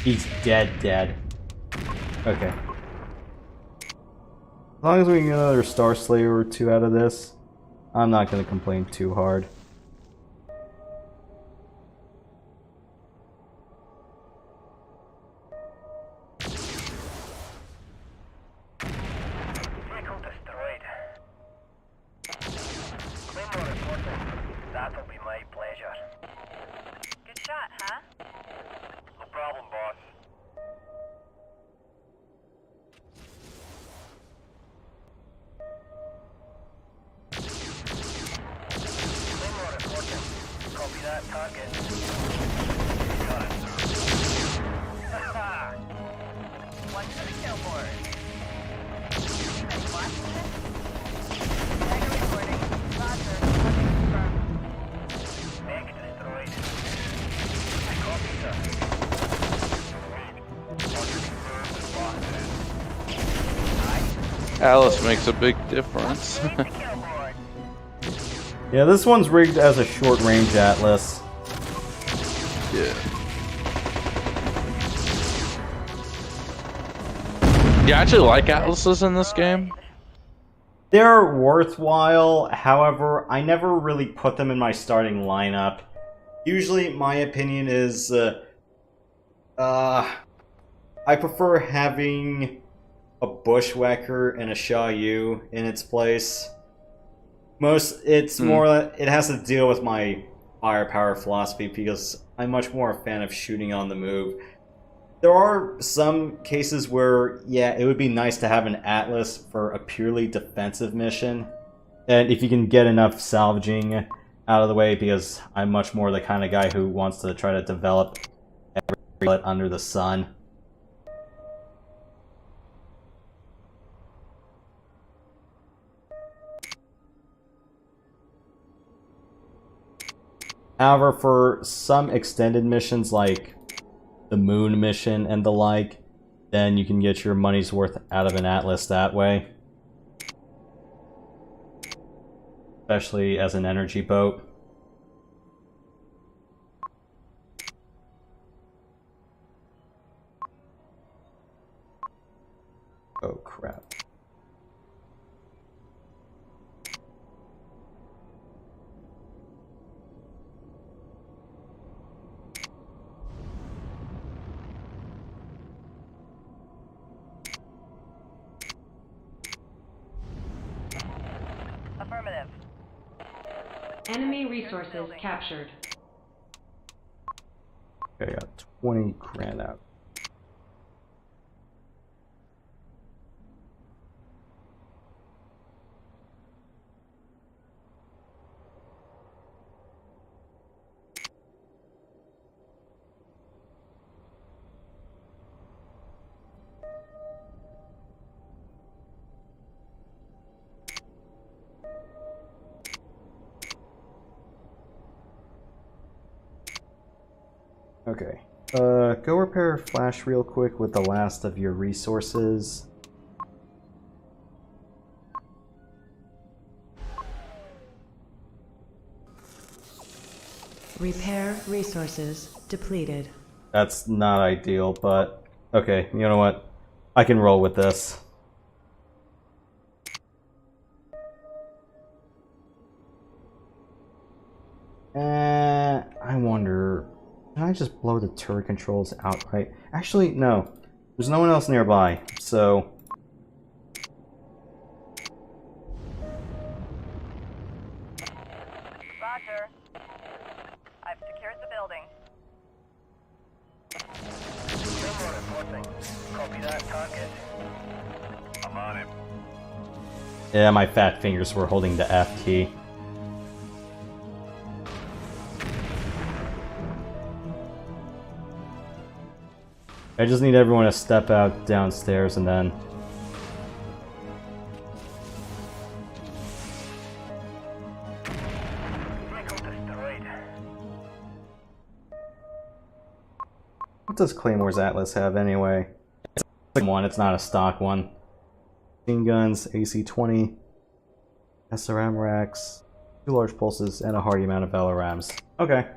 He's dead. Okay. As long as we can get another Star Slayer or two out of this, I'm not going to complain too hard. Vehicle destroyed. Claymore reporting. That'll be my pleasure. Good shot, huh? No problem, boss. Claymore reporting. Copy that target. Got it, sir. Haha! One for the kill board. Anybody watching this? Tiger reporting. Roger. Nothing confirmed. Mech destroyed. I copy, sir. Alice makes a big difference. Yeah, this one's rigged as a short-range atlas. Yeah. You actually like atlases in this game? They're worthwhile, however, I never really put them in my starting lineup. Usually, my opinion is, I prefer having a Bushwhacker and a Xiaoyu in its place. It's more, it has to deal with my firepower philosophy because I'm much more a fan of shooting on the move. there are some cases where, yeah, it would be nice to have an Atlas for a purely defensive mission. And if you can get enough salvaging out of the way, because I'm much more the kind of guy who wants to try to develop every pilot under the sun. However, for some extended missions like the moon mission and the like, then you can get your money's worth out of an Atlas that way. Especially as an energy boat. Oh crap. Affirmative. Enemy resources captured. Okay, I got 20 grand out. Okay. Go repair Flash real quick with the last of your resources. Repair resources depleted. That's not ideal, but okay, you know what? I can roll with this. I wonder... Can I just blow the turret controls outright? Actually, no. There's no one else nearby, so... Roger. I've secured the building. Copy that, target. I'm on it. Yeah, my fat fingers were holding the F key. I just need everyone to step out downstairs and then... What does Claymore's Atlas have anyway? It's a one, it's not a stock one. Machine guns, AC-20, SRM racks, 2 large pulses, and a hearty amount of LRMs. Okay.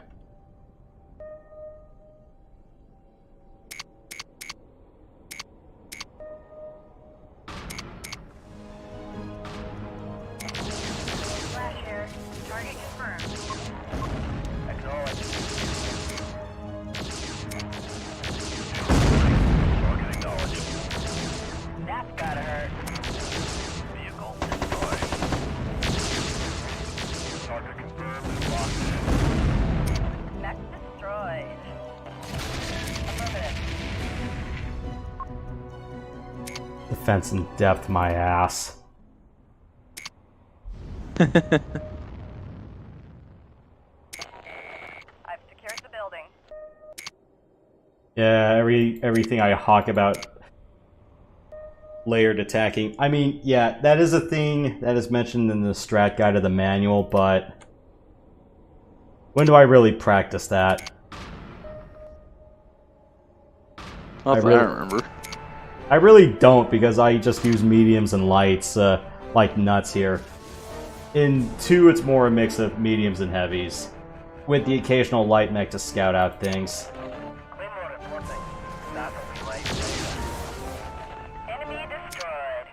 Flash here. Target confirmed. Acknowledge. Target acknowledged. That's gotta hurt. Vehicle destroyed. Target confirmed and locked in. Mech destroyed. Affirmative. Defense in depth, my ass. I've secured the building. Yeah, everything I hawk about layered attacking. I mean, yeah, that is a thing that is mentioned in the strat guide of the manual, but when do I really practice that? I remember. I really don't, because I just use mediums and lights like nuts here. In 2, it's more a mix of mediums and heavies, with the occasional light mech to scout out things. Claymore reporting. That's what we like. Enemy destroyed.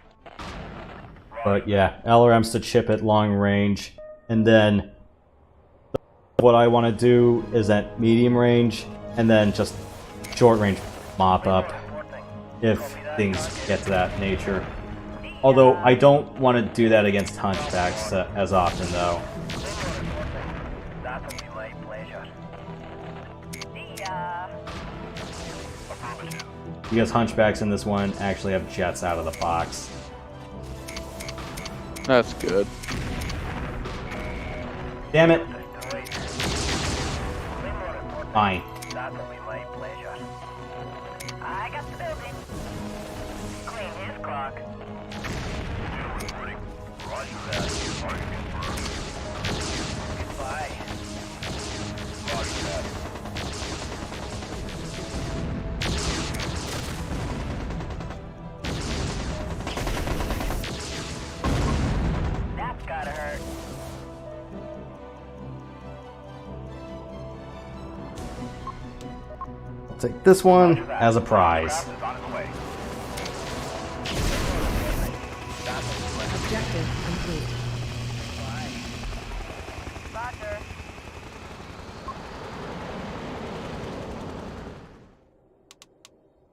But yeah, LRMs to chip at long range, and then what I want to do is at medium range, and then just short range mop up, if things get to that nature. Although, I don't want to do that against hunchbacks as often, though. That's what we like, pleasure. See ya. Because hunchbacks in this one actually have jets out of the box. That's good. Damn it. Fine. I got the building. Clean his clock. Roger that. Target confirmed. Goodbye. Roger that. That's gotta hurt. I'll take this one as a prize. Objective complete. Roger.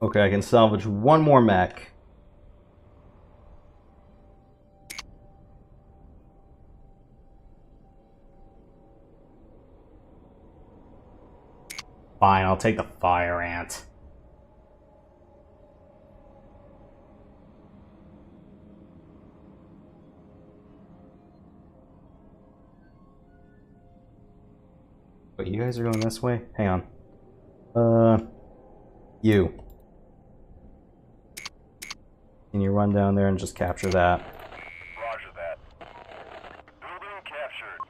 Okay, I can salvage one more mech. Fine, I'll take the fire ant. Wait, you guys are going this way? Hang on. You. Can you run down there and just capture that? Roger that. Building captured.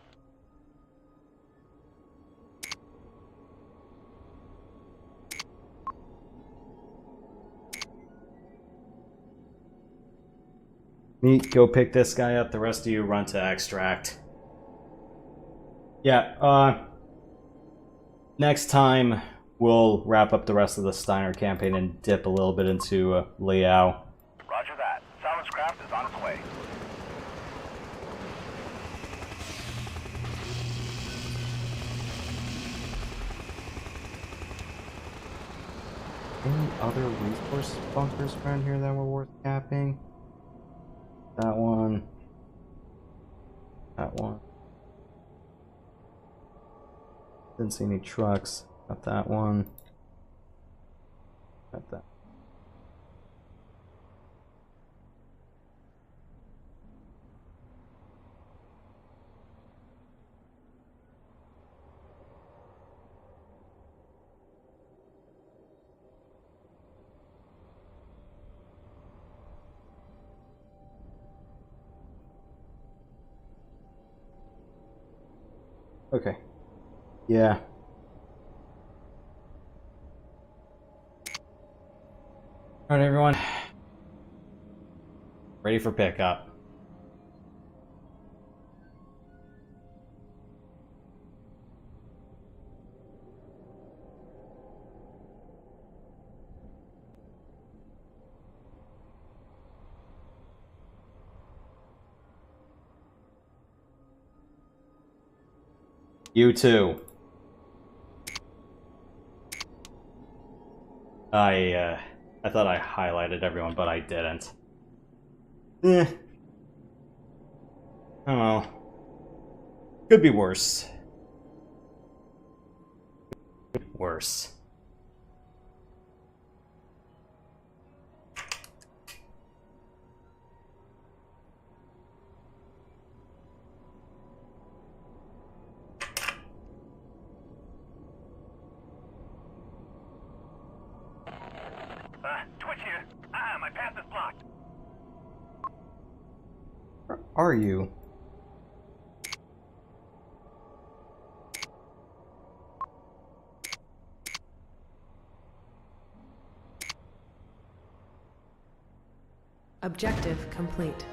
Neat, go pick this guy up. The rest of you run to extract. Yeah, next time we'll wrap up the rest of the Steiner campaign and dip a little bit into Liao. Roger that. Silence craft is on its way. Any other resource bunkers around here that were worth capping? That one. That one. Didn't see any trucks. Got that one. Got that. Okay. Yeah. Alright, everyone. Ready for pickup. You too. I thought I highlighted everyone, but I didn't. Eh. Oh well. Could be worse. Worse. Twitch here. My path is blocked. Where are you? Objective complete.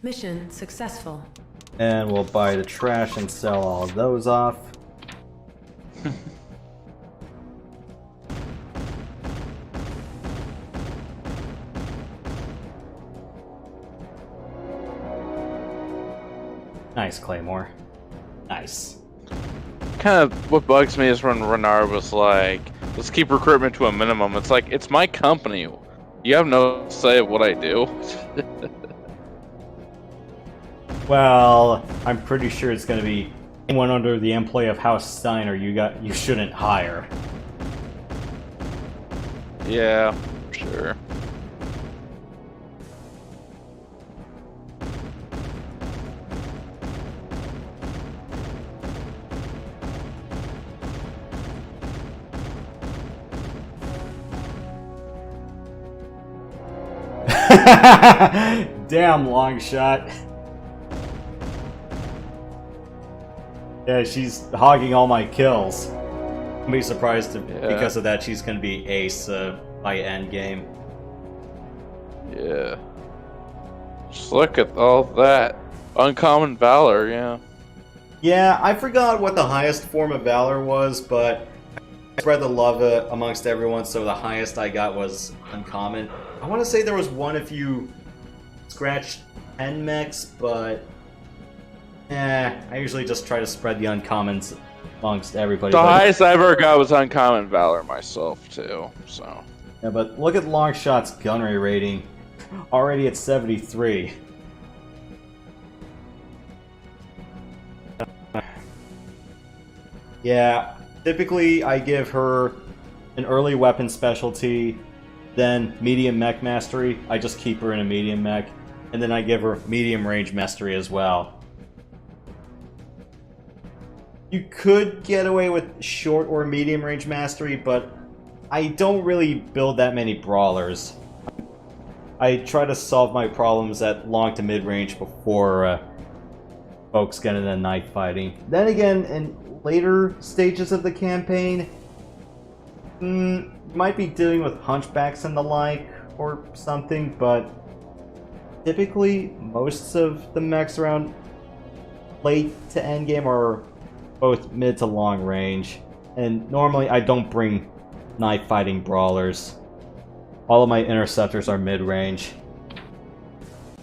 Mission successful. And we'll buy the trash and sell all of those off. Nice, Claymore. Nice. Kind of what bugs me is when Renard was like, let's keep recruitment to a minimum. It's like, it's my company. You have no say of what I do. Well, I'm pretty sure it's going to be anyone under the employ of House Steiner you shouldn't hire. Yeah, sure. Damn, long shot. Yeah, she's hogging all my kills. I'll be surprised if, because of that she's gonna be ace by end game. Yeah. Just look at all that. Uncommon Valor, yeah. Yeah, I forgot what the highest form of Valor was, but I spread the love amongst everyone, so the highest I got was Uncommon. I want to say there was one if you scratched 10 mechs, but I usually just try to spread the uncommons amongst everybody. The highest I ever got was Uncommon Valor myself, too, so. Yeah, but look at Longshot's gunnery rating. Already at 73. Yeah, typically I give her an early weapon specialty, then medium mech mastery. I just keep her in a medium mech, and then I give her medium range mastery as well. You could get away with short or medium range mastery, but I don't really build that many brawlers. I try to solve my problems at long to mid range before folks get into knife fighting. Then again, in later stages of the campaign, might be dealing with hunchbacks and the like, or something, but typically most of the mechs around late to endgame are both mid to long range, and normally I don't bring knife fighting brawlers. All of my interceptors are mid range.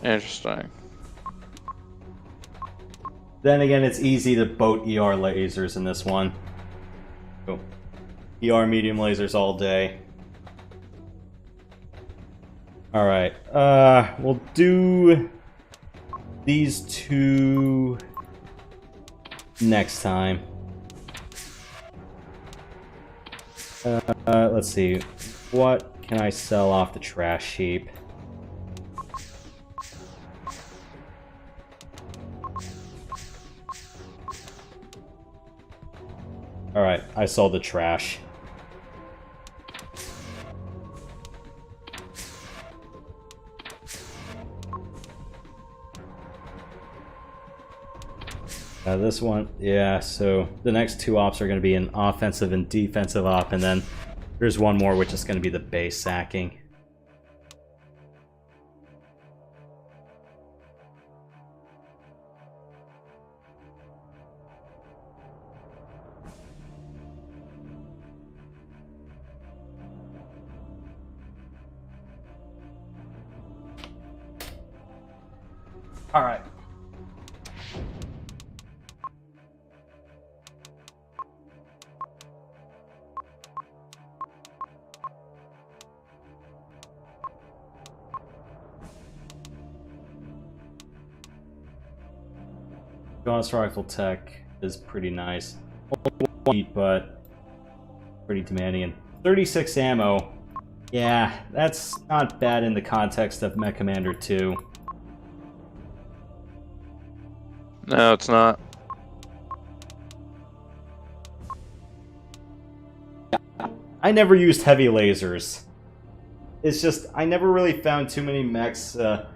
Interesting. Then again, it's easy to boat ER lasers in this one. So, ER medium lasers all day. Alright, we'll do these two next time. Let's see. What can I sell off the trash heap? Alright, I sold the trash. This one, yeah, so the next two ops are going to be an offensive and defensive op, and then there's one more which is going to be the base sacking. All right. Bonus rifle tech is pretty nice, but pretty demanding. And 36 ammo, yeah, that's not bad in the context of MechCommander 2. No, it's not. I never used heavy lasers. It's just, I never really found too many mechs that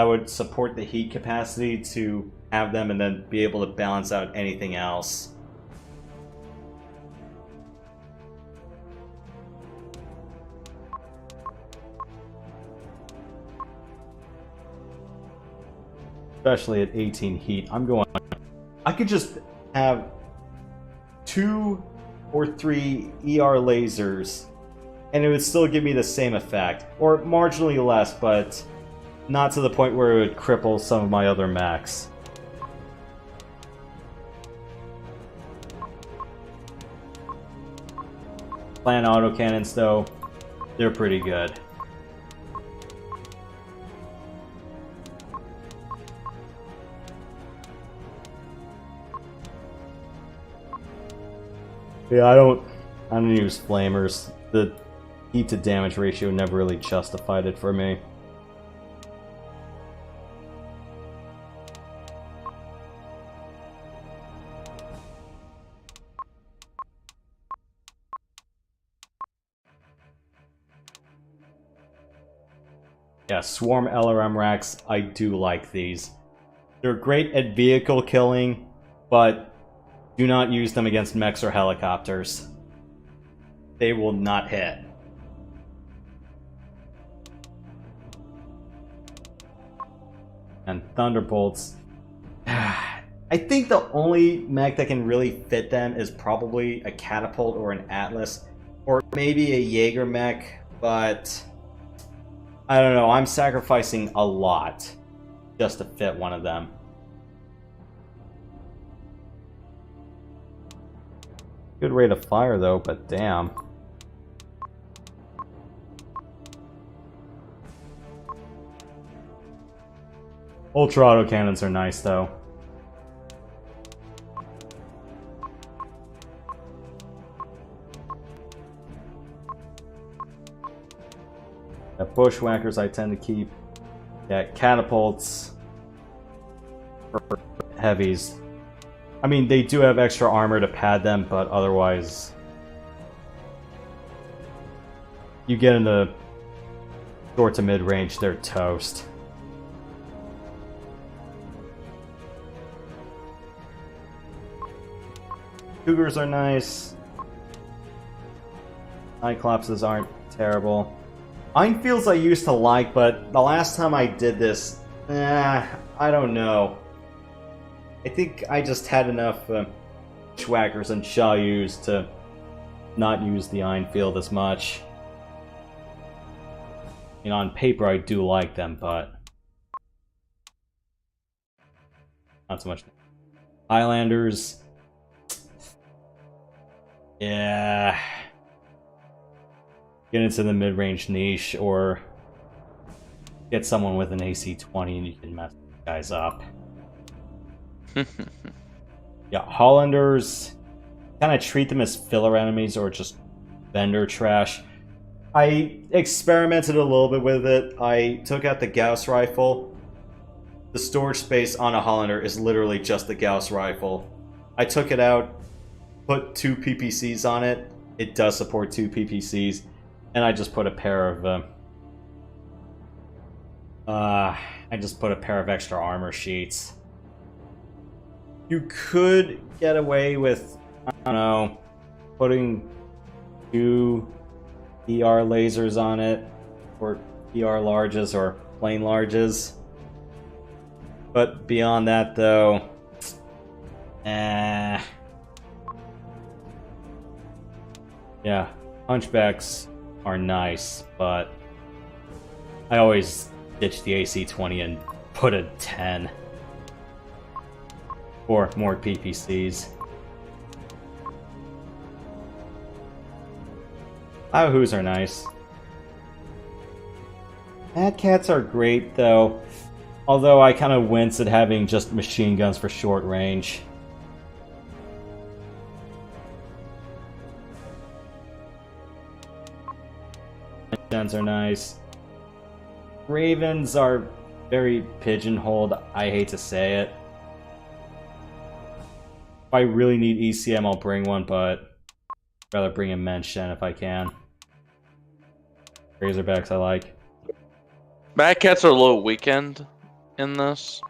would support the heat capacity to have them and then be able to balance out anything else. Especially at 18 heat, I could just have 2 or 3 ER lasers and it would still give me the same effect, or marginally less, but not to the point where it would cripple some of my other mechs. Plan autocannons, though, they're pretty good. Yeah, I don't use flamers. The heat to damage ratio never really justified it for me. Yeah, Swarm LRM racks, I do like these. They're great at vehicle killing, but do not use them against mechs or helicopters. They will not hit. And Thunderbolts. I think the only mech that can really fit them is probably a Catapult or an Atlas, or maybe a Jaeger mech, but I don't know, I'm sacrificing a lot just to fit one of them. Good rate of fire though, but damn. Ultra autocannons are nice though. The bushwhackers I tend to keep. Yeah, catapults for heavies. I mean, they do have extra armor to pad them, but otherwise, you get into short to mid range, they're toast. Cougars are nice. Cyclopses aren't terrible. Einfields I used to like, but the last time I did this, I don't know. I think I just had enough Schwackers and Shayus to not use the Einfield as much. You know, on paper I do like them, but not so much. Highlanders. Yeah. Get into the mid-range niche, or get someone with an AC-20 and you can mess guys up. Yeah, Hollanders, kind of treat them as filler enemies or just vendor trash. I experimented a little bit with it. I took out the Gauss rifle. The storage space on a Hollander is literally just the Gauss rifle. I took it out, put 2 PPCs on it. It does support 2 PPCs. And I just put a pair of extra armor sheets. You could get away with, I don't know, putting 2 ER lasers on it, or ER larges, or plain larges. But beyond that, though, yeah, Hunchbacks are nice, but I always ditch the AC-20 and put a 10. Or more PPCs. Ahoos are nice. Mad Cats are great, though. Although I kind of wince at having just machine guns for short range. Guns are nice. Ravens are very pigeonholed. I hate to say it. If I really need ECM, I'll bring one, but I'd rather bring a Menshen if I can. Razorbacks I like. Mad Cats are a little weakened in this.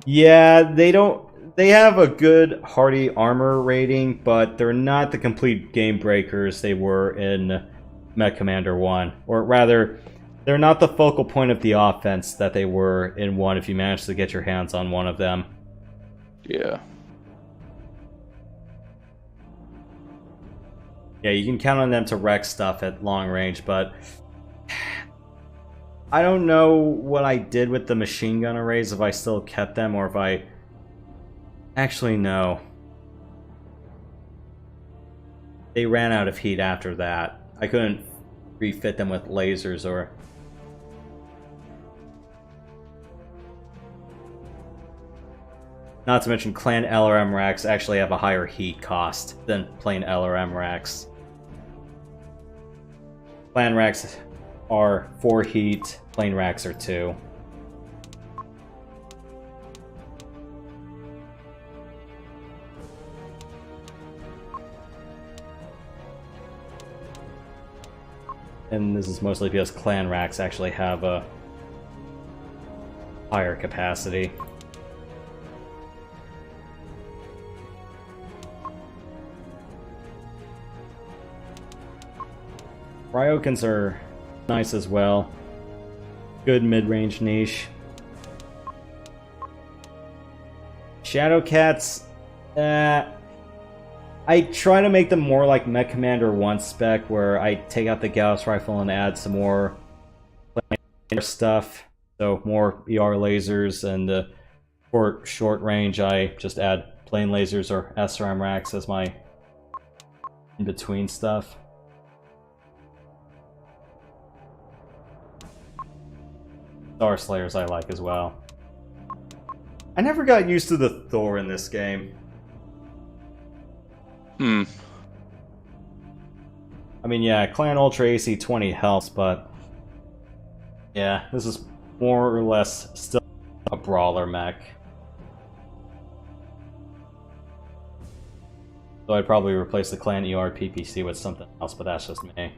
Yeah, they have a good hardy armor rating, but they're not the complete game breakers they were in MechCommander 1. Or rather, they're not the focal point of the offense that they were in 1 if you manage to get your hands on one of them. Yeah. Yeah, you can count on them to wreck stuff at long range, but I don't know what I did with the machine gun arrays, if I still kept them or if I... Actually, no. They ran out of heat after that. I couldn't refit them with lasers or... Not to mention, Clan LRM racks actually have a higher heat cost than plain LRM racks. Clan racks are 4 heat, plain racks are 2. And this is mostly because clan racks actually have a higher capacity. Ryokans are nice as well. Good mid-range niche. Shadowcats, I try to make them more like MechCommander 1 spec, where I take out the Gauss rifle and add some more stuff. So more ER lasers, and for short range I just add plain lasers or SRM racks as my in-between stuff. Star Slayers I like as well. I never got used to the Thor in this game. I mean, yeah, Clan Ultra AC 20 helps, but yeah, this is more or less still a brawler mech. So I'd probably replace the Clan ER PPC with something else, but that's just me.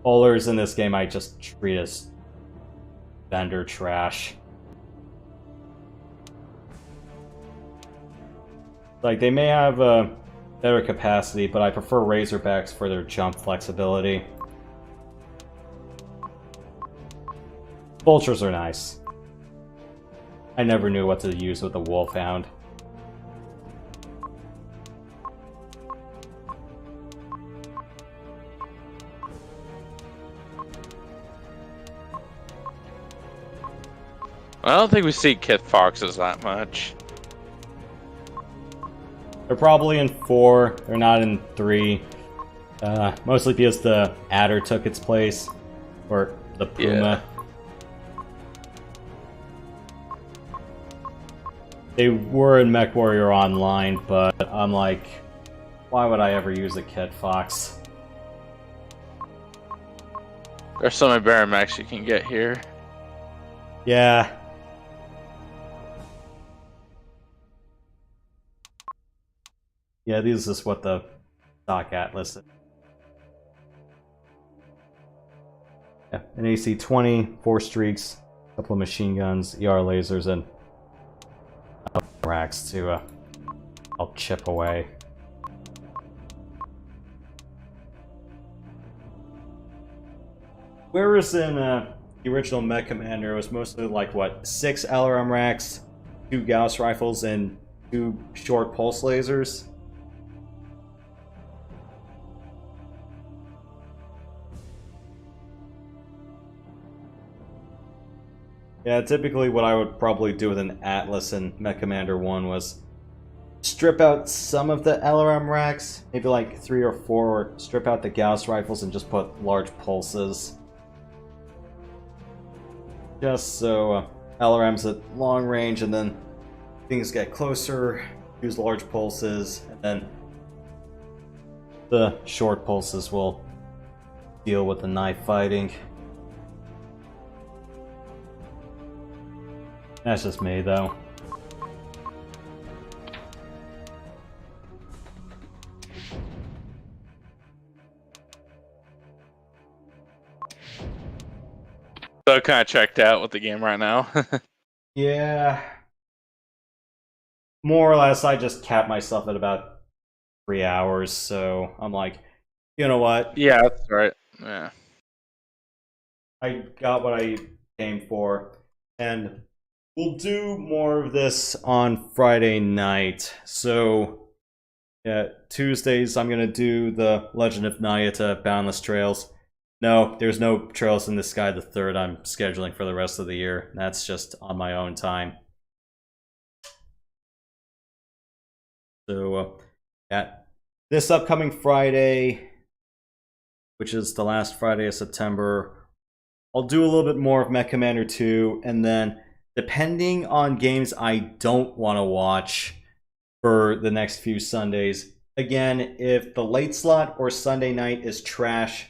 Bowlers in this game I just treat as vendor trash. Like, they may have a better capacity, but I prefer Razorbacks for their jump flexibility. Vultures are nice. I never knew what to use with the Wolfhound. I don't think we see Kit Foxes that much. They're probably in 4, they're not in 3. Mostly because the Adder took its place. Or the Puma. Yeah. They were in MechWarrior Online, but I'm like, why would I ever use a Kit Fox? There's so many Baromex you can get here. Yeah. Yeah, this is what the stock Atlas is. Yeah, an AC-20, 4 streaks, a couple of machine guns, ER lasers, and racks to help chip away. Whereas in the original MechCommander, it was mostly like, what, 6 LRM racks, 2 Gauss rifles, and 2 short pulse lasers? Yeah, typically what I would probably do with an Atlas in MechCommander 1 was strip out some of the LRM racks, maybe like 3 or 4, or strip out the Gauss rifles and just put large pulses. Just so LRM's at long range, and then things get closer, use large pulses, and then the short pulses will deal with the knife fighting. That's just me, though. So kind of checked out with the game right now. Yeah. More or less, I just capped myself at about 3 hours, so I'm like, you know what? Yeah, that's right. Yeah. I got what I came for, and we'll do more of this on Friday night. So, yeah, Tuesdays I'm going to do the Legend of Nayata Boundless Trails. No, there's no Trails in the Sky the 3rd I'm scheduling for the rest of the year. That's just on my own time. So, yeah, this upcoming Friday, which is the last Friday of September, I'll do a little bit more of MechCommander 2, and then depending on games I don't want to watch for the next few Sundays. Again, if the late slot or Sunday night is trash,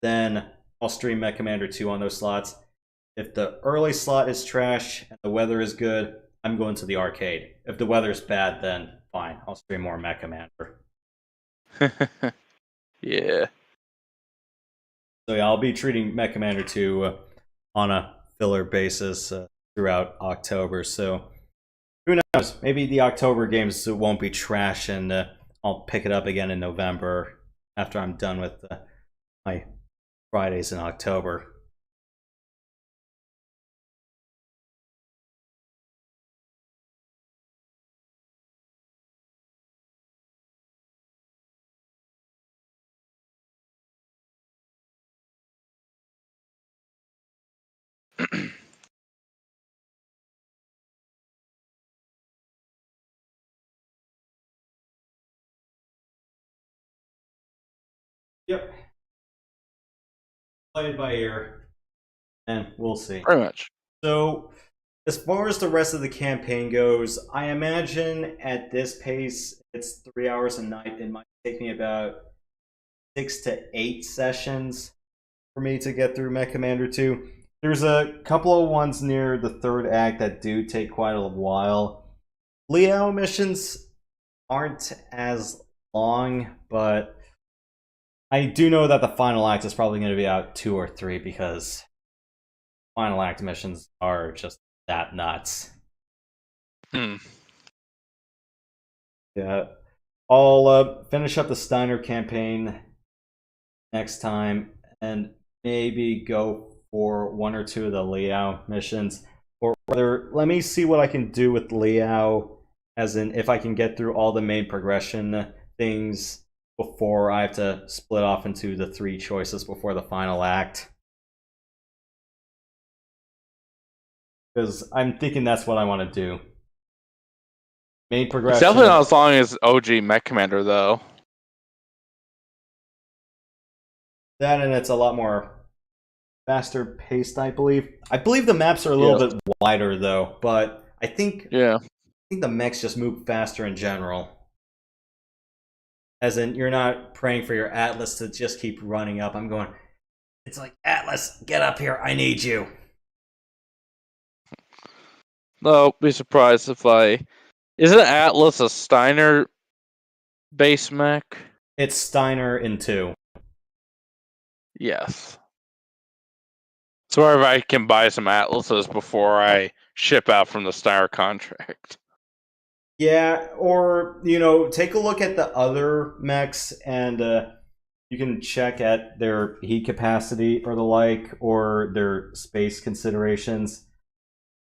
then I'll stream MechCommander 2 on those slots. If the early slot is trash and the weather is good, I'm going to the arcade. If the weather's bad, then fine, I'll stream more MechCommander. Yeah. So yeah, I'll be treating MechCommander 2 on a filler basis throughout October. So who knows? Maybe the October games won't be trash, and I'll pick it up again in November after I'm done with my Fridays in October. Yep. Play it by ear, and we'll see. Pretty much. So, as far as the rest of the campaign goes, I imagine at this pace, it's 3 hours a night. It might take me about 6 to 8 sessions for me to get through MechCommander 2. There's a couple of ones near the third act that do take quite a while. Leo missions aren't as long, but I do know that the final act is probably going to be out 2 or 3 because final act missions are just that nuts. Yeah, I'll finish up the Steiner campaign next time and maybe go for 1 or 2 of the Liao missions. Or rather, let me see what I can do with Liao, as in if I can get through all the main progression things before I have to split off into the 3 choices before the final act. Because I'm thinking that's what I want to do. Main progression. It's definitely not as long as OG MechCommander, though. That, and it's a lot more faster paced, I believe. I believe the maps are a little bit wider, though, but I think the mechs just move faster in general. As in, you're not praying for your Atlas to just keep running up. I'm going, it's like, Atlas, get up here, I need you. No, be surprised if I... Isn't Atlas a Steiner base mech? It's Steiner in 2. Yes. So if I can buy some Atlases before I ship out from the Steiner contract. Yeah, or, you know, take a look at the other mechs and you can check at their heat capacity or the like, or their space considerations.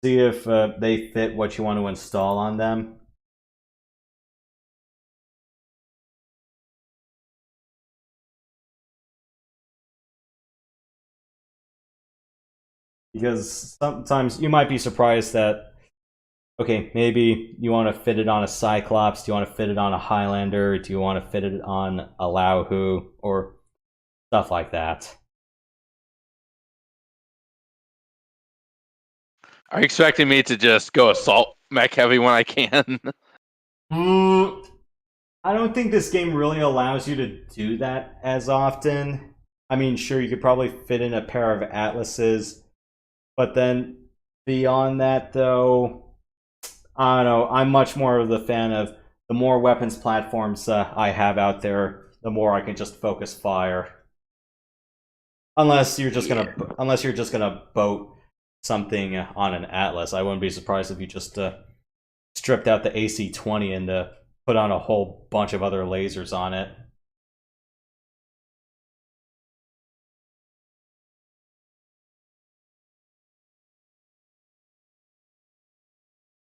See if they fit what you want to install on them. Because sometimes you might be surprised that, okay, maybe you want to fit it on a Cyclops, do you want to fit it on a Highlander, do you want to fit it on a Laohu, or stuff like that. Are you expecting me to just go assault mech heavy when I can? I don't think this game really allows you to do that as often. I mean, sure, you could probably fit in a pair of Atlases, but then beyond that, though, I don't know. I'm much more of the fan of the more weapons platforms I have out there, the more I can just focus fire. Unless you're just gonna boat something on an Atlas. I wouldn't be surprised if you just stripped out the AC-20 and put on a whole bunch of other lasers on it.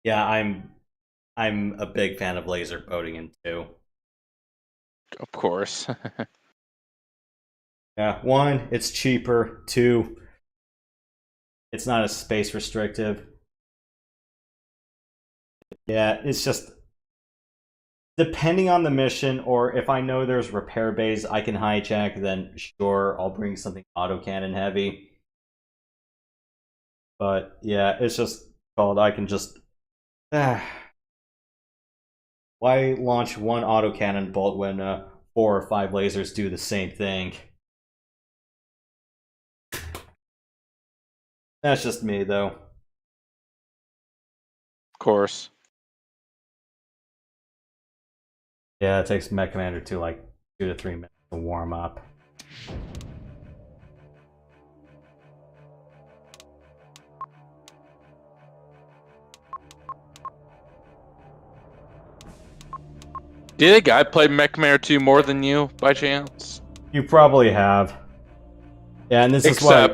Yeah, I'm a big fan of laser boating in 2. Of course. Yeah, 1, it's cheaper. 2, it's not as space restrictive. Yeah, it's just depending on the mission, or if I know there's repair bays I can hijack, then sure, I'll bring something autocannon heavy. But yeah, it's just called, I can just why launch one autocannon bolt when 4 or 5 lasers do the same thing? That's just me, though. Of course. Yeah, it takes MechCommander 2 like 2 to 3 minutes to warm up. Do you think I played MechCommander 2 more than you, by chance? You probably have. Yeah, and this is why...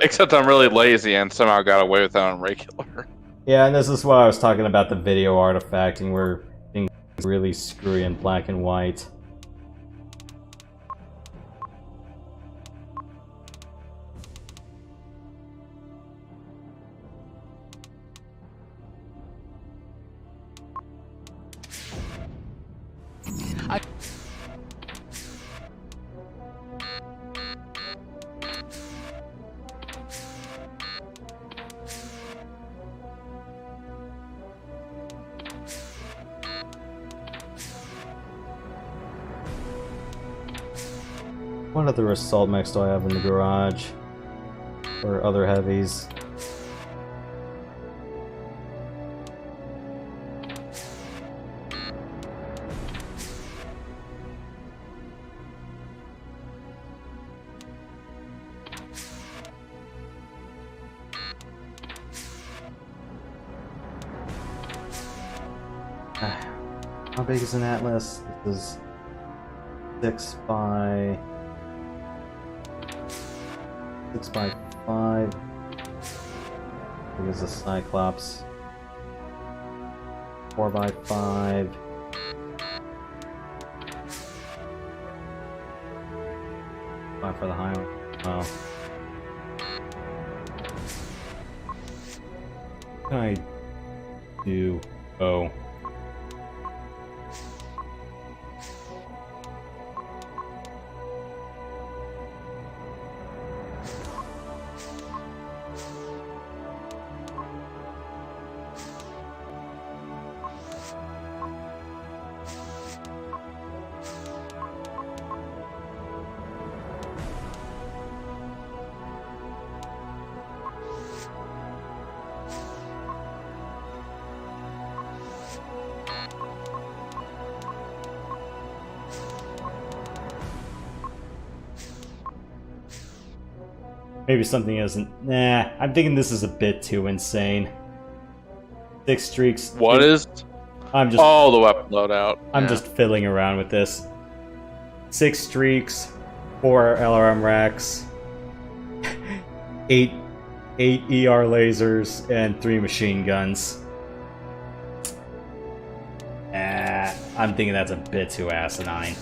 Except I'm really lazy and somehow got away with it on regular. Yeah, and this is why I was talking about the video artifacting, where things are really screwy in black and white. What other assault mechs do I have in the garage? Or other heavies? How big is an Atlas? This is 6 by 5. Big as a Cyclops. 4 by 5. Five for the high one. Wow. What can I do? Oh. Maybe something isn't. Nah, I'm thinking this is a bit too insane. 6 streaks. What is? I'm just. Oh, the weapon loadout. I'm just fiddling around with this. 6 streaks, 4 LRM racks, 8 ER lasers, and 3 machine guns. I'm thinking that's a bit too asinine.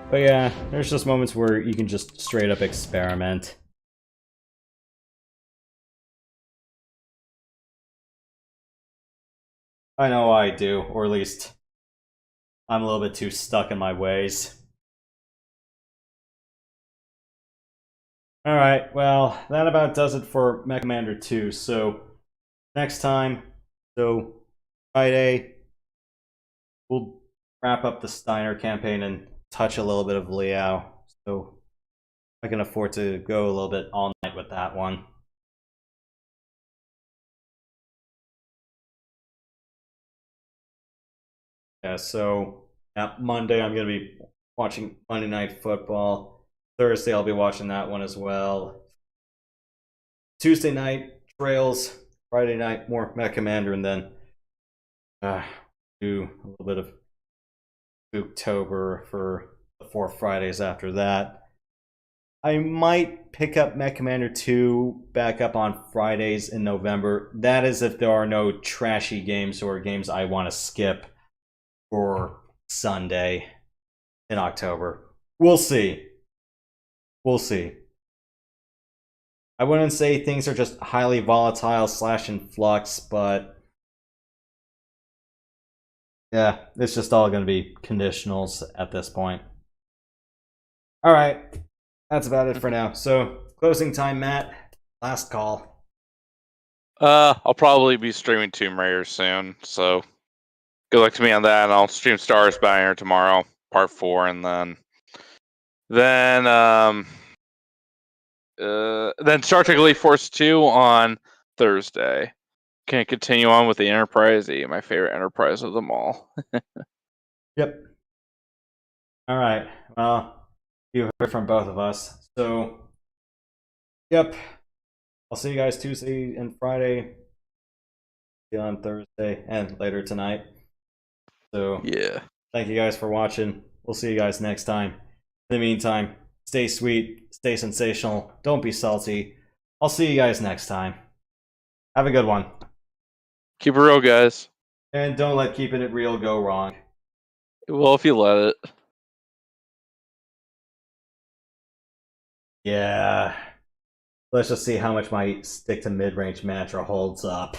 But yeah, there's just moments where you can just straight up experiment. I know I do, or at least I'm a little bit too stuck in my ways. Alright, well, that about does it for MechCommander 2, so next time, so Friday, we'll wrap up the Steiner campaign and touch a little bit of Liao, so I can afford to go a little bit all night with that one. Yeah, so Monday I'm going to be watching Monday Night Football. Thursday I'll be watching that one as well. Tuesday night, Trails. Friday night, more MechCommander, and then do a little bit of Spooktober for the 4 Fridays after that. I might pick up MechCommander 2 back up on Fridays in November. That is if there are no trashy games or games I want to skip for Sunday in October. We'll see. We'll see. I wouldn't say things are just highly volatile / in flux, but yeah, it's just all going to be conditionals at this point. All right, that's about it for now. So, closing time, Matt. Last call. I'll probably be streaming Tomb Raider soon, so good luck to me on that. And I'll stream Stars Banner tomorrow, part 4, and then Star Trek Elite Force 2 on Thursday. Can I continue on with the Enterprise E, my favorite Enterprise of them all? Yep. All right. Well, you heard from both of us. So, yep. I'll see you guys Tuesday and Friday. See you on Thursday and later tonight. So, yeah. Thank you guys for watching. We'll see you guys next time. In the meantime, stay sweet, stay sensational, don't be salty. I'll see you guys next time. Have a good one. Keep it real, guys. And don't let keeping it real go wrong. Well, if you let it. Yeah. Let's just see how much my stick to mid-range mantra holds up.